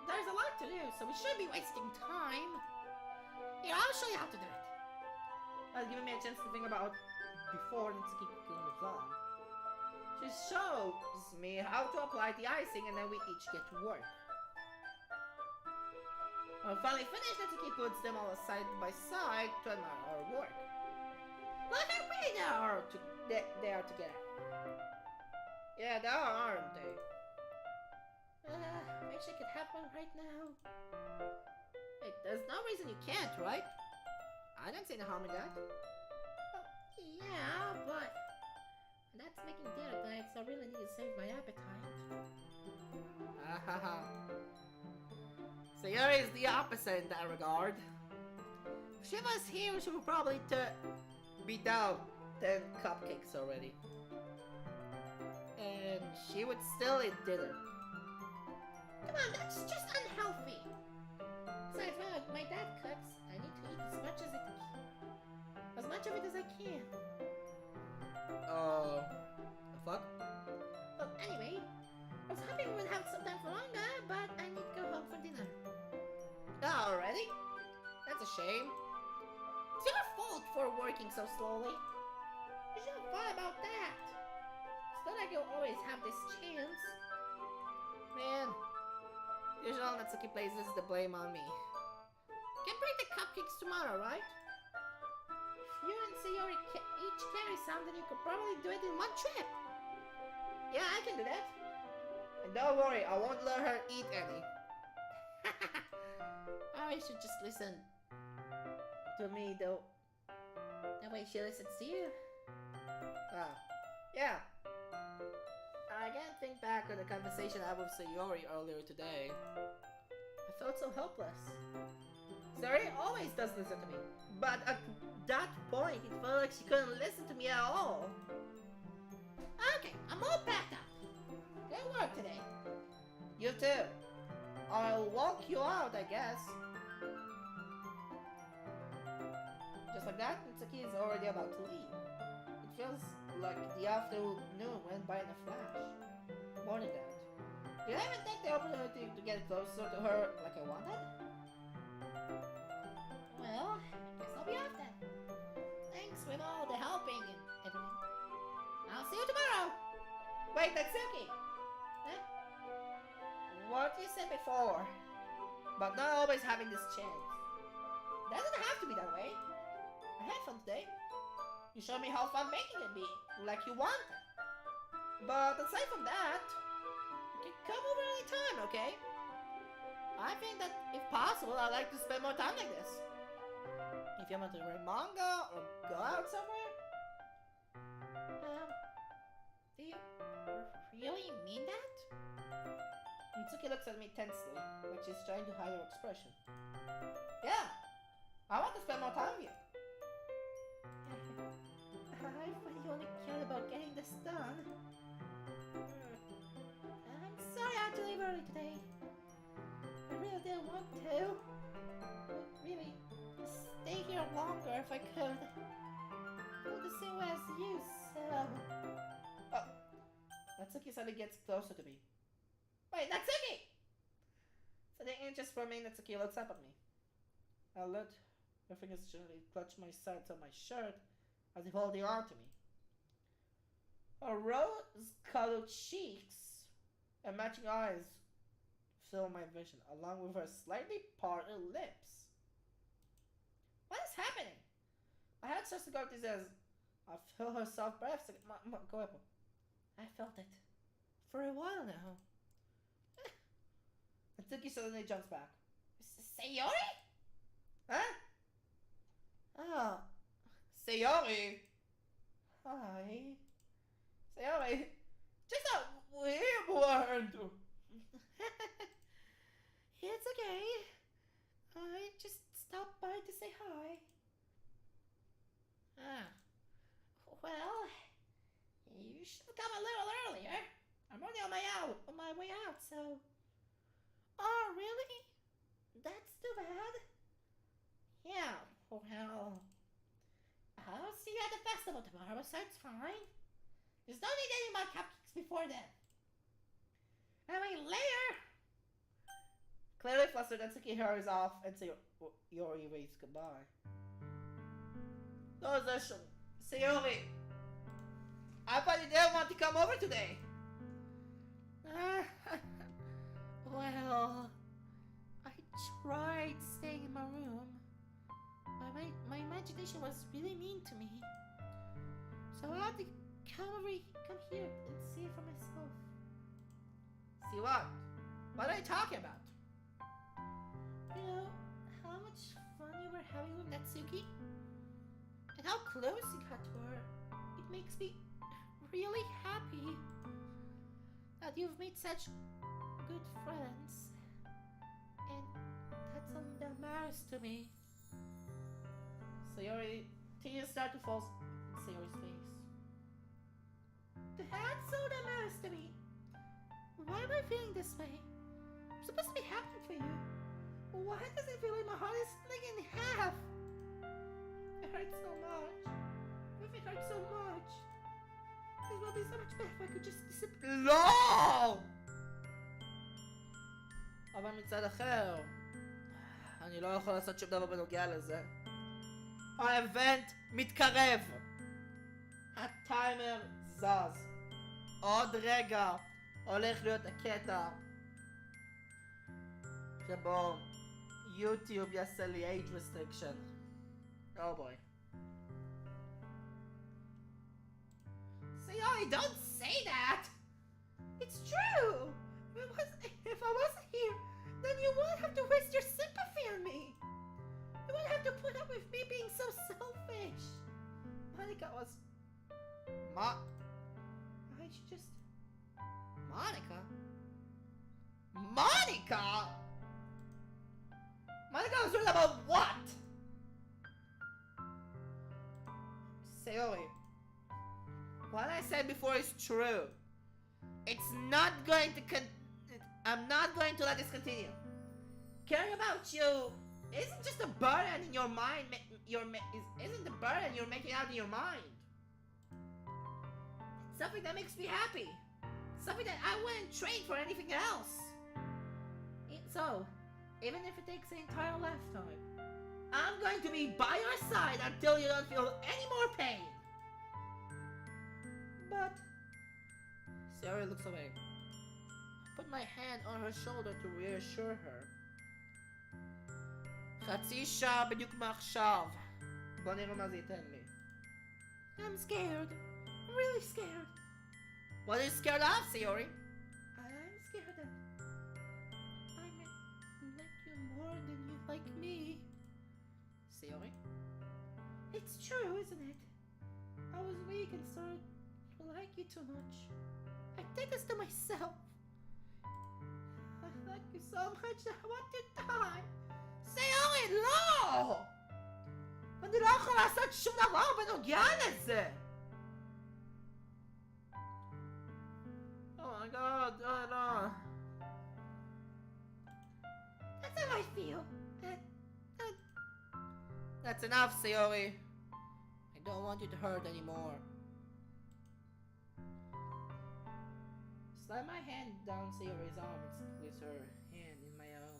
There's a lot to do, so we shouldn't be wasting time. Here, I'll show you how to do it. That's giving me a chance to think about before Natsuki moves on. She shows me how to apply the icing and then we each get to work. When finally finished, Natsuki puts them all side by side to admire our work. Look how pretty they are. They are together. Yeah, they are, aren't they? Wish I could have one right now. Hey, there's no reason you can't, right? I don't see no harm in that. Yeah, but that's making dinner tonight, so I really need to save my appetite. Ahaha. So Yuri is the opposite in that regard. If she was here, she would probably be down 10 cupcakes already. And she would still eat dinner. Come on, that's just unhealthy. Besides, well, my dad cooks. I need to eat as much of it as I can. The fuck? Well, anyway, I was hoping we would have some time for longer, but I need to go home for dinner. Already? That's a shame. It's your fault for working so slowly. You should have thought about that. It's not like you'll always have this chance. Man, usually Natsuki places the blame on me. Can bring the cupcakes tomorrow, right? If you and Sayori each carry some, then you could probably do it in one trip. Yeah, I can do that. And don't worry, I won't let her eat any. I should just listen To me, though. the way she listens to you. Yeah. I can't think back on the conversation I had with Sayori earlier today. I felt so helpless. Sayori always does listen to me, but at that point, it felt like she couldn't listen to me at all. Okay, I'm all packed up. Good work today. You too. I'll walk you out, I guess. Just like that, Mitsuki is already about to leave. It feels like the afternoon went by in a flash. More than that. Did I even take the opportunity to get closer to her like I wanted? Well, guess I'll be off then. Thanks with all the helping and everything. I'll see you tomorrow. Wait, Natsuki! Huh? What you said before, but not always having this chance. Doesn't have to be that way. I had fun today. You showed me how fun making it be, like you wanted. But aside from that, you can come over anytime, okay? I think that if possible, I'd like to spend more time like this. If you want to read manga or go out somewhere. Do you really mean that? Mitsuki looks at me tensely, like she's trying to hide her expression. Yeah, I want to spend more time with you. I thought you only cared about getting this done. I'm sorry I had to leave early today. I really didn't want to. I'd really stay here longer if I could. I feel the same way as you, so... Oh, Natsuki suddenly gets closer to me. Wait, Natsuki! Suddenly, just for me, Natsuki looks up at me. I let her fingers gently clutch my sides of my shirt as if holding on to me. Her rose-colored cheeks and matching eyes fill my vision, along with her slightly parted lips. What is happening? My head starts to go to this. I feel her soft breath. Go up. I felt it. For a while now. Natsuki suddenly jumps back. Sayori? Huh? Oh. Sayori! Hi. Sayori! Just a weird word! It's okay. I just stopped by to say hi. Well, you should have come a little earlier. I'm only on my way out, so... Oh, really? That's too bad. Yeah, well... I'll see you at the festival tomorrow, so it's fine. Just don't eat any of my cupcakes before then. I mean, later! Clearly flustered, Natsuki hurries off and Sayori waves goodbye. Sayori! I thought you didn't want to come over today! Well, I tried staying in my room. My imagination was really mean to me. So I had to come here and see it for myself. See what? What are you talking about? You know, how much fun you were having with Natsuki? And how close you got to her. It makes me really happy that you've made such good friends. And that's something that matters to me. Sayori, tears start to fall in Sayori's face. That's all that matters to me. Why am I feeling this way? I'm supposed to be happy for you. Why does it feel like my heart is split in half? It hurts so much. If it hurts so much, it would be so much better if I could just disappear. לא! אבל מצד אחר, אני לא יכול לעשות שום דבר בנוגע לזה. האבנט מתקרב. הטיימר זז. עוד רגע הולך להיות הקטע שבו יוטיוב יעשה לי age restriction. Oh boy. Sayori, don't say that! It's true! If I wasn't here, then you wouldn't have to waste your sympathy on me! You wouldn't have to put up with me being so selfish! Monica was... I should just... Monica? Monica? Monica was worried about what? Sayori, what I said before is true. It's not going to I'm not going to let this continue. Caring about you isn't just a burden in your mind. Isn't the burden you're making out in your mind. It's something that makes me happy. Something that I wouldn't trade for anything else. So, even if it takes an entire lifetime, I'm going to be by your side until you don't feel any more pain. But Sayori looks away. I put my hand on her shoulder to reassure her. חצי שעה בדיוק מעכשיו. בוא נראה מה זה ייתן לי. I'm scared. I'm really scared. What are you scared of, Sayori? I'm scared that I might like you more than you like me. Sayori? It's true, isn't it? I was weak and started to like you too much. I did this to myself. I like you so much that I want to die. Sayori, לא! אני לא יכול לעשות שום דבר בנוגע לזה! Oh my god, no. That's how I feel. That's enough, Sayori. I don't want you to hurt anymore. Slide my hand down Sayori's arm and squeeze her hand in my own.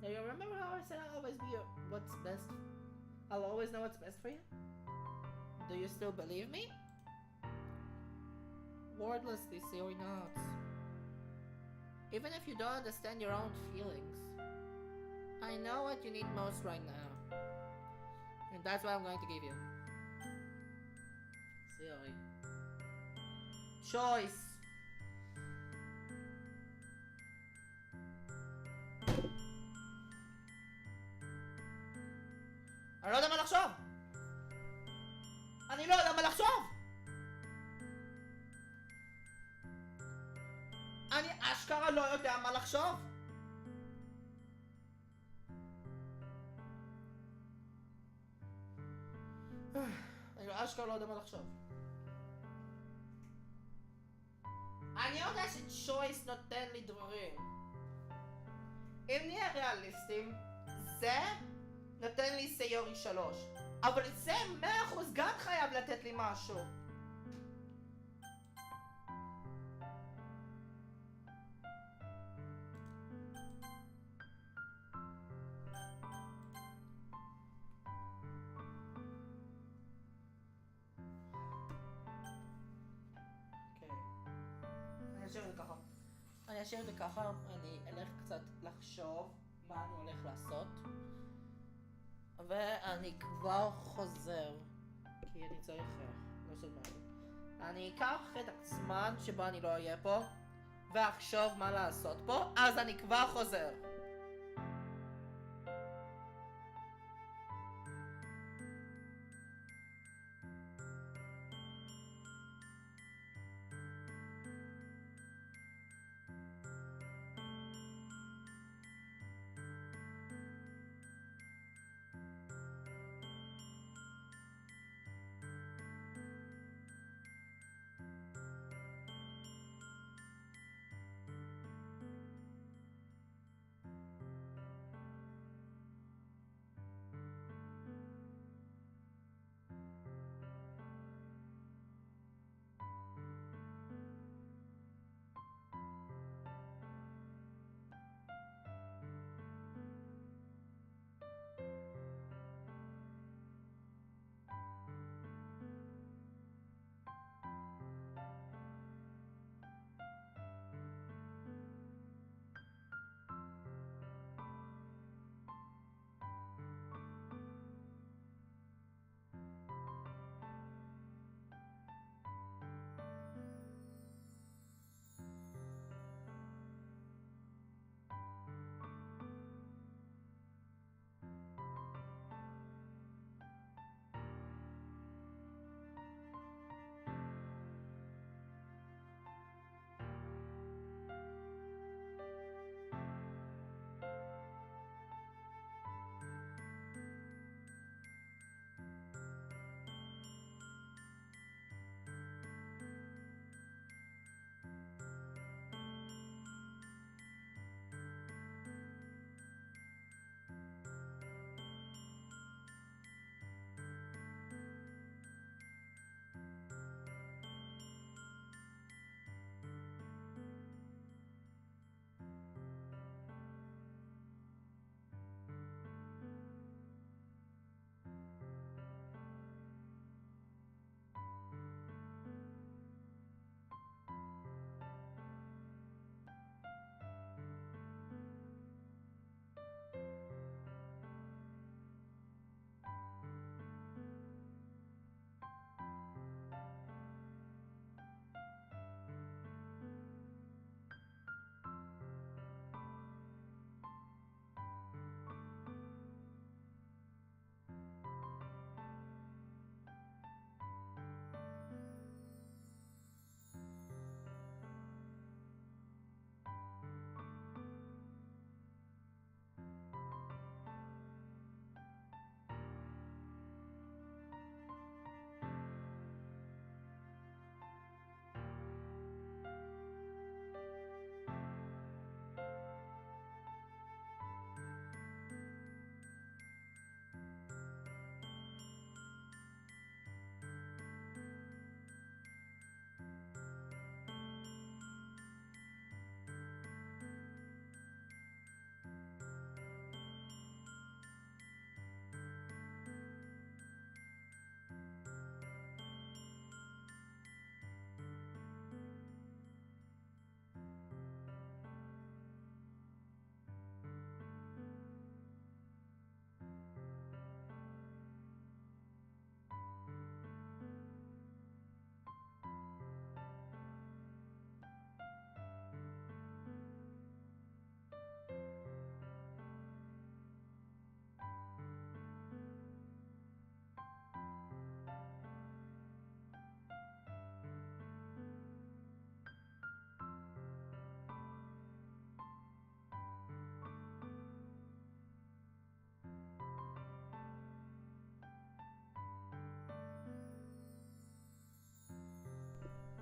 Now you remember how I said I'll always be what's best? I'll always know what's best for you? Do you still believe me? Wordlessly, Sayori nods. Even if you don't understand your own feelings, I know what you need most right now. And that's what I'm going to give you. Sayori. Choice. אני לא יודע מה לחשוב! אני לא יודע מה לחשוב! אני אשכרה לא יודע מה לחשוב! אני אשכרה לא יודע מה לחשוב. אני יודע שצ'וייס נותן לי דברים. אם נהיה ריאליסטים, זה נותן לי סיורי 3. אבל זה 100% גם חייב לתת לי משהו. אני אשאיר את זה ככה, אני אלך קצת לחשוב מה אני הולך לעשות ואני כבר חוזר כי אני צריך לעשות משהו. אני אקח את הזמן שבו אני לא אהיה פה ואחשוב מה לעשות פה, אז אני כבר חוזר.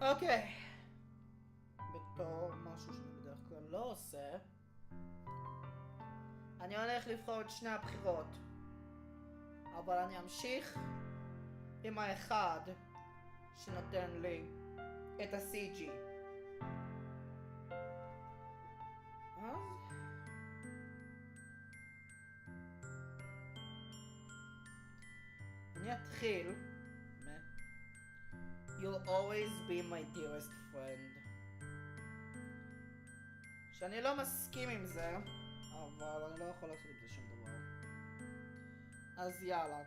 אוקיי. בתור משהו שאני בדרך כלל לא עושה, אני הולך לבחור את שני הבחירות. אבל אני אמשיך עם האחד שנותן לי את ה-CG. אני אתחיל You'll always be my dearest friend. שאני לא מסכים עם זה, אבל אני לא יכול לעשות עם זה שום דבר. אז יאללה.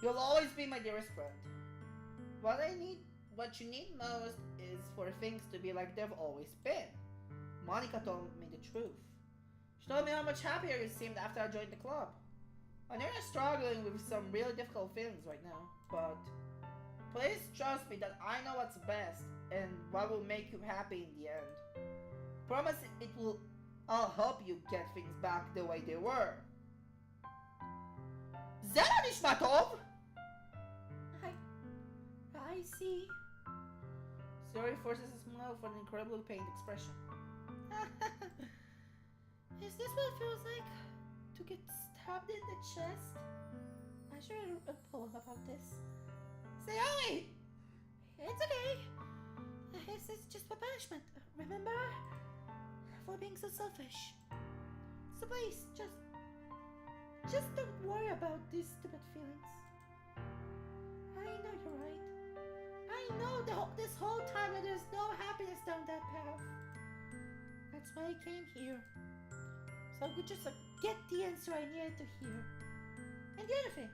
You'll always be my dearest friend. What you need most is for things to be like they've always been. Monica told me the truth. She told me how much happier you seemed after I joined the club. I know you're struggling with some really difficult feelings right now, but please trust me that I know what's best and what will make you happy in the end. Promise I'll help you get things back the way they were. זה לא נשמע טוב! I see. Siri forces a smile for an incredibly pained expression. Is this what it feels like? To get stabbed in the chest? I should write a poem about this. Sayori! It's okay. This is just for punishment, remember? For being so selfish. So please, just don't worry about these stupid feelings. I know you're right. I know this whole time that there's no happiness down that path. That's why I came here. So I could just get the answer I needed to hear. And the other thing,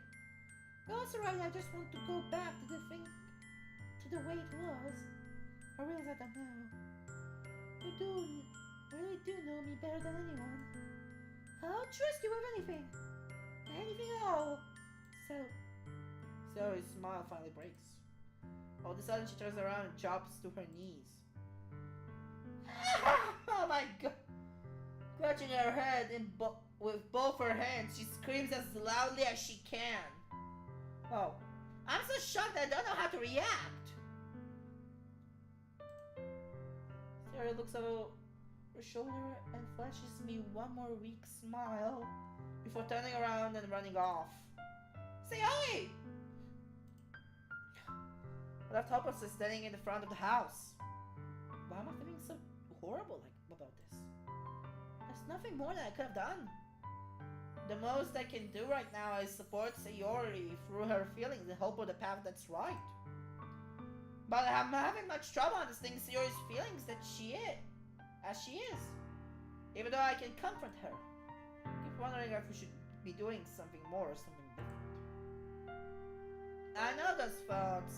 you're also right, I just want to go back to the way it was. I realize that now. You really do know me better than anyone. I'll trust you with anything. Anything at all. So Siri's smile finally breaks. All of a sudden she turns around and drops to her knees. Oh my god! Clutching her head with both her hands, she screams as loudly as she can. Oh, I'm so shocked that I don't know how to react. Siri looks over her shoulder and flashes me one more weak smile before turning around and running off. Sayori! I left Hopper standing in the front of the house. Why am I feeling so horrible about this? There's nothing more that I could have done. The most I can do right now is support Sayori through her feelings and help her the path that's right. But I'm having much trouble understanding Sayori's feelings as she is. Even though I can comfort her. I keep wondering if we should be doing something more or something different. I know those thoughts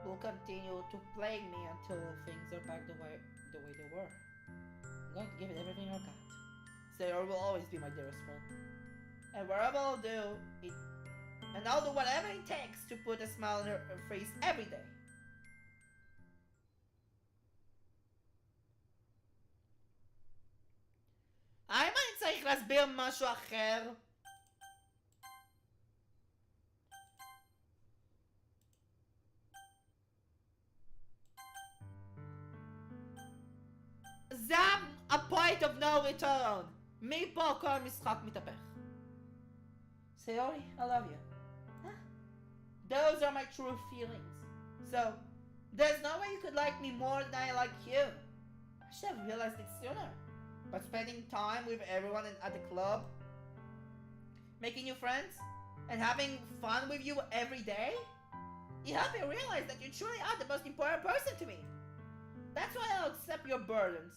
will continue to plague me until things are back the way they were. I'm going to give it everything I got. Sayori will always be my dearest friend. And wherever I'll do it, and I'll do whatever it takes to put a smile on her face every day. האם אני צריך להסביר משהו אחר? זה ה-point of no return. מפה כל המשחק מתהפך. Sayori, I love you. Huh? Those are my true feelings. So, there's no way you could like me more than I like you. I should have realized it sooner. But spending time with everyone at the club, making new friends, and having fun with you every day, it helped me realize that you truly are the most important person to me. That's why I'll accept your burdens,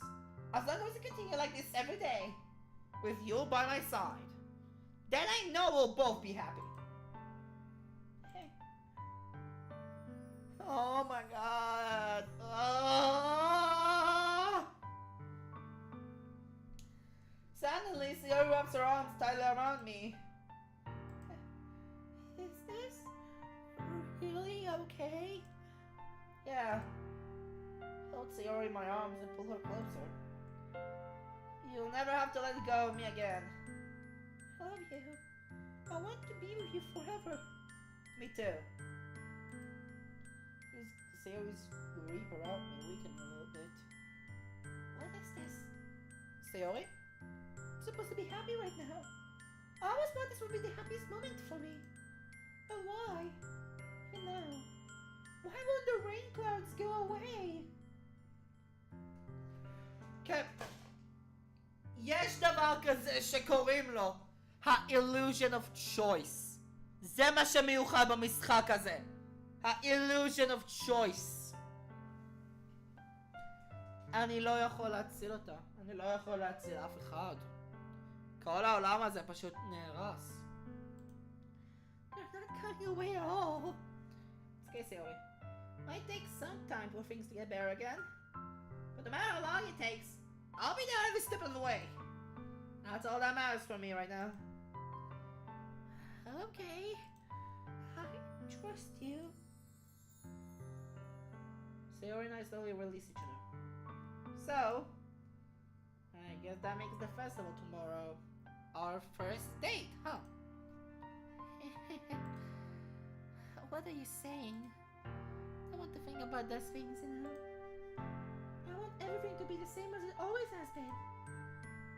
as long as we continue like this every day, with you by my side. Then I know we'll both be happy. Hey. Oh my god. Oh. Suddenly, Sayori wraps her arms tightly around me. Is this really okay? Yeah. Hold Sayori in my arms and pull her closer. You'll never have to let go of me again. I love you. I want to be with you forever. Me too. Sayori's Reaper out and weaken a little bit. What is this? Sayori? I'm supposed to be happy right now. I always thought this would be the happiest moment for me. But why? And now? Why won't the rain clouds go away? כן. יש דבר כזה שקוראים לו ה-illusion of choice. זה מה שמיוחד במשחק הזה. ה-illusion of choice. אני לא יכול להציל אותה. אני לא יכול להציל אף אחד. כל העולם הזה פשוט נהרס. They're not coming away at all. It's okay, Sayori. Might take some time for things to get better again. But no matter how long it takes, I'll be there every step of the way. That's all that matters for me right now. Okay. I trust you. Sayori and I slowly release each other. So, I guess that makes the festival tomorrow our first date, huh? What are you saying? I want to think about those things, you know. I want everything to be the same as it always has been.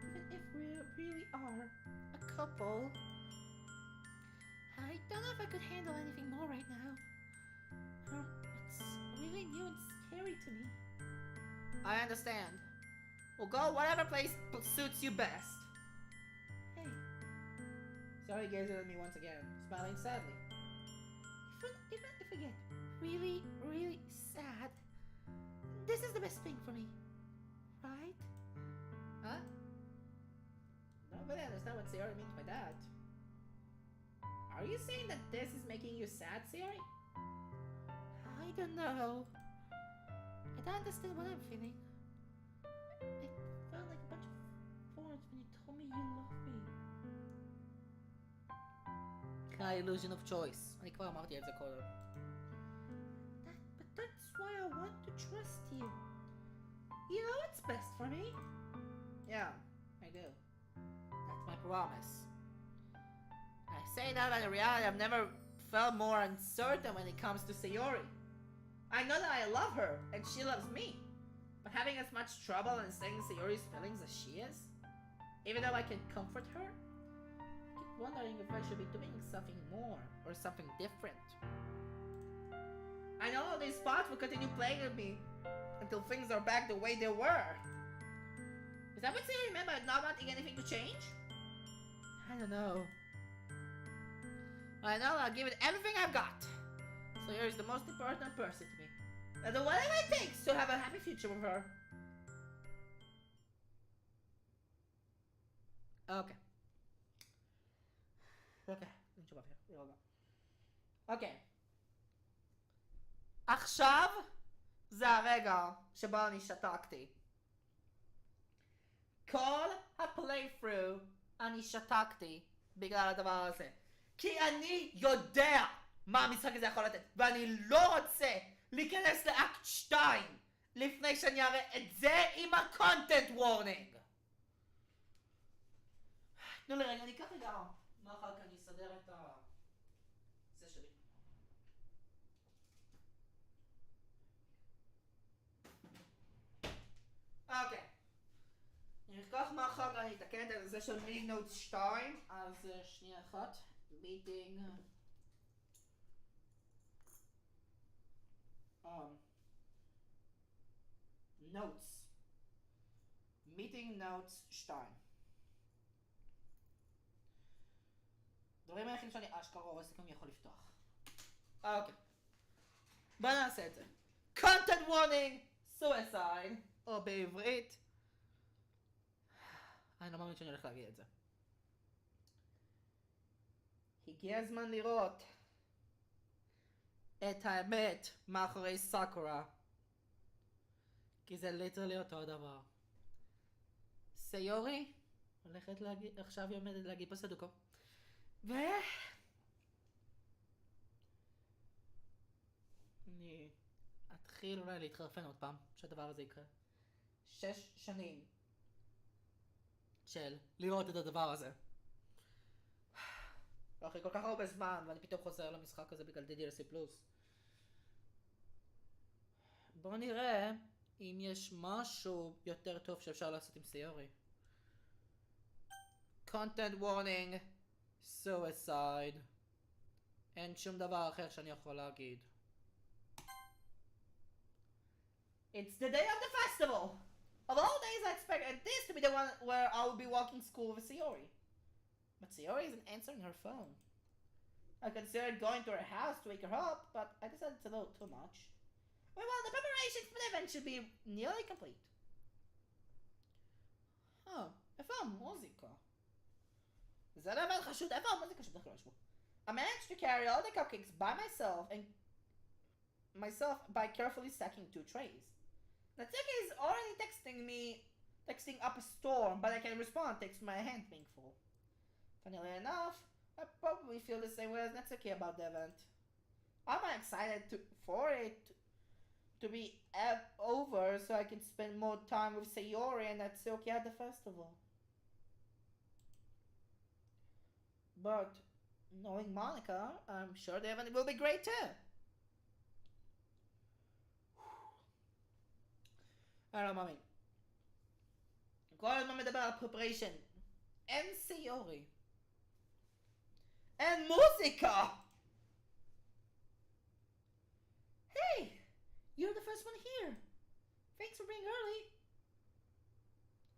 Even if we really are a couple. I don't know if I could handle anything more right now. It's really new and scary to me. I understand. We'll go whatever place suits you best. Hey, Sayori gazes at me once again, smiling sadly. even if I get really, really sad, this is the best thing for me. Right? Huh? I don't really understand what Sayori means by that. Are you saying that this is making you sad, Sayori? I don't know. I don't understand what I'm feeling. It felt like a bunch of thorns when you told me you love me. ה-illusion of choice. אני כבר אמרתי את זה קודם. But that's why I want to trust you. You know what's best for me. Yeah, I do. That's my promise. I say that, but in reality I've never felt more uncertain when it comes to Sayori. I know that I love her, and she loves me. But having as much trouble in saying Sayori's feelings as she is, even though I can comfort her, I keep wondering if I should be doing something more, or something different. I know these spots will continue playing with me until things are back the way they were. Is that what Sayori meant by not wanting anything to change? I don't know. I know I'll give it everything I've got. Sayori is the most important person to me. I'll do whatever it takes to have a happy future with her. Okay. נשוב אוויר, להירגע. אוקיי. עכשיו זה הרגע שבו אני שתקתי. כל הפלייפרו אני שתקתי בגלל הדבר הזה. כי אני יודע מה המשחק הזה יכול לתת, ואני לא רוצה להיכנס לאקט 2 לפני שאני אראה את זה עם הקונטנט וורנינג. תנו לי רגע, אני אקח רגע מאחר כי אני אסדר את זה שלי. אוקיי. אני אקח מאחר ואני אתקן את זה של מיטינג נוטס 2, אז שנייה אחת. מיטינג נוטס. מיטינג נוטס 2. דברים היחידים שאני אשכרה רואה סיכום יכול לפתוח. אוקיי. בוא נעשה את זה. Content warning, suicide, או בעברית. אני לא מאמין שאני הולך להגיד את זה. הגיע הזמן לראות את האמת מאחורי סאקורה. כי זה ליטרלי אותו הדבר. סיורי הולכת להגיד, עכשיו היא עומדת להגיד בסודוקו. אני אתחיל אולי להתחרפן עוד פעם שהדבר הזה יקרה. 6 שנים של לראות את הדבר הזה. אחרי כל כך הרבה זמן ואני פתאום חוזר למשחק הזה בגלל Ddlc פלוס. בוא נראה אם יש משהו יותר טוב שאפשר לעשות עם סיורי. content warning, suicide. אין שום דבר אחר שאני יכול להגיד. It's the day of the festival! Of all days I expected this to be the one where I will be walking school with Sayori. But Sayori isn't answering her phone. I considered going to her house to wake her up, but I decided it's a little too much. Well, the preparations for the event should be nearly complete. איפה המוזיקה? זה דבר חשוד, איפה המוזיקה שבדרך כלל ישבו? I managed to carry all the cupcakes by myself by carefully stacking 2 trays. Natsuki is already texting up a storm, but I can respond thanks to my hand being full. Funnily enough, I probably feel the same way as Natsuki about the event. I'm excited for it to be over so I can spend more time with Sayori and Natsuki at the festival. But knowing Monica, I'm sure the event will be great too. אני לא מאמין. כל הזמן מדבר על preparation. אין סיורי. אין מוזיקה! Hey! You're the first one here. Thanks for being early.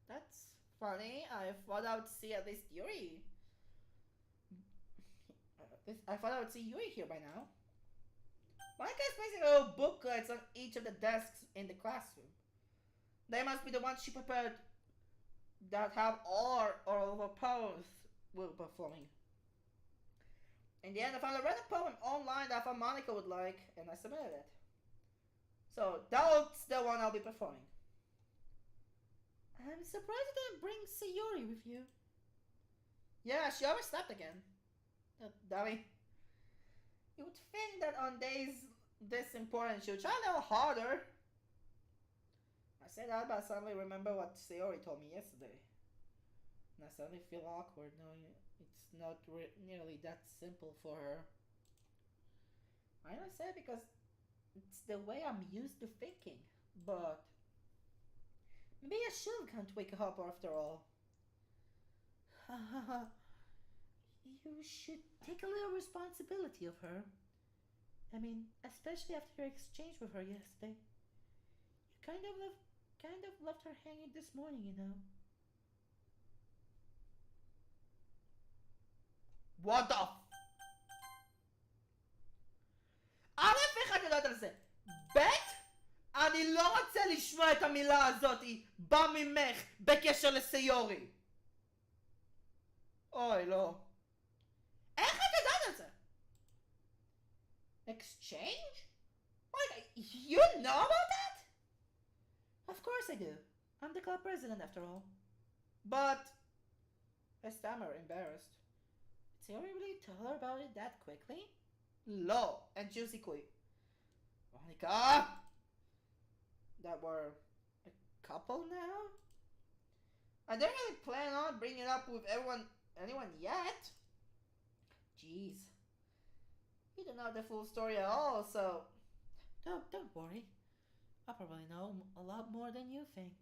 That's funny. I thought I would see at least Yuri. I thought I would see Yuri here by now. Monica is placing little booklets on each of the desks in the classroom. They must be the ones she prepared that have all of her poems we're performing. In the end, I found a random poem online that I thought Monica would like, and I submitted it. So, that's the one I'll be performing. I'm surprised you didn't bring Sayori with you. Yeah, she overslept again. Dummy. You would think that on days this important she would try a little harder. I say that, but I suddenly remember what Sayori told me yesterday. And I suddenly feel awkward knowing it's not nearly that simple for her. I don't say it because it's the way I'm used to thinking, but maybe I can't wake her up after all. You should take a little responsibility of her. I mean, especially after your exchange with her yesterday. You kind of left her hanging this morning, you know. What the א' אחד יודעת על זה. ב' אני לא רוצה לשמוע את המילה הזאת בא ממך בקשר לסיורי. אוי לא. איך את יודעת על זה? Exchange? Like, you know about that? Of course I do. I'm the club president after all. But I stammer, embarrassed. Did Sayori really tell her about it that quickly? No, and juicy quick. Monica! That we're a couple now? I didn't really plan on bringing it up with anyone yet. Jeez. You don't know the full story at all, so... Don't worry. I probably know a lot more than you think.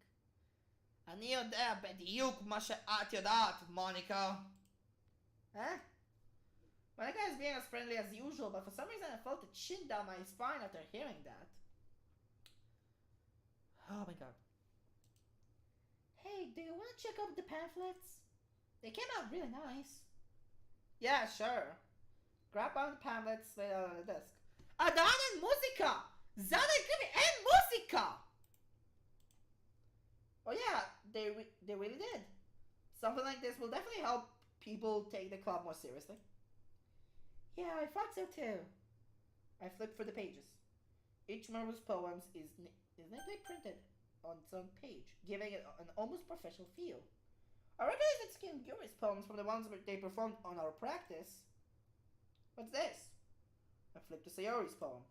אני יודע בדיוק מה שאת יודעת, מוניקה. Huh? Monica is being as friendly as usual, but for some reason I felt a chill down my spine after hearing that. Oh my god. Hey, do you want to check out the pamphlets? They came out really nice. Yeah, sure. Grab on the pamphlets laid out on the desk. עדיין אין מוזיקה! זה נקרא אין מוזיקה! Oh yeah, they really did. Something like this will definitely help people take the club more seriously. Yeah, I thought so too. I flipped through the pages. Each member's poems is neatly printed on its own page, giving it an almost professional feel. I recognize that Skin Gilroy's poems from the ones they performed on our practice. What's this? I flipped to Sayori's poem.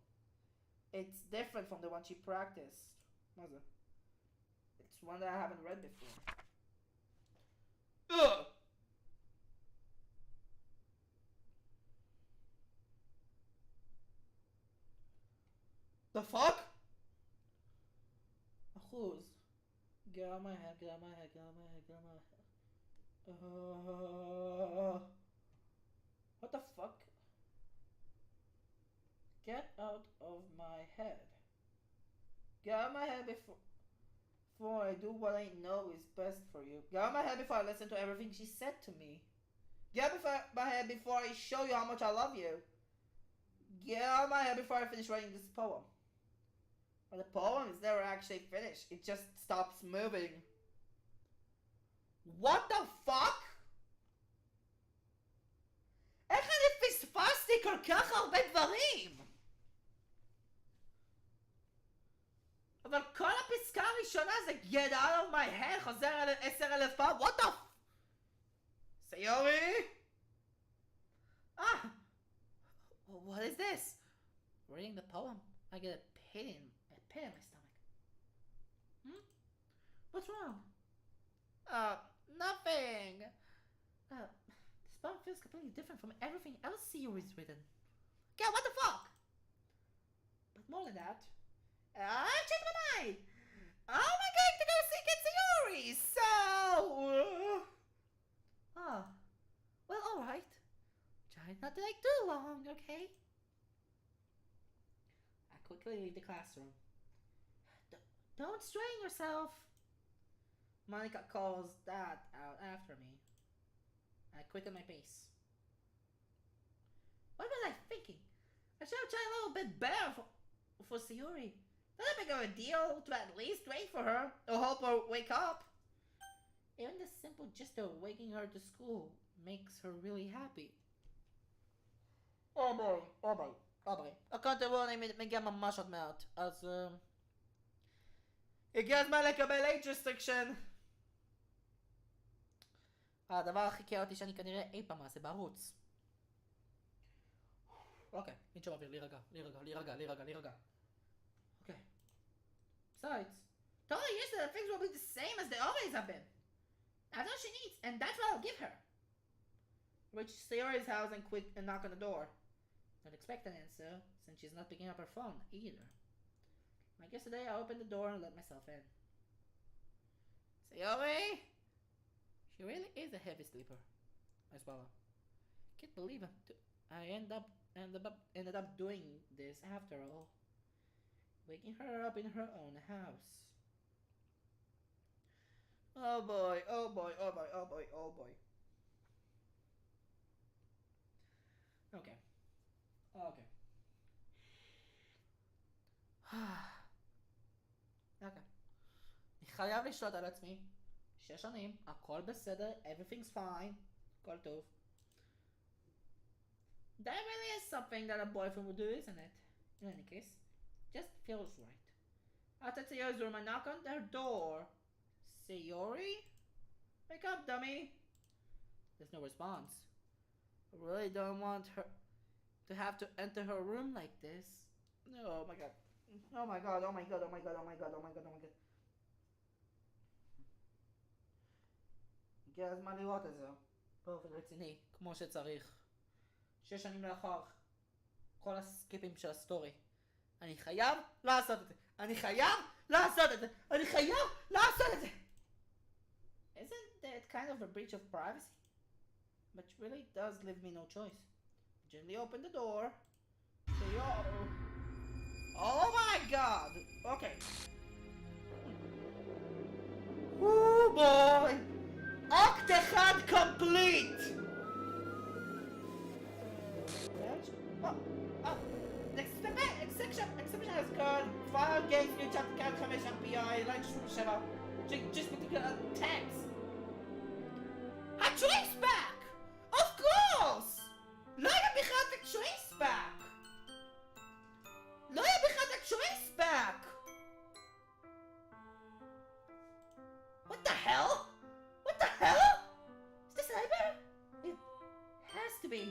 It's different from the one she practiced. What's it? It's one that I haven't read before. Ugh! The fuck? Get out of my head, get out of my head, get out of my head, get out of my head. What the fuck? Get out of my head. Get out of my head before I do what I know is best for you. Get out of my head before I listen to everything she said to me. Get out of my head before I show you how much I love you. Get out of my head before I finish writing this poem. But the poem is never actually finished. It just stops moving. What the fuck? איך אני פספסתי כל כך הרבה דברים? אבל כל הפסקה הראשונה זה get out of my head חוזר 10,000 פעם. What the סיורי? What is this? Reading the poem, I get a pain in my stomach. What's wrong? Nothing. This poem feels completely different from everything else Sayori's written. Yeah, what the fuck? But more than that, I've changed my mind. I'm going to go see Sayori, so... well, alright. Try not to take too long, okay? I quickly leave the classroom. Don't strain yourself. Monica calls Dad out after me. I quicken my pace. What was I thinking? I should have tried a little bit better for Sayori. Not that big of a deal to at least wait for her or help her wake up. Even the simple gist of waking her to school makes her really happy. Oh boy. הקונטרול אני מגיע ממש עוד מעט, אז הגיע הזמן לקבל age restriction. הדבר הכי כאוטי שאני כנראה אי פעם אעשה בערוץ. אוקיי, נשום אוויר, להירגע. אוקיי. Besides, totally used to that things will be the same as they always have been. That's all she needs, and that's what I'll give her. Reach Sayori's house and knock on the door. Don't expect an answer, since she's not picking up her phone either. Like yesterday, I opened the door and let myself in. Sayori? She really is a heavy sleeper. I swallow. Can't believe I ended up doing this after all. Waking her up in her own house. Oh boy. Okay. אוקיי. אני חייב לשלוט על עצמי. 6 שנים, הכל בסדר, everything's fine, הכל טוב. That really is something that a boyfriend would do, isn't it? In any case, just feels right. Outside Sayori's room, I knock on her door. Sayori? Wake up, dummy. There's no response. I really don't want her to have to enter her room like this. Oh my god. הגיע הזמן לראות את זה באופן רציני, כמו שצריך. 6 שנים לאחר כל הסקיפים של הסטורי. אני חייב לעשות את זה. Isn't that kind of a breach of privacy? But really does leave me no choice. Gently open the door. Say, oh my god! Okay. Oh boy! Act 1 complete! Exception has gone. File games new chapter count 5 RPI, line 7. Just particular text. הטרייס back! Of course! לא היה בכלל את הטרייס back! What the hell? Is this a nightmare? It has to be.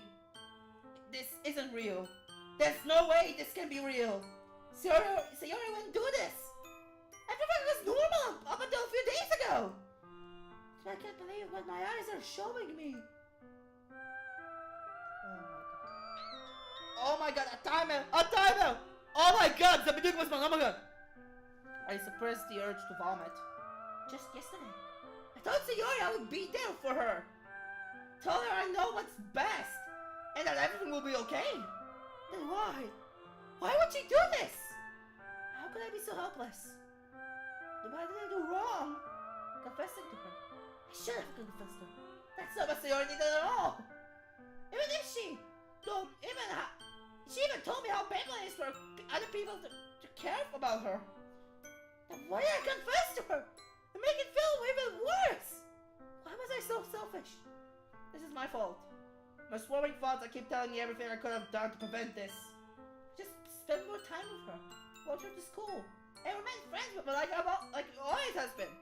This isn't real. There's no way this can be real. Sayori wouldn't do this. Everything was normal up until a few days ago. I can't believe what my eyes are showing me. Oh my god, a timer! Oh my god, זה בדיוק בזמן, oh my god. I suppressed the urge to vomit. Just yesterday, I told Sayori I would be there for her. Told her I know what's best, and that everything will be okay. Then why? Why would she do this? How could I be so helpless? What did I do wrong? Confessing to her. I should have confessed to her. That's not what Sayori needed at all. Even if she even told me how painful it is for other people to care about her. Then why did I confess to her? To make it feel even worse. Why was I so selfish? This is my fault. My swarming thoughts, I keep telling you everything I could have done to prevent this. Just spend more time with her. Watch her to school. And remain friends with her like it always has been.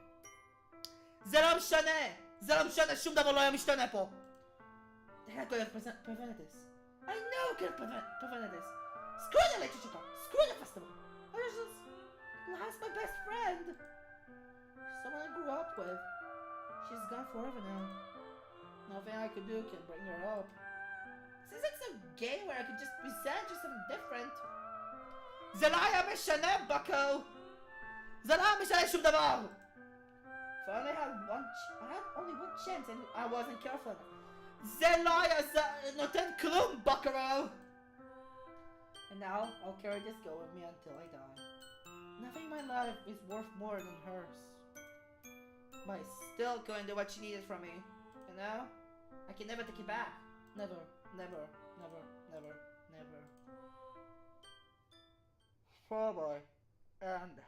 זה לא משנה! זה לא משנה, שום דבר לא היה משתנה פה! They're not gonna prevent this. I know we could have prevented this. Screw the literature club. Screw the festival. I just lost my best friend. Someone I grew up with. She's gone forever now. Nothing I could do can bring her up. This is like some game where I could just present just something different. זה לא היה משנה, בקו! זה לא היה משנה שום דבר! If I had only one chance and I wasn't careful enough. זה לא היה נותן כלום, בקרו! And now I'll carry this guilt with me until I die. Nothing in my life is worth more than hers. But I still couldn't do what she needed from me. And now, I can never take it back. Never, never, never, never, never. Oh boy. And...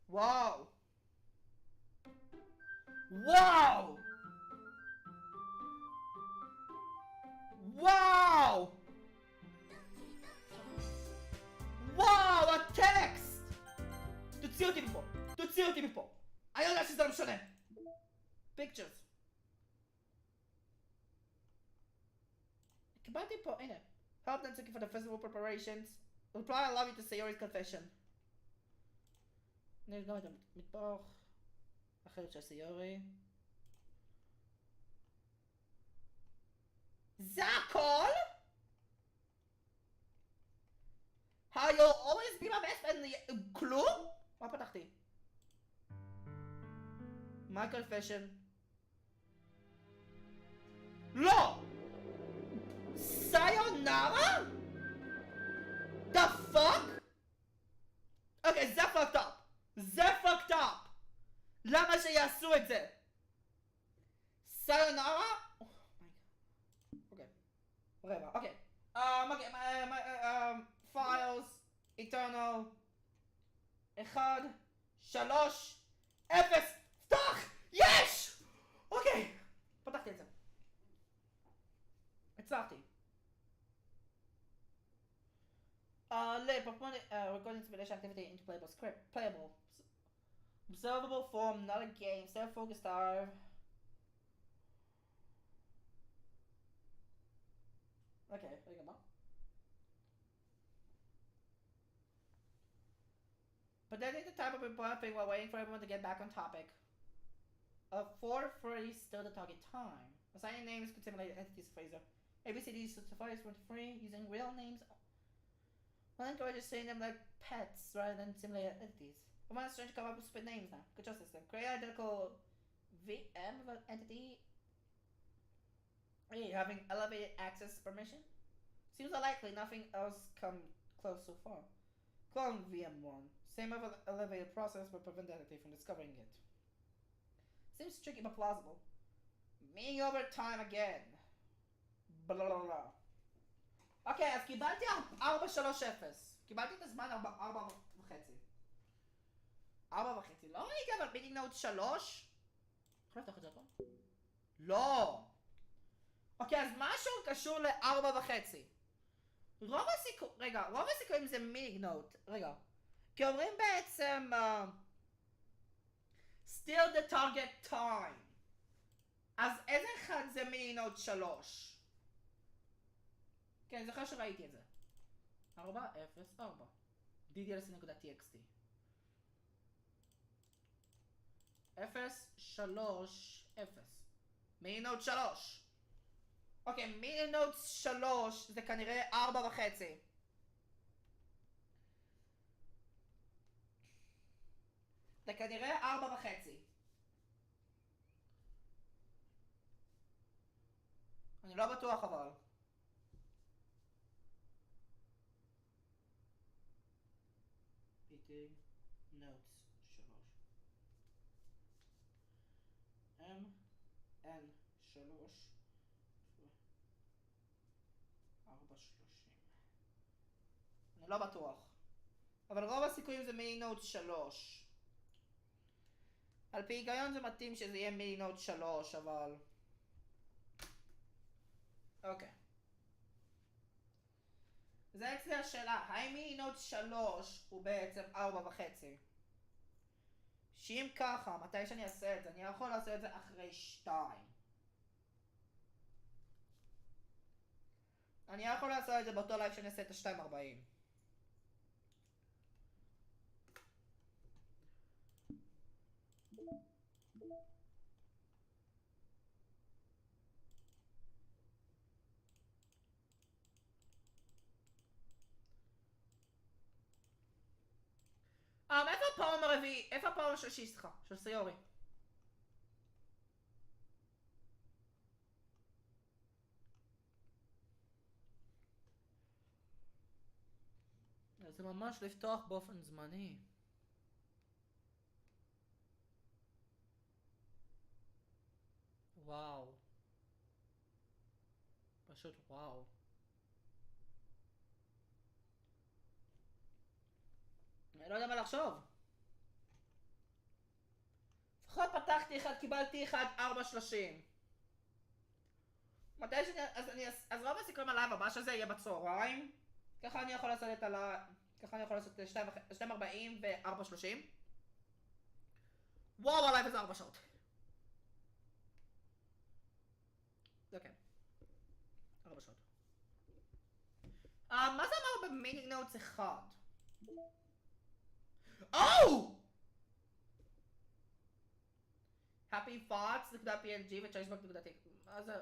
Wow! Wow! Wow! וואו, הטקסט! תוציא אותי מפה! תוציא אותי מפה! אני יודע שזה לא משנה! Pictures. קיבלתי פה, הנה. Help them looking for the festival preparations. Reply I love you to Sayori's confession. יש גם את המטבח. אחרת של סיורי. זה הכל? How you'll always be my best friend? כלום? מה פתחתי? My confession. לא! סיונרה? The fuck? אוקיי, זה fucked up. זה fucked up. למה שיעשו את זה? סיונרה? אוקיי. רבע, אוקיי. files, eternal, 1, 3, 0, פתח! יש! אוקיי, פתחתי את זה. הצלחתי. Recording simulation activity into playable script. Playable. Observable form, not a game. Self-focused starve. Okay, there you go. But then the type of important thing while waiting for everyone to get back on topic. 4:30 still the target time. Assigning names could simulate entities phaser. ABCD should suffice when free using real names. I'll encourage saying them like pets rather than simulated entities. I'm not trying to come up with stupid names now. Good job, system. Create an identical VM of an entity. Hey, having elevated access permission? Seems unlikely, nothing else come close so far. Clone VM1. Same elevated process but prevent the entity from discovering it. Seems tricky but plausible. Me over time again. Blah blah blah. אוקיי, אז קיבלתי 430. קיבלתי את הזמן 4.5. 4.5. לא ראיתי אבל ביטינג נוט 3? יכול לפתוח את זה פה? לא. אוקיי, אז משהו קשור ל4.5. רוב הסיכויים זה מיניג נוט. רגע. כי אומרים בעצם still the target time. אז איזה אחד זה מיניג נוט 3? כן, אני זוכר שראיתי את זה. 404 ddlc.txt 030 מינוט 3. אוקיי, מינוט 3 זה כנראה 4.5. זה כנראה 4.5. אני לא בטוח אבל. PT notes 3 MN 3 4.30. אני לא בטוח. אבל רוב הסיכויים זה מיני נוט 3. על פי היגיון זה מתאים שזה יהיה מיני נוט 3, אבל... אוקיי. זה אצלי השאלה, האם מיני נוט 3 הוא בעצם 4.5? שאם ככה, מתי שאני אעשה את זה, אני יכול לעשות את זה אחרי 2. אני יכול לעשות את זה באותו לייב שאני אעשה את ה-2.40. איפה הפעם הרביעי? איפה הפעם השלישי, סליחה? של סיורי. זה ממש לפתוח באופן זמני. וואו. פשוט וואו. אני לא יודע מה לחשוב. לפחות פתחתי אחד, קיבלתי אחד 4.30. מתי שאני... אז רוב הסיכויים על הלייב הבא שזה יהיה בצהריים. ככה אני יכול לעשות את ככה אני יכול לעשות 2.40 ו-4.30. וואו, הלייב הזה 4 שעות. זה כן. 4 שעות. מה זה אמר במיני נוטס 1? Oh! Happy Thoughts, .png ו-Facebook.tk. מה זה?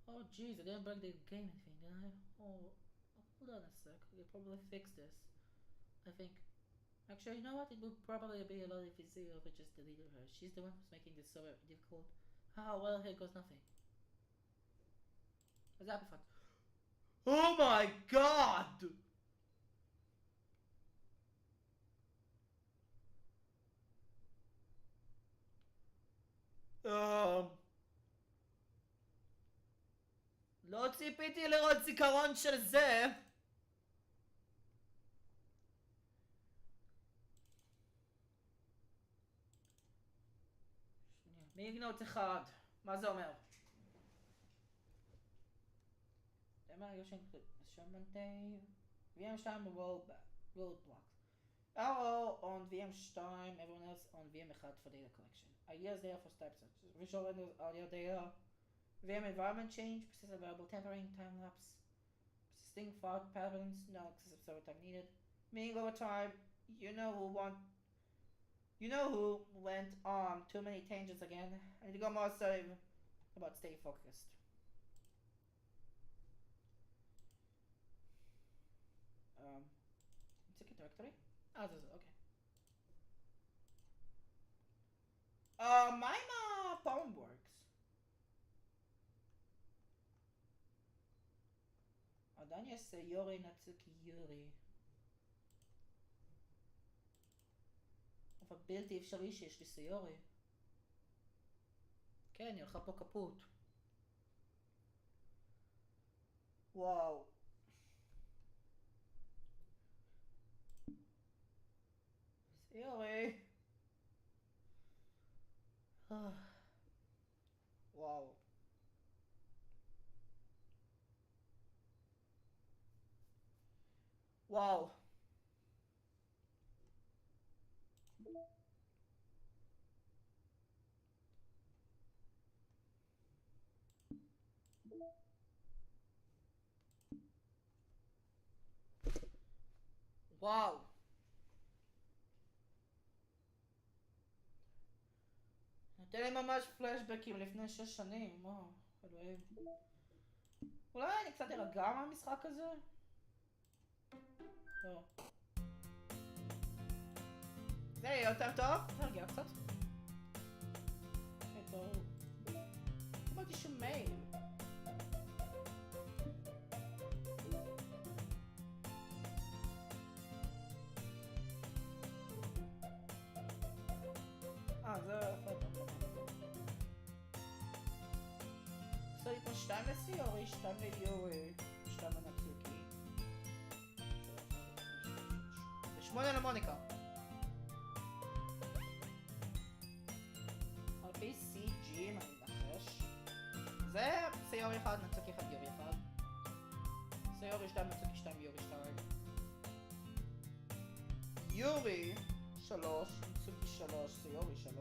Oh jeez, I didn't break the game anything, did I? Oh, hold on a sec. You probably fix this. I think. Actually, you know what? It would probably be a lot easier if I just deleted her. She's the one who's making this so difficult. Ah, well, here goes nothing. What's that fun? Oh my god! לא ציפיתי לראות זיכרון של זה. מיגנוט 1, מה זה אומר? VM2 roadblocks. Arrow on VM2, everyone else on VM1 for data collection. Ideas there for step searches. Visual windows, audio data. VM environment change, persistent variable tempering, time lapse. Persisting fault patterns, no excessive server time needed. Meaning over time, you know who went on too many tangents again. I need to go more assertive about staying focused. Second directory? Ah, this is okay. Mine poem works. עדיין יש יורי נצוקי יורי. אבל בלתי אפשרי שיש לי סיורי. כן, היא הלכה פה כפות. וואו. סיורי. וואו. וואו. וואו. נותן לי ממש פלשבקים לפני 6 שנים, וואו, אלוהים. אולי אני קצת ארגע מהמשחק הזה? לא. זה יהיה יותר טוב? נרגיע קצת. טוב. קיבלתי שום מייל. זה... עושה לי פה 2 לסיורי, 2 ליורי, 2 לנצוקי. ו8 למוניקה. על פי CG, אם אני מנחש. זה סיורי 1, נצוקי 1, יורי 1. סיורי 2, נצוקי 2, יורי 2. יורי 3, נצוקי 3, סיורי 3.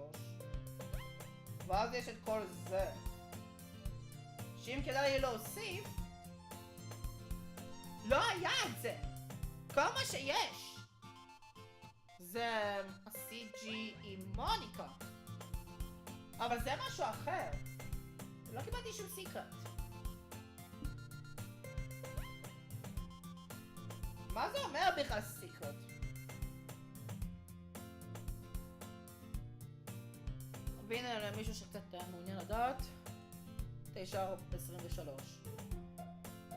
ואז יש את כל זה. שאם כדאי לי להוסיף, לא היה את זה. כל מה שיש זה ה-CG עם מוניקה. אבל זה משהו אחר. לא קיבלתי שום סיקרט. מה זה אומר בכלל סיקרט? והנה למישהו שקצת מעוניין לדעת. 9:23.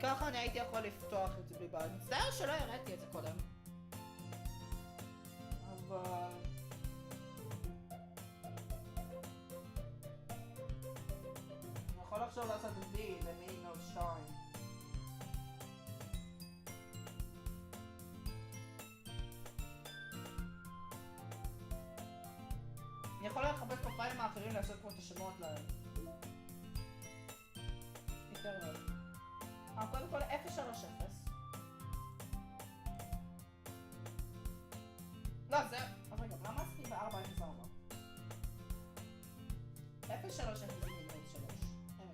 ככה אני הייתי יכול לפתוח את זה בלבד. מצטער שלא הראיתי את זה קודם. אבל... אני יכול לחשוב לעשות V למיני נוט 2. אני יכול לחפש בפיילים האחרים לעשות כמו את השמות להם. יותר לא. קודם כל 030. לא, זה... אז רגע, למה עשיתי ב-404? 030 זה מיליון 3. אין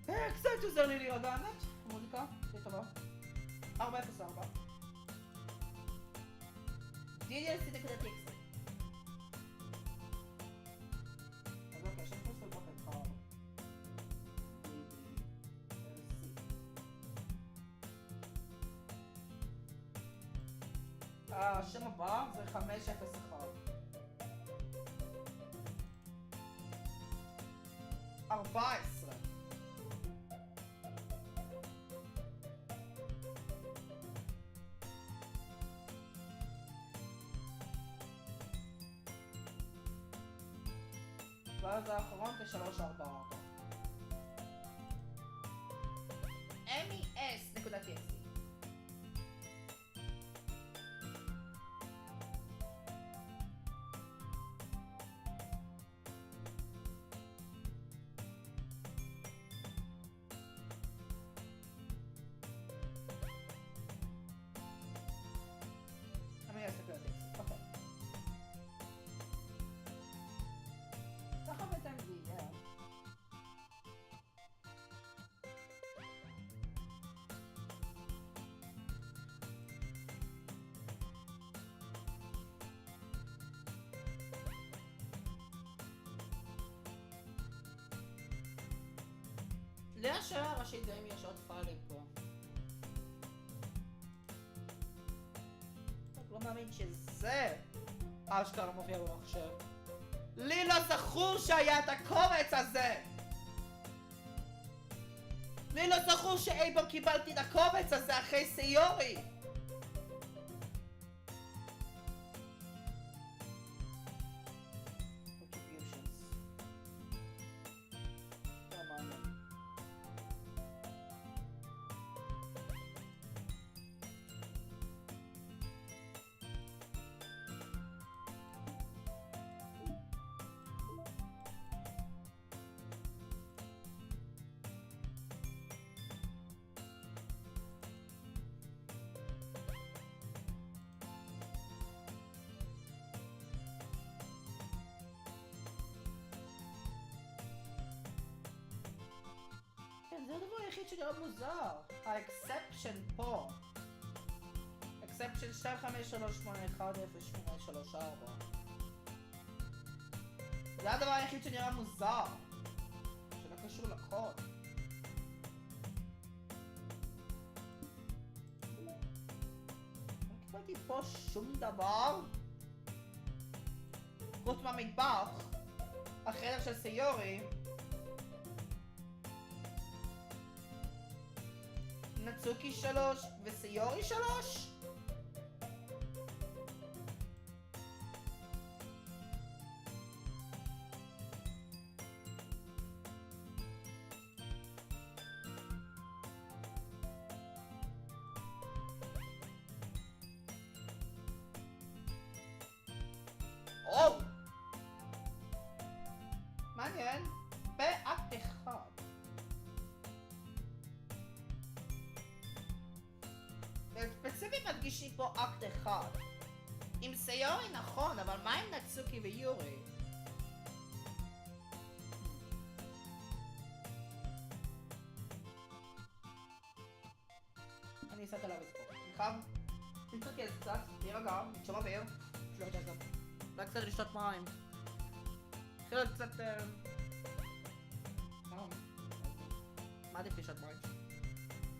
3. קצת עוזר לי לראות באמת. המוזיקה, זה טובה. 404. Ddlc.txt. אז אוקיי, שם פשוט לבוא את Ddlc. השם הבא זה 501. 14. ואז האחרון כ344. mes.txt. mes.txt, אוקיי. ככה בינתיים זה יהיה. לי השאלה הראשית זה אם יש עוד פיילים פה. לא מאמין שזה אשכרה מופיע במחשב. לי לא זכור שהיה את הקובץ הזה! לי לא זכור שאי פעם קיבלתי את הקובץ הזה אחרי סיורי! לא מעניין. כן, זה הדבר היחיד שנראה מוזר. האקספשן פה. אקספשן 2538100834. זה הדבר היחיד שנראה מוזר, שלא קשור לקוד. לא קיבלתי פה שום דבר חוץ מהמטבח, החדר של סיורי, נצוקי 3 וסיורי 3? או! מעניין, באקט אחד. ספציפית מדגישים פה אקט אחד. עם סיורי נכון, אבל מה עם נצוקי ויורי? אני אסתכל עליו את פה. אני חייב להתרכז קצת, להירגע, לנשום אוויר. לא יודע גם. אולי קצת לשתות מים. התחיל להיות קצת... מה עדיף לשתות מים?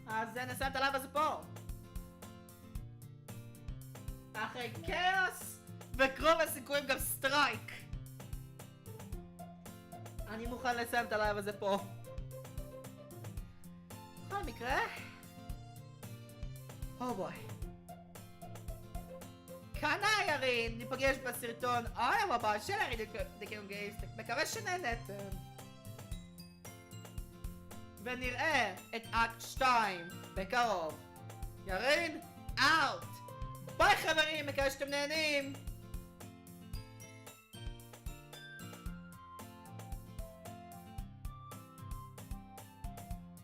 אז נסיים את הלייב הזה פה. אחרי כאוס וקרוב הסיכויים גם סטרייק. אני מוכן לסיים את הלייב הזה פה. בכל מקרה... בואי. כאן ירין, ניפגש בסרטון היום הבא של ירין דקרון גיימס. מקווה שנהנתם. ונראה את אקט 2 בקרוב. ירין, אאוט! ביי חברים, מקווה שאתם נהנים!